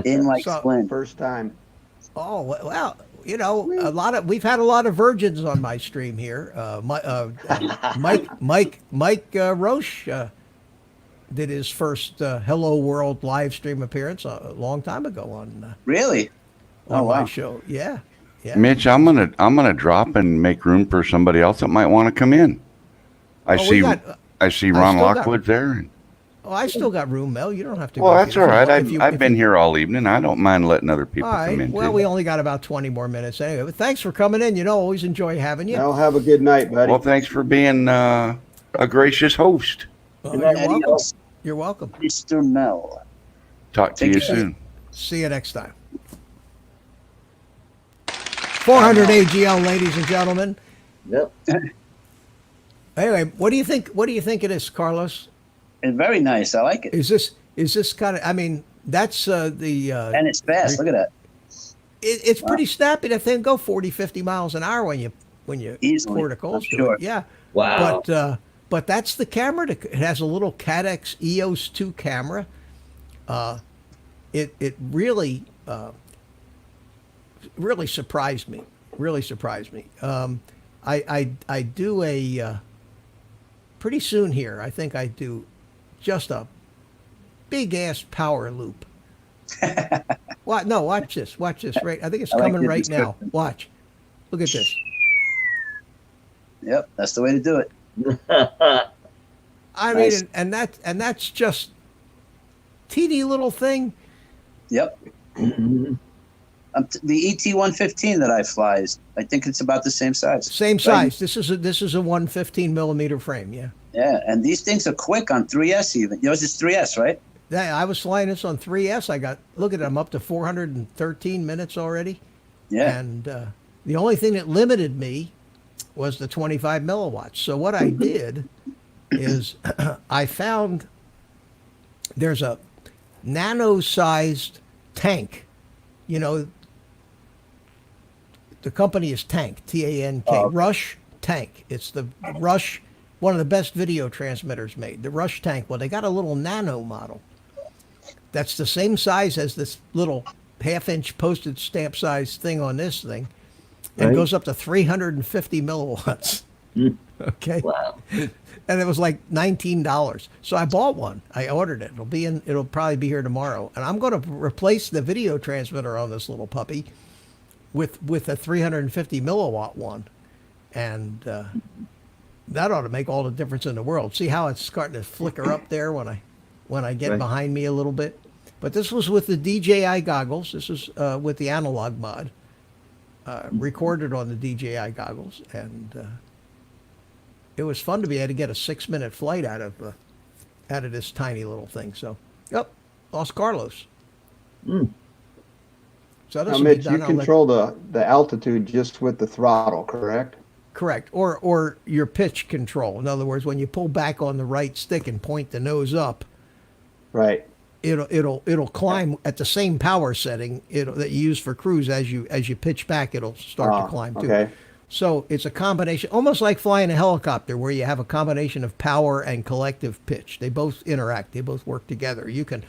Speaker 2: In like
Speaker 1: So-
Speaker 2: Flynn.
Speaker 7: First time.
Speaker 1: Oh well, you know, we've had a lot of virgins on my stream here. Mike Roche did his first Hello World live stream appearance a long time ago on
Speaker 2: Really?
Speaker 1: on
Speaker 2: Oh,
Speaker 1: my
Speaker 2: wow.
Speaker 1: show. Yeah, yeah.
Speaker 4: Mitch, I'm gonna drop and make room for somebody else that might want to come in. I
Speaker 1: Oh, we
Speaker 4: see
Speaker 1: got-
Speaker 4: I see Ron
Speaker 1: still got-
Speaker 4: Lockwood there.
Speaker 1: Oh, I still got room, Mel. You don't have to.
Speaker 4: Well,
Speaker 1: go if
Speaker 4: that's
Speaker 1: you-
Speaker 4: all right.
Speaker 1: if you-
Speaker 4: I've
Speaker 1: if
Speaker 4: been
Speaker 1: you-
Speaker 4: here all evening. I don't mind letting other people
Speaker 1: All
Speaker 4: come
Speaker 1: right.
Speaker 4: in
Speaker 1: Well,
Speaker 4: too.
Speaker 1: we only got about 20 more minutes anyway. But thanks for coming in. You know, always enjoy having you.
Speaker 7: Now have a good night, buddy.
Speaker 4: Well, thanks for being a gracious host.
Speaker 1: Oh,
Speaker 5: Good
Speaker 1: you're
Speaker 5: night,
Speaker 1: welcome.
Speaker 2: Adios,
Speaker 1: You're welcome.
Speaker 2: Mr. Mel.
Speaker 4: Talk to
Speaker 2: Take
Speaker 4: you
Speaker 2: care.
Speaker 4: soon.
Speaker 1: See you next time. 400 AGL, ladies and gentlemen.
Speaker 5: Yep.
Speaker 1: Anyway, what do you think? What do you think it is, Carlos?
Speaker 2: And very nice. I like it.
Speaker 1: Is this kind of? I mean, that's the.
Speaker 2: And it's fast. Look at that.
Speaker 1: It's pretty snappy. That thing go 40, 50 miles an hour when you
Speaker 2: Easily,
Speaker 1: pour the coals
Speaker 2: I'm
Speaker 1: to
Speaker 2: sure.
Speaker 1: it. Yeah.
Speaker 5: Wow.
Speaker 1: But that's the camera. It has a little Cadex EOS 2 camera. It really really surprised me. Really surprised me. I do a pretty soon here. I think I do just a big ass power loop. What? No, watch this. Watch this. Right. I think it's
Speaker 2: I like
Speaker 1: coming
Speaker 2: your
Speaker 1: right now.
Speaker 2: description.
Speaker 1: Watch. Look at this.
Speaker 2: Yep, that's the way to do it.
Speaker 1: I
Speaker 2: Nice.
Speaker 1: mean, and that's just teeny little thing.
Speaker 2: Yep.
Speaker 5: Mhm.
Speaker 2: The ET-115 that I fly is, I think it's about the same size.
Speaker 1: Same
Speaker 2: Right.
Speaker 1: size. This is a 115 millimeter frame. Yeah.
Speaker 2: Yeah, and these things are quick on 3S even. Yours is 3S, right?
Speaker 1: Yeah, I was flying this on 3S. I got look at it, I'm up to 413 minutes already.
Speaker 2: Yeah.
Speaker 1: And the only thing that limited me was the 25 milliwatts. So what I did is I found there's a nano-sized tank. You know, the company is Tank, Tank, Rush Tank. It's the Rush, one of the best video transmitters made. The Rush Tank. Well, they got a little nano model that's the same size as this little half-inch postage stamp size thing on this thing, and
Speaker 5: Right.
Speaker 1: goes up to 350 milliwatts.
Speaker 5: Mm.
Speaker 1: Okay,
Speaker 5: Wow.
Speaker 1: and it was like $19. So I bought one. I ordered it. It'll probably be here tomorrow, and I'm going to replace the video transmitter on this little puppy with a 350 milliwatt one, and that ought to make all the difference in the world. See how it's starting to flicker up there when I get
Speaker 5: Right.
Speaker 1: behind me a little bit. But this was with the DJI goggles. This is with the analog mod, recorded on the DJI goggles, and it was fun to be able to get a 6-minute flight out of this tiny little thing. So, yep, lost Carlos.
Speaker 5: Mm.
Speaker 1: So this
Speaker 7: Now,
Speaker 1: will be
Speaker 7: Mitch,
Speaker 1: done.
Speaker 7: you
Speaker 1: I'll let-
Speaker 7: control the altitude just with the throttle, correct?
Speaker 1: Correct. Or your pitch control. In other words, when you pull back on the right stick and point the nose up,
Speaker 7: Right.
Speaker 1: it'll climb at the same power setting that you use for cruise. As you pitch back, it'll start to climb too.
Speaker 7: Okay.
Speaker 1: So it's a combination, almost like flying a helicopter, where you have a combination of power and collective pitch. They both interact. They both work together. You can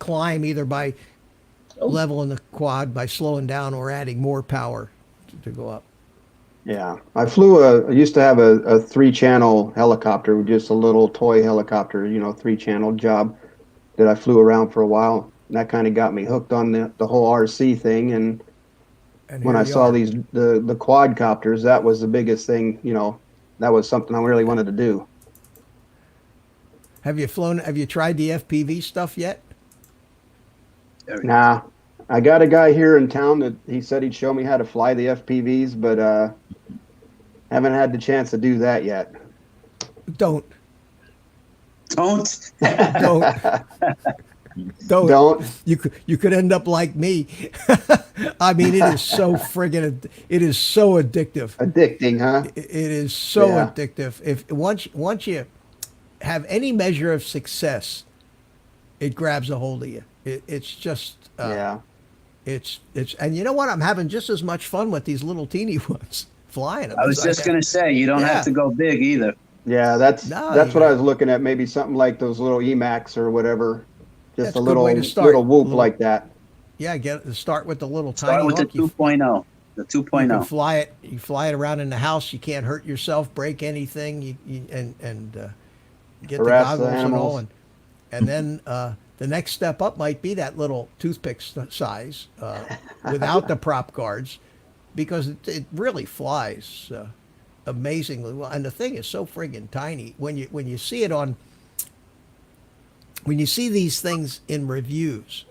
Speaker 1: climb either by leveling the quad, by slowing down, or adding more power to go up.
Speaker 7: Yeah. I used to have a 3-channel helicopter, just a little toy helicopter, 3-channel job that I flew around for a while. And that kind of got me hooked on the whole RC thing. And when
Speaker 1: here
Speaker 7: I
Speaker 1: you
Speaker 7: saw
Speaker 1: are.
Speaker 7: the quadcopters, that was the biggest thing, that was something I really wanted to do.
Speaker 1: Have you tried the FPV stuff yet?
Speaker 7: Nah, I got a guy here in town that he said he'd show me how to fly the FPVs, but haven't had the chance to do that yet.
Speaker 1: Don't.
Speaker 2: Don't.
Speaker 1: Don't.
Speaker 7: Don't.
Speaker 1: You could end up like me. I mean, it is so friggin' it is so addictive.
Speaker 7: Addicting, huh?
Speaker 1: It is so
Speaker 7: Yeah.
Speaker 1: addictive. If once you have any measure of success, it grabs a hold of you. It's just
Speaker 7: Yeah.
Speaker 1: it's and you know what? I'm having just as much fun with these little teeny ones flying them.
Speaker 2: I was
Speaker 1: as
Speaker 2: just
Speaker 1: have.
Speaker 2: gonna say, you don't
Speaker 1: Yeah.
Speaker 2: have to go big either.
Speaker 7: Yeah, that's
Speaker 1: No,
Speaker 7: that's
Speaker 1: you
Speaker 7: what I
Speaker 1: got-
Speaker 7: was looking at. Maybe something like those little EMAX or whatever. Just
Speaker 1: That's
Speaker 7: a
Speaker 1: a good
Speaker 7: little
Speaker 1: way to start.
Speaker 7: little whoop
Speaker 1: Little-
Speaker 7: like that.
Speaker 1: Yeah, start with the little
Speaker 2: Start
Speaker 1: tiny
Speaker 2: with the
Speaker 1: hawk. You
Speaker 2: 2.0. The
Speaker 1: can
Speaker 2: 2.0.
Speaker 1: fly it. You fly it around in the house. You can't hurt yourself, break anything. And get the
Speaker 7: Harass the
Speaker 1: goggles and all.
Speaker 7: animals.
Speaker 1: And then the next step up might be that little toothpick size without the prop guards, because it really flies amazingly well. And the thing is so friggin' tiny. When you see it on, when you see these things in reviews.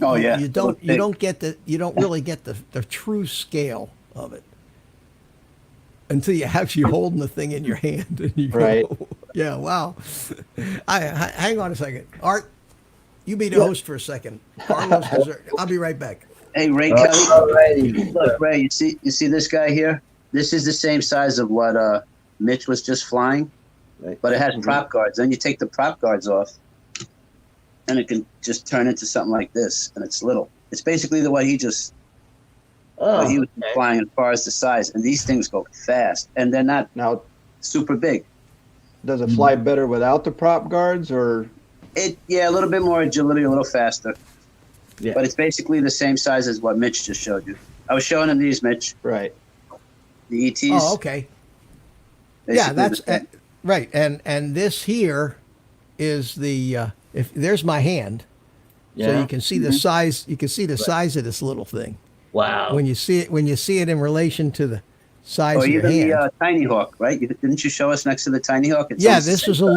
Speaker 2: Oh, yeah.
Speaker 1: You don't really get the true scale of it until you actually holding the thing in your hand and you
Speaker 7: Right.
Speaker 1: go, yeah, wow. Hang on a second, Art. You be the host for a second. Carlos, I'll be right back.
Speaker 2: Hey, Ray Kelly.
Speaker 5: Alrighty.
Speaker 2: Look, Ray, you see this guy here? This is the same size of what Mitch was just flying, but it has prop guards. Then you take the prop guards off, and it can just turn into something like this, and it's little. It's basically the way he was
Speaker 5: Okay.
Speaker 2: flying as far as the size. And these things go fast, and they're not
Speaker 7: Now,
Speaker 2: super big.
Speaker 7: does it fly better without the prop guards or?
Speaker 2: Yeah, a little bit more agility, a little faster.
Speaker 5: Yeah.
Speaker 2: But it's basically the same size as what Mitch just showed you. I was showing him these, Mitch,
Speaker 7: Right.
Speaker 2: the ETs.
Speaker 1: Oh, okay. Yeah,
Speaker 2: Basically
Speaker 1: that's
Speaker 2: the same.
Speaker 1: right. And this here is the if there's my hand, so
Speaker 5: Yeah.
Speaker 1: you can see the size. You can see the size of this little thing
Speaker 5: Wow.
Speaker 1: when you see it in relation to the size
Speaker 2: Or
Speaker 1: of your
Speaker 2: even
Speaker 1: hand.
Speaker 2: the Tinyhawk, right? Didn't you show us next to the Tinyhawk? It's
Speaker 1: Yeah,
Speaker 2: almost the
Speaker 1: this
Speaker 2: same
Speaker 1: is a
Speaker 2: size.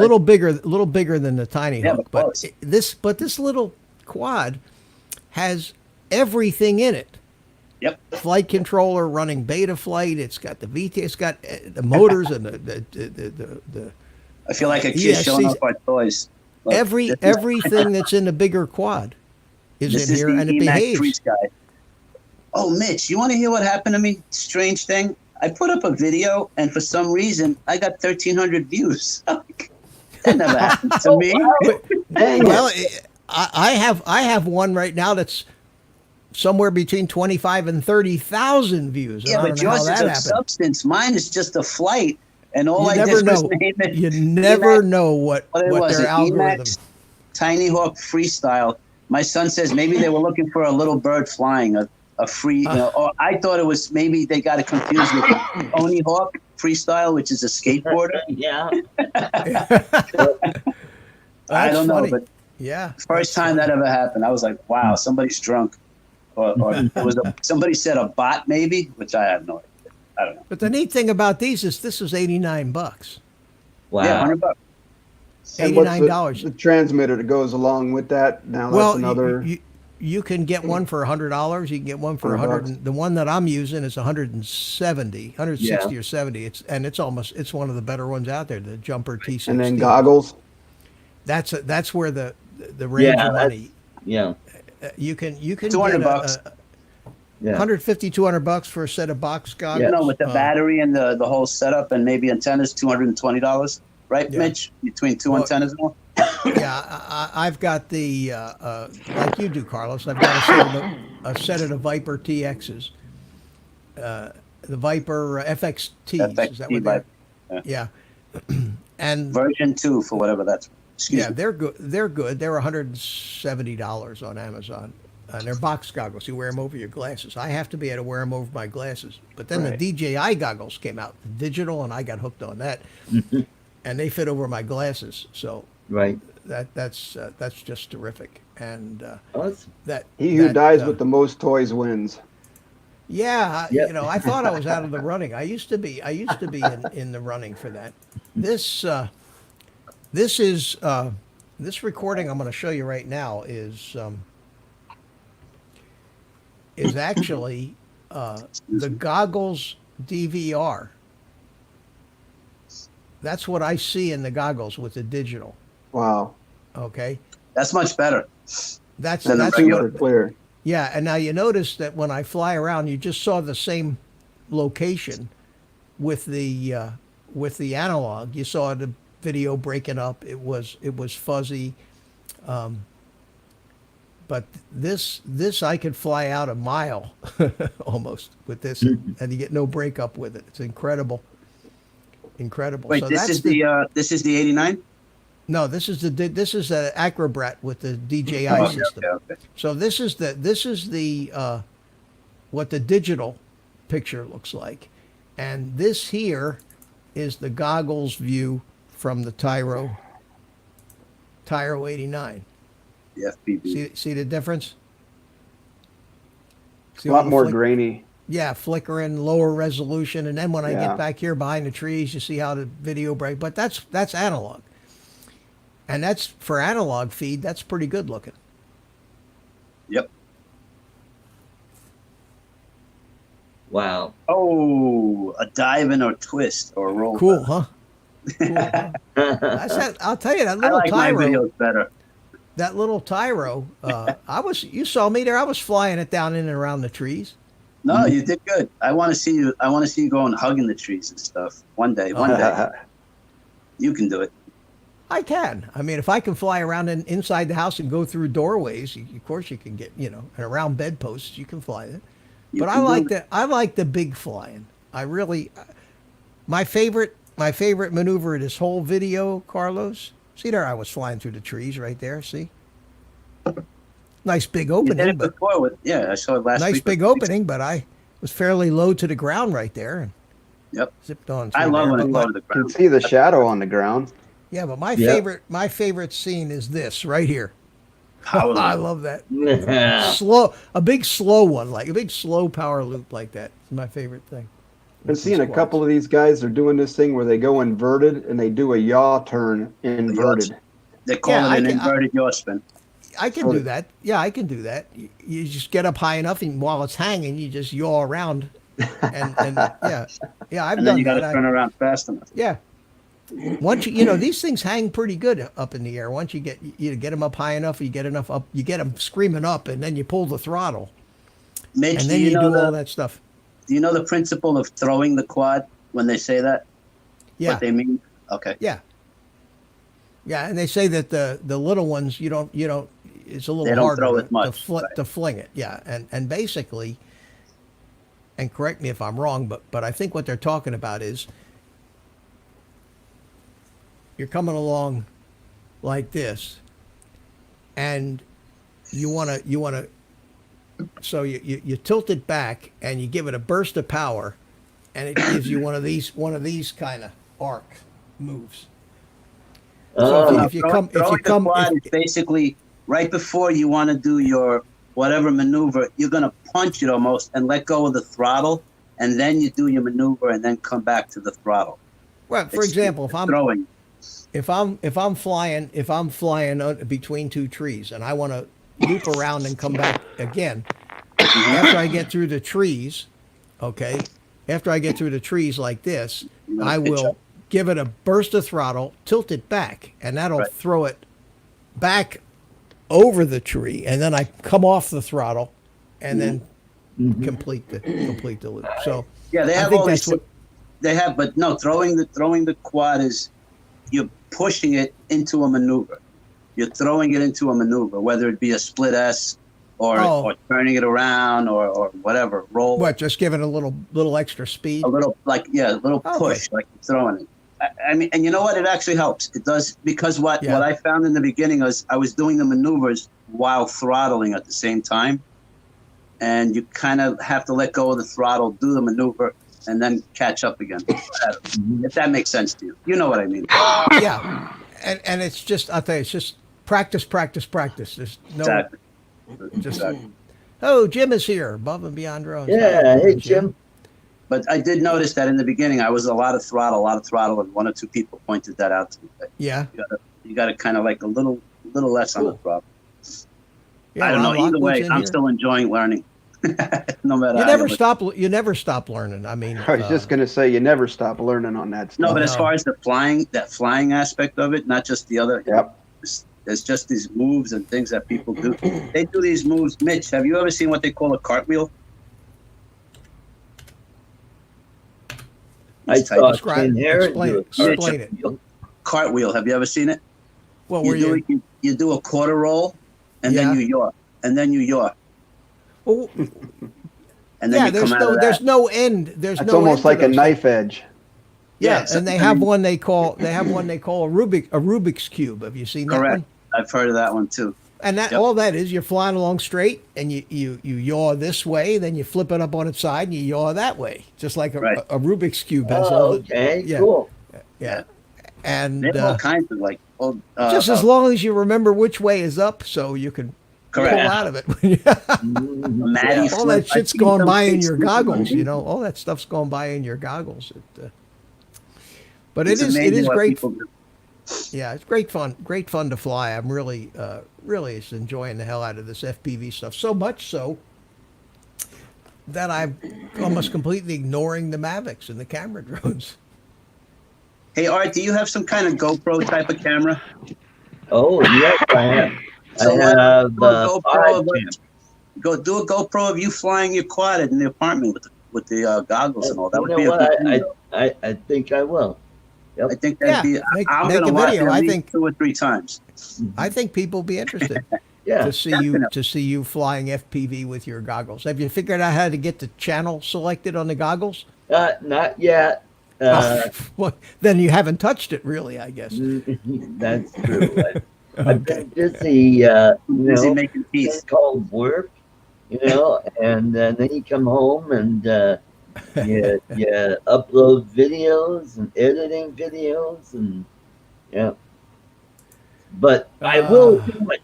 Speaker 1: little bigger than the tiny
Speaker 2: Yeah,
Speaker 1: hawk,
Speaker 2: but
Speaker 1: but
Speaker 2: close.
Speaker 1: this little quad has everything in it.
Speaker 2: Yep.
Speaker 1: Flight controller running beta flight. It's got the VT. It's got the motors and the
Speaker 2: I feel like a kid
Speaker 1: Yeah,
Speaker 2: showing
Speaker 1: see,
Speaker 2: off our toys. Look, this is-
Speaker 1: everything that's in the bigger quad is
Speaker 2: This
Speaker 1: in
Speaker 2: is
Speaker 1: here,
Speaker 2: the
Speaker 1: and it
Speaker 2: EMAX
Speaker 1: behaves.
Speaker 2: Guy. Oh, Mitch, you want to hear what happened to me? Strange thing. I put up a video, and for some reason, I got 1,300 views. That never happened to me.
Speaker 7: Dang
Speaker 1: Well,
Speaker 7: it.
Speaker 1: I have one right now that's somewhere between 25 and 30,000 views. And
Speaker 2: Yeah,
Speaker 1: I
Speaker 2: but
Speaker 1: don't know how
Speaker 2: yours is
Speaker 1: that
Speaker 2: of
Speaker 1: happened.
Speaker 2: substance. Mine is just a flight, and all I
Speaker 1: You never
Speaker 2: did was
Speaker 1: know.
Speaker 2: name it.
Speaker 1: You never
Speaker 2: EMAX
Speaker 1: know what
Speaker 2: What it was,
Speaker 1: their
Speaker 2: an
Speaker 1: algorithm.
Speaker 2: EMAX Tinyhawk freestyle. My son says maybe they were looking for a little bird flying, a free, or I thought it was maybe they got it confused with Tony Hawk freestyle, which is a skateboarder.
Speaker 5: Yeah.
Speaker 2: I don't know,
Speaker 1: funny.
Speaker 2: but
Speaker 1: Yeah.
Speaker 2: first time that ever happened, I was like, wow, somebody's drunk. Or it was somebody said a bot maybe, which I have no idea. I don't know.
Speaker 1: But the neat thing about these is this is $89.
Speaker 5: Wow.
Speaker 2: Yeah, $100.
Speaker 7: And what's
Speaker 1: $89.
Speaker 7: the transmitter that goes along with that? Now that's
Speaker 1: Well,
Speaker 7: another.
Speaker 1: you can get one for $100. You can get one for $100. The one that I'm using is 160
Speaker 5: Yeah.
Speaker 1: or 70. It's one of the better ones out there. The Jumper T16.
Speaker 7: and then goggles.
Speaker 1: That's where the range
Speaker 5: Yeah,
Speaker 1: of money.
Speaker 5: Yeah.
Speaker 1: You can
Speaker 2: $200.
Speaker 5: Yeah.
Speaker 1: 150, $200 for a set of box goggles.
Speaker 2: You know, with the battery and the whole setup and maybe antennas, $220, right,
Speaker 1: Yeah.
Speaker 2: Mitch? Between two
Speaker 1: Well,
Speaker 2: antennas and all?
Speaker 1: Yeah, I've got the like you do, Carlos. I've got a set of the Viper TXs, the Viper FXTs. Is that
Speaker 2: FXT
Speaker 1: what they're?
Speaker 2: Viper.
Speaker 1: Yeah, and
Speaker 2: Version 2 for whatever that's. Excuse
Speaker 1: yeah,
Speaker 2: me.
Speaker 1: they're good. They're good. They're $170 on Amazon. And they're box goggles. You wear them over your glasses. I have to be able to wear them over my glasses. But then
Speaker 7: Right.
Speaker 1: the DJI goggles came out, digital, and I got hooked on that. And they fit over my glasses. So
Speaker 5: Right.
Speaker 1: that's just terrific. And
Speaker 5: Awesome.
Speaker 1: that
Speaker 7: He who
Speaker 1: that,
Speaker 7: dies with the most toys wins.
Speaker 1: yeah,
Speaker 5: Yep.
Speaker 1: I thought I was out of the running. I used to be in the running for that. This is this recording I'm going to show you right now is actually the goggles DVR. That's what I see in the goggles with the digital.
Speaker 7: Wow.
Speaker 1: Okay,
Speaker 2: That's much better.
Speaker 1: That's
Speaker 2: Then the
Speaker 1: that's
Speaker 2: regular-
Speaker 1: what,
Speaker 7: Super clear.
Speaker 1: yeah. And now you notice that when I fly around, you just saw the same location with the analog. You saw the video breaking up. It was fuzzy. But this I could fly out a mile almost with this, and you get no breakup with it. It's incredible.
Speaker 2: Wait,
Speaker 1: So
Speaker 2: this
Speaker 1: that's
Speaker 2: is the 89?
Speaker 1: no. This is the Acrobrat with the DJI
Speaker 2: Oh, okay,
Speaker 1: system.
Speaker 2: okay.
Speaker 1: So this is the what the digital picture looks like, and this here is the goggles view from the Tyro 89.
Speaker 2: The FPV.
Speaker 1: See the difference? See
Speaker 7: A
Speaker 1: all
Speaker 7: lot
Speaker 1: the
Speaker 7: more grainy.
Speaker 1: Yeah, flickering, lower resolution, and then when I
Speaker 7: Yeah.
Speaker 1: get back here behind the trees, you see how the video break. But that's analog, and that's for analog feed. That's pretty good looking.
Speaker 2: Yep.
Speaker 5: Wow.
Speaker 2: Oh, a dive in or twist or roll.
Speaker 1: Cool, huh? Cool, huh? I'll tell you that
Speaker 2: I
Speaker 1: little
Speaker 2: like my
Speaker 1: Tyro.
Speaker 2: videos better.
Speaker 1: That little Tyro. You saw me there. I was flying it down in and around the trees.
Speaker 2: No, you did good. I want to see you. I want to see you go and hugging the trees and stuff. One day, you can do it.
Speaker 1: I can. I mean, if I can fly around inside the house and go through doorways, of course you can get, and around bedposts, you can fly it.
Speaker 2: You
Speaker 1: But
Speaker 2: can do it.
Speaker 1: I like the big flying. I really, my favorite maneuver of this whole video, Carlos. See there, I was flying through the trees right there. See, nice big
Speaker 2: You did
Speaker 1: opening,
Speaker 2: it
Speaker 1: but
Speaker 2: before with I saw it last
Speaker 1: nice
Speaker 2: week.
Speaker 1: big opening. But I was fairly low to the ground right there and
Speaker 2: Yep.
Speaker 1: zipped on.
Speaker 2: I
Speaker 1: through
Speaker 2: love
Speaker 1: there.
Speaker 2: when
Speaker 1: But
Speaker 2: it's
Speaker 1: my-
Speaker 2: low to the
Speaker 7: You can
Speaker 2: ground.
Speaker 7: see the shadow on the ground.
Speaker 1: Yeah, but my
Speaker 5: Yeah.
Speaker 1: favorite scene is this right here.
Speaker 2: Power
Speaker 1: I
Speaker 2: loop.
Speaker 1: love that.
Speaker 5: Yeah.
Speaker 1: A big slow one, like a big slow power loop like that. It's my favorite thing.
Speaker 7: I've seen a couple of these guys are doing this thing where they go inverted and they do a yaw turn inverted.
Speaker 2: They call
Speaker 1: Yeah,
Speaker 2: it an
Speaker 1: I can-
Speaker 2: inverted yaw spin.
Speaker 1: I can do that. Yeah, I can do that. You just get up high enough, and while it's hanging, you just yaw around. And yeah, I've
Speaker 2: And then
Speaker 1: done
Speaker 2: you got to
Speaker 1: that.
Speaker 2: turn around fast enough.
Speaker 1: Yeah. Once these things hang pretty good up in the air. Once you get them up high enough, you get enough up, you get them screaming up, and then you pull the throttle,
Speaker 2: Mitch,
Speaker 1: and
Speaker 2: do
Speaker 1: then
Speaker 2: you
Speaker 1: you
Speaker 2: know
Speaker 1: do all
Speaker 2: the
Speaker 1: that stuff.
Speaker 2: do you know the principle of throwing the quad when they say that?
Speaker 1: Yeah.
Speaker 2: What they mean? Okay.
Speaker 1: Yeah. Yeah, and they say that the little ones you don't it's a little
Speaker 2: They don't
Speaker 1: harder
Speaker 2: throw
Speaker 1: to,
Speaker 2: as much, right.
Speaker 1: to fling it. Yeah, and basically, and correct me if I'm wrong, but I think what they're talking about is you're coming along like this, and you want to so you tilt it back and you give it a burst of power, and it gives you one of these kind of arc moves. So if you
Speaker 2: Throwing the quad
Speaker 1: if-
Speaker 2: is basically right before you want to do your whatever maneuver, you're going to punch it almost and let go of the throttle, and then you do your maneuver and then come back to the throttle.
Speaker 1: well, for
Speaker 2: It's
Speaker 1: example,
Speaker 2: throwing.
Speaker 1: if I'm flying between two trees and I want to loop around and come back again, after I get through the trees, okay, after I get through the trees like this, I
Speaker 2: pitch
Speaker 1: will
Speaker 2: up.
Speaker 1: give it a burst of throttle, tilt it back, and that'll
Speaker 2: Right.
Speaker 1: throw it back over the tree, and then I come off the throttle, and then complete the loop. So
Speaker 2: Yeah, they
Speaker 1: I
Speaker 2: have
Speaker 1: think
Speaker 2: all
Speaker 1: that's
Speaker 2: these.
Speaker 1: what.
Speaker 2: They have, but no, throwing the quad is you're pushing it into a maneuver. You're throwing it into a maneuver, whether it be a split S or turning it around or whatever, roll.
Speaker 1: What? Just give it a little extra speed.
Speaker 2: A little a little
Speaker 1: Okay.
Speaker 2: push, like you're throwing it. I mean, and you know what? It actually helps. It does, because what I found in the beginning was I was doing the maneuvers while throttling at the same time, and you kind of have to let go of the throttle, do the maneuver, and then catch up again. If that makes sense to you, you know what I mean.
Speaker 1: Yeah, and it's just, I'll tell you, it's just practice. There's no
Speaker 2: Exactly.
Speaker 1: just.
Speaker 2: Exactly.
Speaker 1: Oh, Jim is here, above and beyond drones.
Speaker 5: Yeah. Hey, Jim.
Speaker 2: But I did notice that in the beginning I was a lot of throttle, and one or two people pointed that out to me. That
Speaker 1: Yeah.
Speaker 2: you got to kind of like a little less on the throttle.
Speaker 1: Yeah,
Speaker 2: I don't know.
Speaker 1: Ron
Speaker 2: Either
Speaker 1: Lockwood's
Speaker 2: way,
Speaker 1: in
Speaker 2: I'm
Speaker 1: here.
Speaker 2: still enjoying learning. No matter.
Speaker 1: You
Speaker 2: how
Speaker 1: never
Speaker 2: you-
Speaker 1: stop. You never stop learning. I mean,
Speaker 7: I was just going to say, you never stop learning on that stuff.
Speaker 2: No, but as
Speaker 1: No.
Speaker 2: far as that flying aspect of it, not just the other.
Speaker 7: Yep.
Speaker 2: There's just these moves and things that people do. They do these moves. Mitch, have you ever seen what they call a cartwheel?
Speaker 5: I
Speaker 2: Let's type
Speaker 5: saw
Speaker 2: it.
Speaker 1: Describe-
Speaker 5: Ken Heron
Speaker 1: explain
Speaker 5: do
Speaker 1: it.
Speaker 5: a
Speaker 1: Explain it.
Speaker 5: cartwheel.
Speaker 2: Cartwheel. Have you ever seen it?
Speaker 1: Well, were you?
Speaker 2: You do a quarter roll, and then
Speaker 1: Yeah.
Speaker 2: you yaw, and then you yaw,
Speaker 1: Well,
Speaker 2: and then
Speaker 1: yeah,
Speaker 2: you
Speaker 1: there's
Speaker 2: come out of
Speaker 1: there's
Speaker 2: that.
Speaker 1: no end. There's
Speaker 7: It's
Speaker 1: no
Speaker 7: almost
Speaker 1: end to
Speaker 7: like a
Speaker 1: those
Speaker 7: knife
Speaker 1: things.
Speaker 7: edge.
Speaker 1: Yeah,
Speaker 2: Yeah,
Speaker 1: and they
Speaker 2: I
Speaker 1: have
Speaker 2: mean-
Speaker 1: one they call a Rubik's cube. Have you seen that
Speaker 2: Correct.
Speaker 1: one?
Speaker 2: I've heard of that one too.
Speaker 1: And that
Speaker 2: Yep.
Speaker 1: all that is, you're flying along straight, and you yaw this way, then you flip it up on its side, and you yaw that way, just like
Speaker 2: Right.
Speaker 1: a Rubik's cube has
Speaker 5: Oh,
Speaker 1: all the
Speaker 5: okay,
Speaker 1: yeah,
Speaker 5: cool.
Speaker 1: yeah, and
Speaker 2: They have all kinds of like old.
Speaker 1: just as long as you remember which way is up, so you can
Speaker 2: Correct.
Speaker 1: pull out of it.
Speaker 5: Mhm.
Speaker 2: Maddie
Speaker 1: all
Speaker 2: flip.
Speaker 1: that shit's
Speaker 2: I've seen
Speaker 1: going
Speaker 2: some
Speaker 1: by in
Speaker 2: kids
Speaker 1: your
Speaker 2: do it.
Speaker 1: goggles, you know. All that stuff's going by in your goggles. But
Speaker 2: It's
Speaker 1: it
Speaker 2: amazing
Speaker 1: is
Speaker 2: what
Speaker 1: great.
Speaker 2: people do.
Speaker 1: Yeah, it's great fun to fly. I'm really really enjoying the hell out of this FPV stuff. So much so that I'm almost completely ignoring the Mavics and the camera drones.
Speaker 2: Hey Art, do you have some kind of GoPro type of camera?
Speaker 5: Oh, yes, I have.
Speaker 2: So
Speaker 5: I
Speaker 2: what-
Speaker 5: have
Speaker 2: do a GoPro
Speaker 5: five
Speaker 2: of it.
Speaker 5: cams.
Speaker 2: Go do a GoPro of you flying your quad in the apartment with the goggles and all. That
Speaker 5: You
Speaker 2: would
Speaker 5: know
Speaker 2: be a
Speaker 5: what?
Speaker 2: good video.
Speaker 5: I think I will.
Speaker 2: I think that'd
Speaker 1: Yeah,
Speaker 2: be. I'm
Speaker 1: make
Speaker 2: gonna
Speaker 1: a
Speaker 2: watch
Speaker 1: video.
Speaker 2: it at
Speaker 1: I
Speaker 2: least
Speaker 1: think
Speaker 2: 2 or 3 times.
Speaker 1: I think people will be interested
Speaker 5: Yeah.
Speaker 1: to see you flying FPV with your goggles. Have you figured out how to get the channel selected on the goggles?
Speaker 5: Not yet.
Speaker 1: Well, then you haven't touched it, really. I guess.
Speaker 5: That's true. I've
Speaker 1: Okay.
Speaker 5: been busy,
Speaker 2: Busy making
Speaker 5: thing
Speaker 2: peace.
Speaker 5: called work, and then you come home and you upload videos and editing videos and yeah. But I will do it.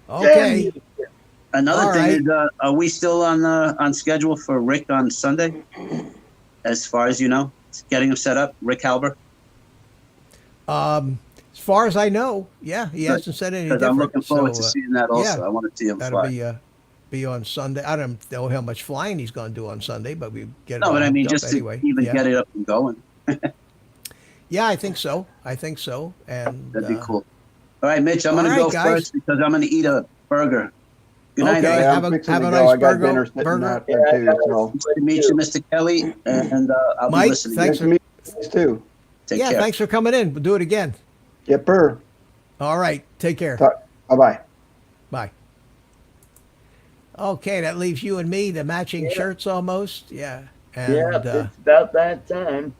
Speaker 1: Okay.
Speaker 5: Damn you.
Speaker 2: Another
Speaker 1: All
Speaker 2: thing
Speaker 1: right.
Speaker 2: is, are we still on schedule for Rick on Sunday? As far as you know, getting him set up, Rick Halber.
Speaker 1: As far as I know, yeah, he
Speaker 2: Good.
Speaker 1: hasn't said any
Speaker 2: Because
Speaker 1: different.
Speaker 2: I'm looking forward to
Speaker 1: so,
Speaker 2: seeing that also.
Speaker 1: yeah,
Speaker 2: I want to see him
Speaker 1: that'll
Speaker 2: fly.
Speaker 1: be on Sunday. I don't know how much flying he's going to do on Sunday, but we get it
Speaker 2: No,
Speaker 1: all
Speaker 2: but I mean,
Speaker 1: hooked up
Speaker 2: just to
Speaker 1: anyway.
Speaker 2: even
Speaker 1: yeah.
Speaker 2: get it up and going,
Speaker 1: Yeah, I think so. And
Speaker 2: that'd be cool. All right, Mitch, I'm
Speaker 1: all
Speaker 2: going to
Speaker 1: right,
Speaker 2: go
Speaker 1: guys.
Speaker 2: first because I'm going to eat a burger. Good night,
Speaker 1: Okay.
Speaker 2: Art.
Speaker 1: have
Speaker 7: I'm
Speaker 1: a-
Speaker 7: fixing
Speaker 1: have
Speaker 7: to
Speaker 1: a
Speaker 7: go.
Speaker 1: nice
Speaker 7: I got
Speaker 1: burger-
Speaker 7: dinner sitting
Speaker 1: burger.
Speaker 7: out there too. So
Speaker 2: Nice to meet you, Mr. Kelly, and I'll
Speaker 1: Mike,
Speaker 2: be listening.
Speaker 1: thanks
Speaker 7: nice to meet you guys too.
Speaker 2: Take
Speaker 1: yeah,
Speaker 2: care.
Speaker 1: thanks for coming in. We'll do it again.
Speaker 7: Yepper.
Speaker 1: All right, take care.
Speaker 7: Bye bye.
Speaker 1: Bye. Okay, that leaves you and me, the matching shirts almost. Yeah. And
Speaker 5: It's about that time.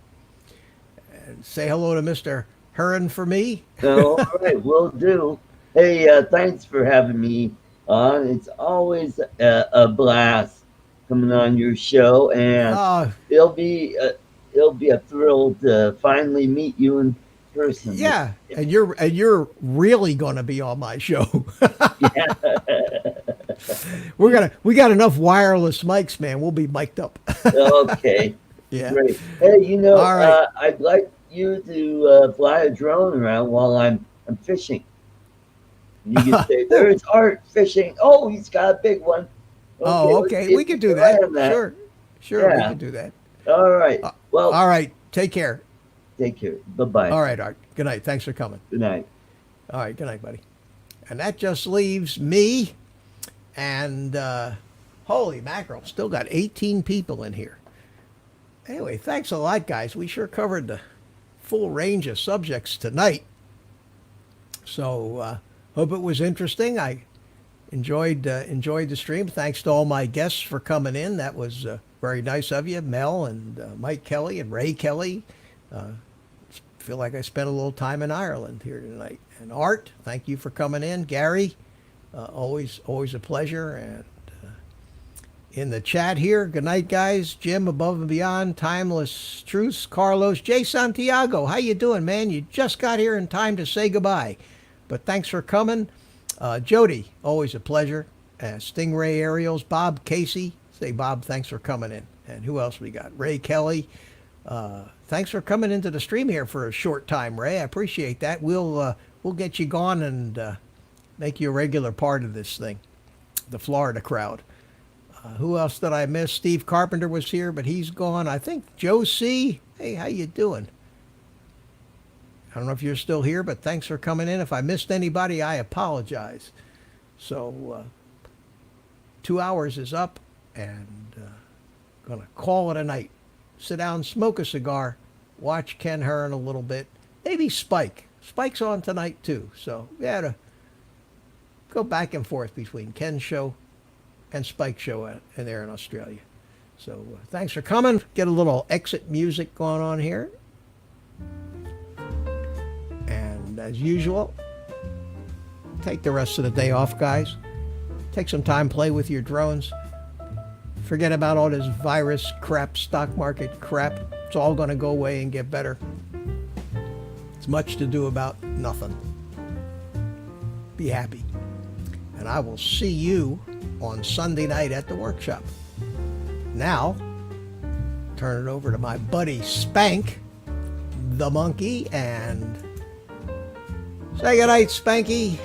Speaker 1: say hello to Mr. Heron for me.
Speaker 5: So, all right, will do. Hey, thanks for having me on. It's always a blast coming on your show, and
Speaker 1: Oh,
Speaker 5: it'll be a thrill to finally meet you in person.
Speaker 1: yeah. And you're really going to be on my show. We got enough wireless mics, man. We'll be mic'd up.
Speaker 5: Okay.
Speaker 1: Yeah.
Speaker 5: Great. Hey,
Speaker 1: All right.
Speaker 5: I'd like you to fly a drone around while I'm fishing. You can say, "There's Art fishing." Oh, he's got a big one.
Speaker 1: Oh,
Speaker 5: let's
Speaker 1: okay.
Speaker 5: see
Speaker 1: We
Speaker 5: if
Speaker 1: can
Speaker 5: we
Speaker 1: do that.
Speaker 5: land
Speaker 1: Sure, we
Speaker 5: Yeah.
Speaker 1: can do that.
Speaker 5: All right. Well,
Speaker 1: All right. Take care.
Speaker 5: take care. Bye-bye.
Speaker 1: All right, Art. Good night. Thanks for coming.
Speaker 5: Good night.
Speaker 1: All right. Good night, buddy. And that just leaves me and holy mackerel, still got 18 people in here. Anyway, thanks a lot, guys. We sure covered the full range of subjects tonight. So hope it was interesting. I enjoyed the stream. Thanks to all my guests for coming in. That was very nice of you, Mel and Mike Kelly and Ray Kelly. Feel like I spent a little time in Ireland here tonight. And Art, thank you for coming in. Gary, always a pleasure. And in the chat here, good night, guys. Jim, Above and Beyond, Timeless Truths, Carlos, Jay Santiago, how you doing, man? You just got here in time to say goodbye. But thanks for coming. Jody, always a pleasure. Stingray Aerials, Bob Casey. Say, Bob, thanks for coming in. And who else we got? Ray Kelly. Thanks for coming into the stream here for a short time, Ray. I appreciate that. We'll get you gone and make you a regular part of this thing, the Florida crowd. Who else did I miss? Steve Carpenter was here, but he's gone. I think Joe C. Hey, how you doing? I don't know if you're still here, but thanks for coming in. If I missed anybody, I apologize. So 2 hours is up, and gonna call it a night. Sit down, smoke a cigar, watch Ken Hearn a little bit, maybe Spike. Spike's on tonight too, so we had to go back and forth between Ken's show and Spike's show and there in Australia. So thanks for coming. Get a little exit music going on here. And as usual, take the rest of the day off, guys. Take some time, play with your drones. Forget about all this virus crap, stock market crap. It's all going to go away and get better. It's much to do about nothing. Be happy. And I will see you on Sunday night at the workshop. Now, turn it over to my buddy Spank, the monkey, and say goodnight, Spanky.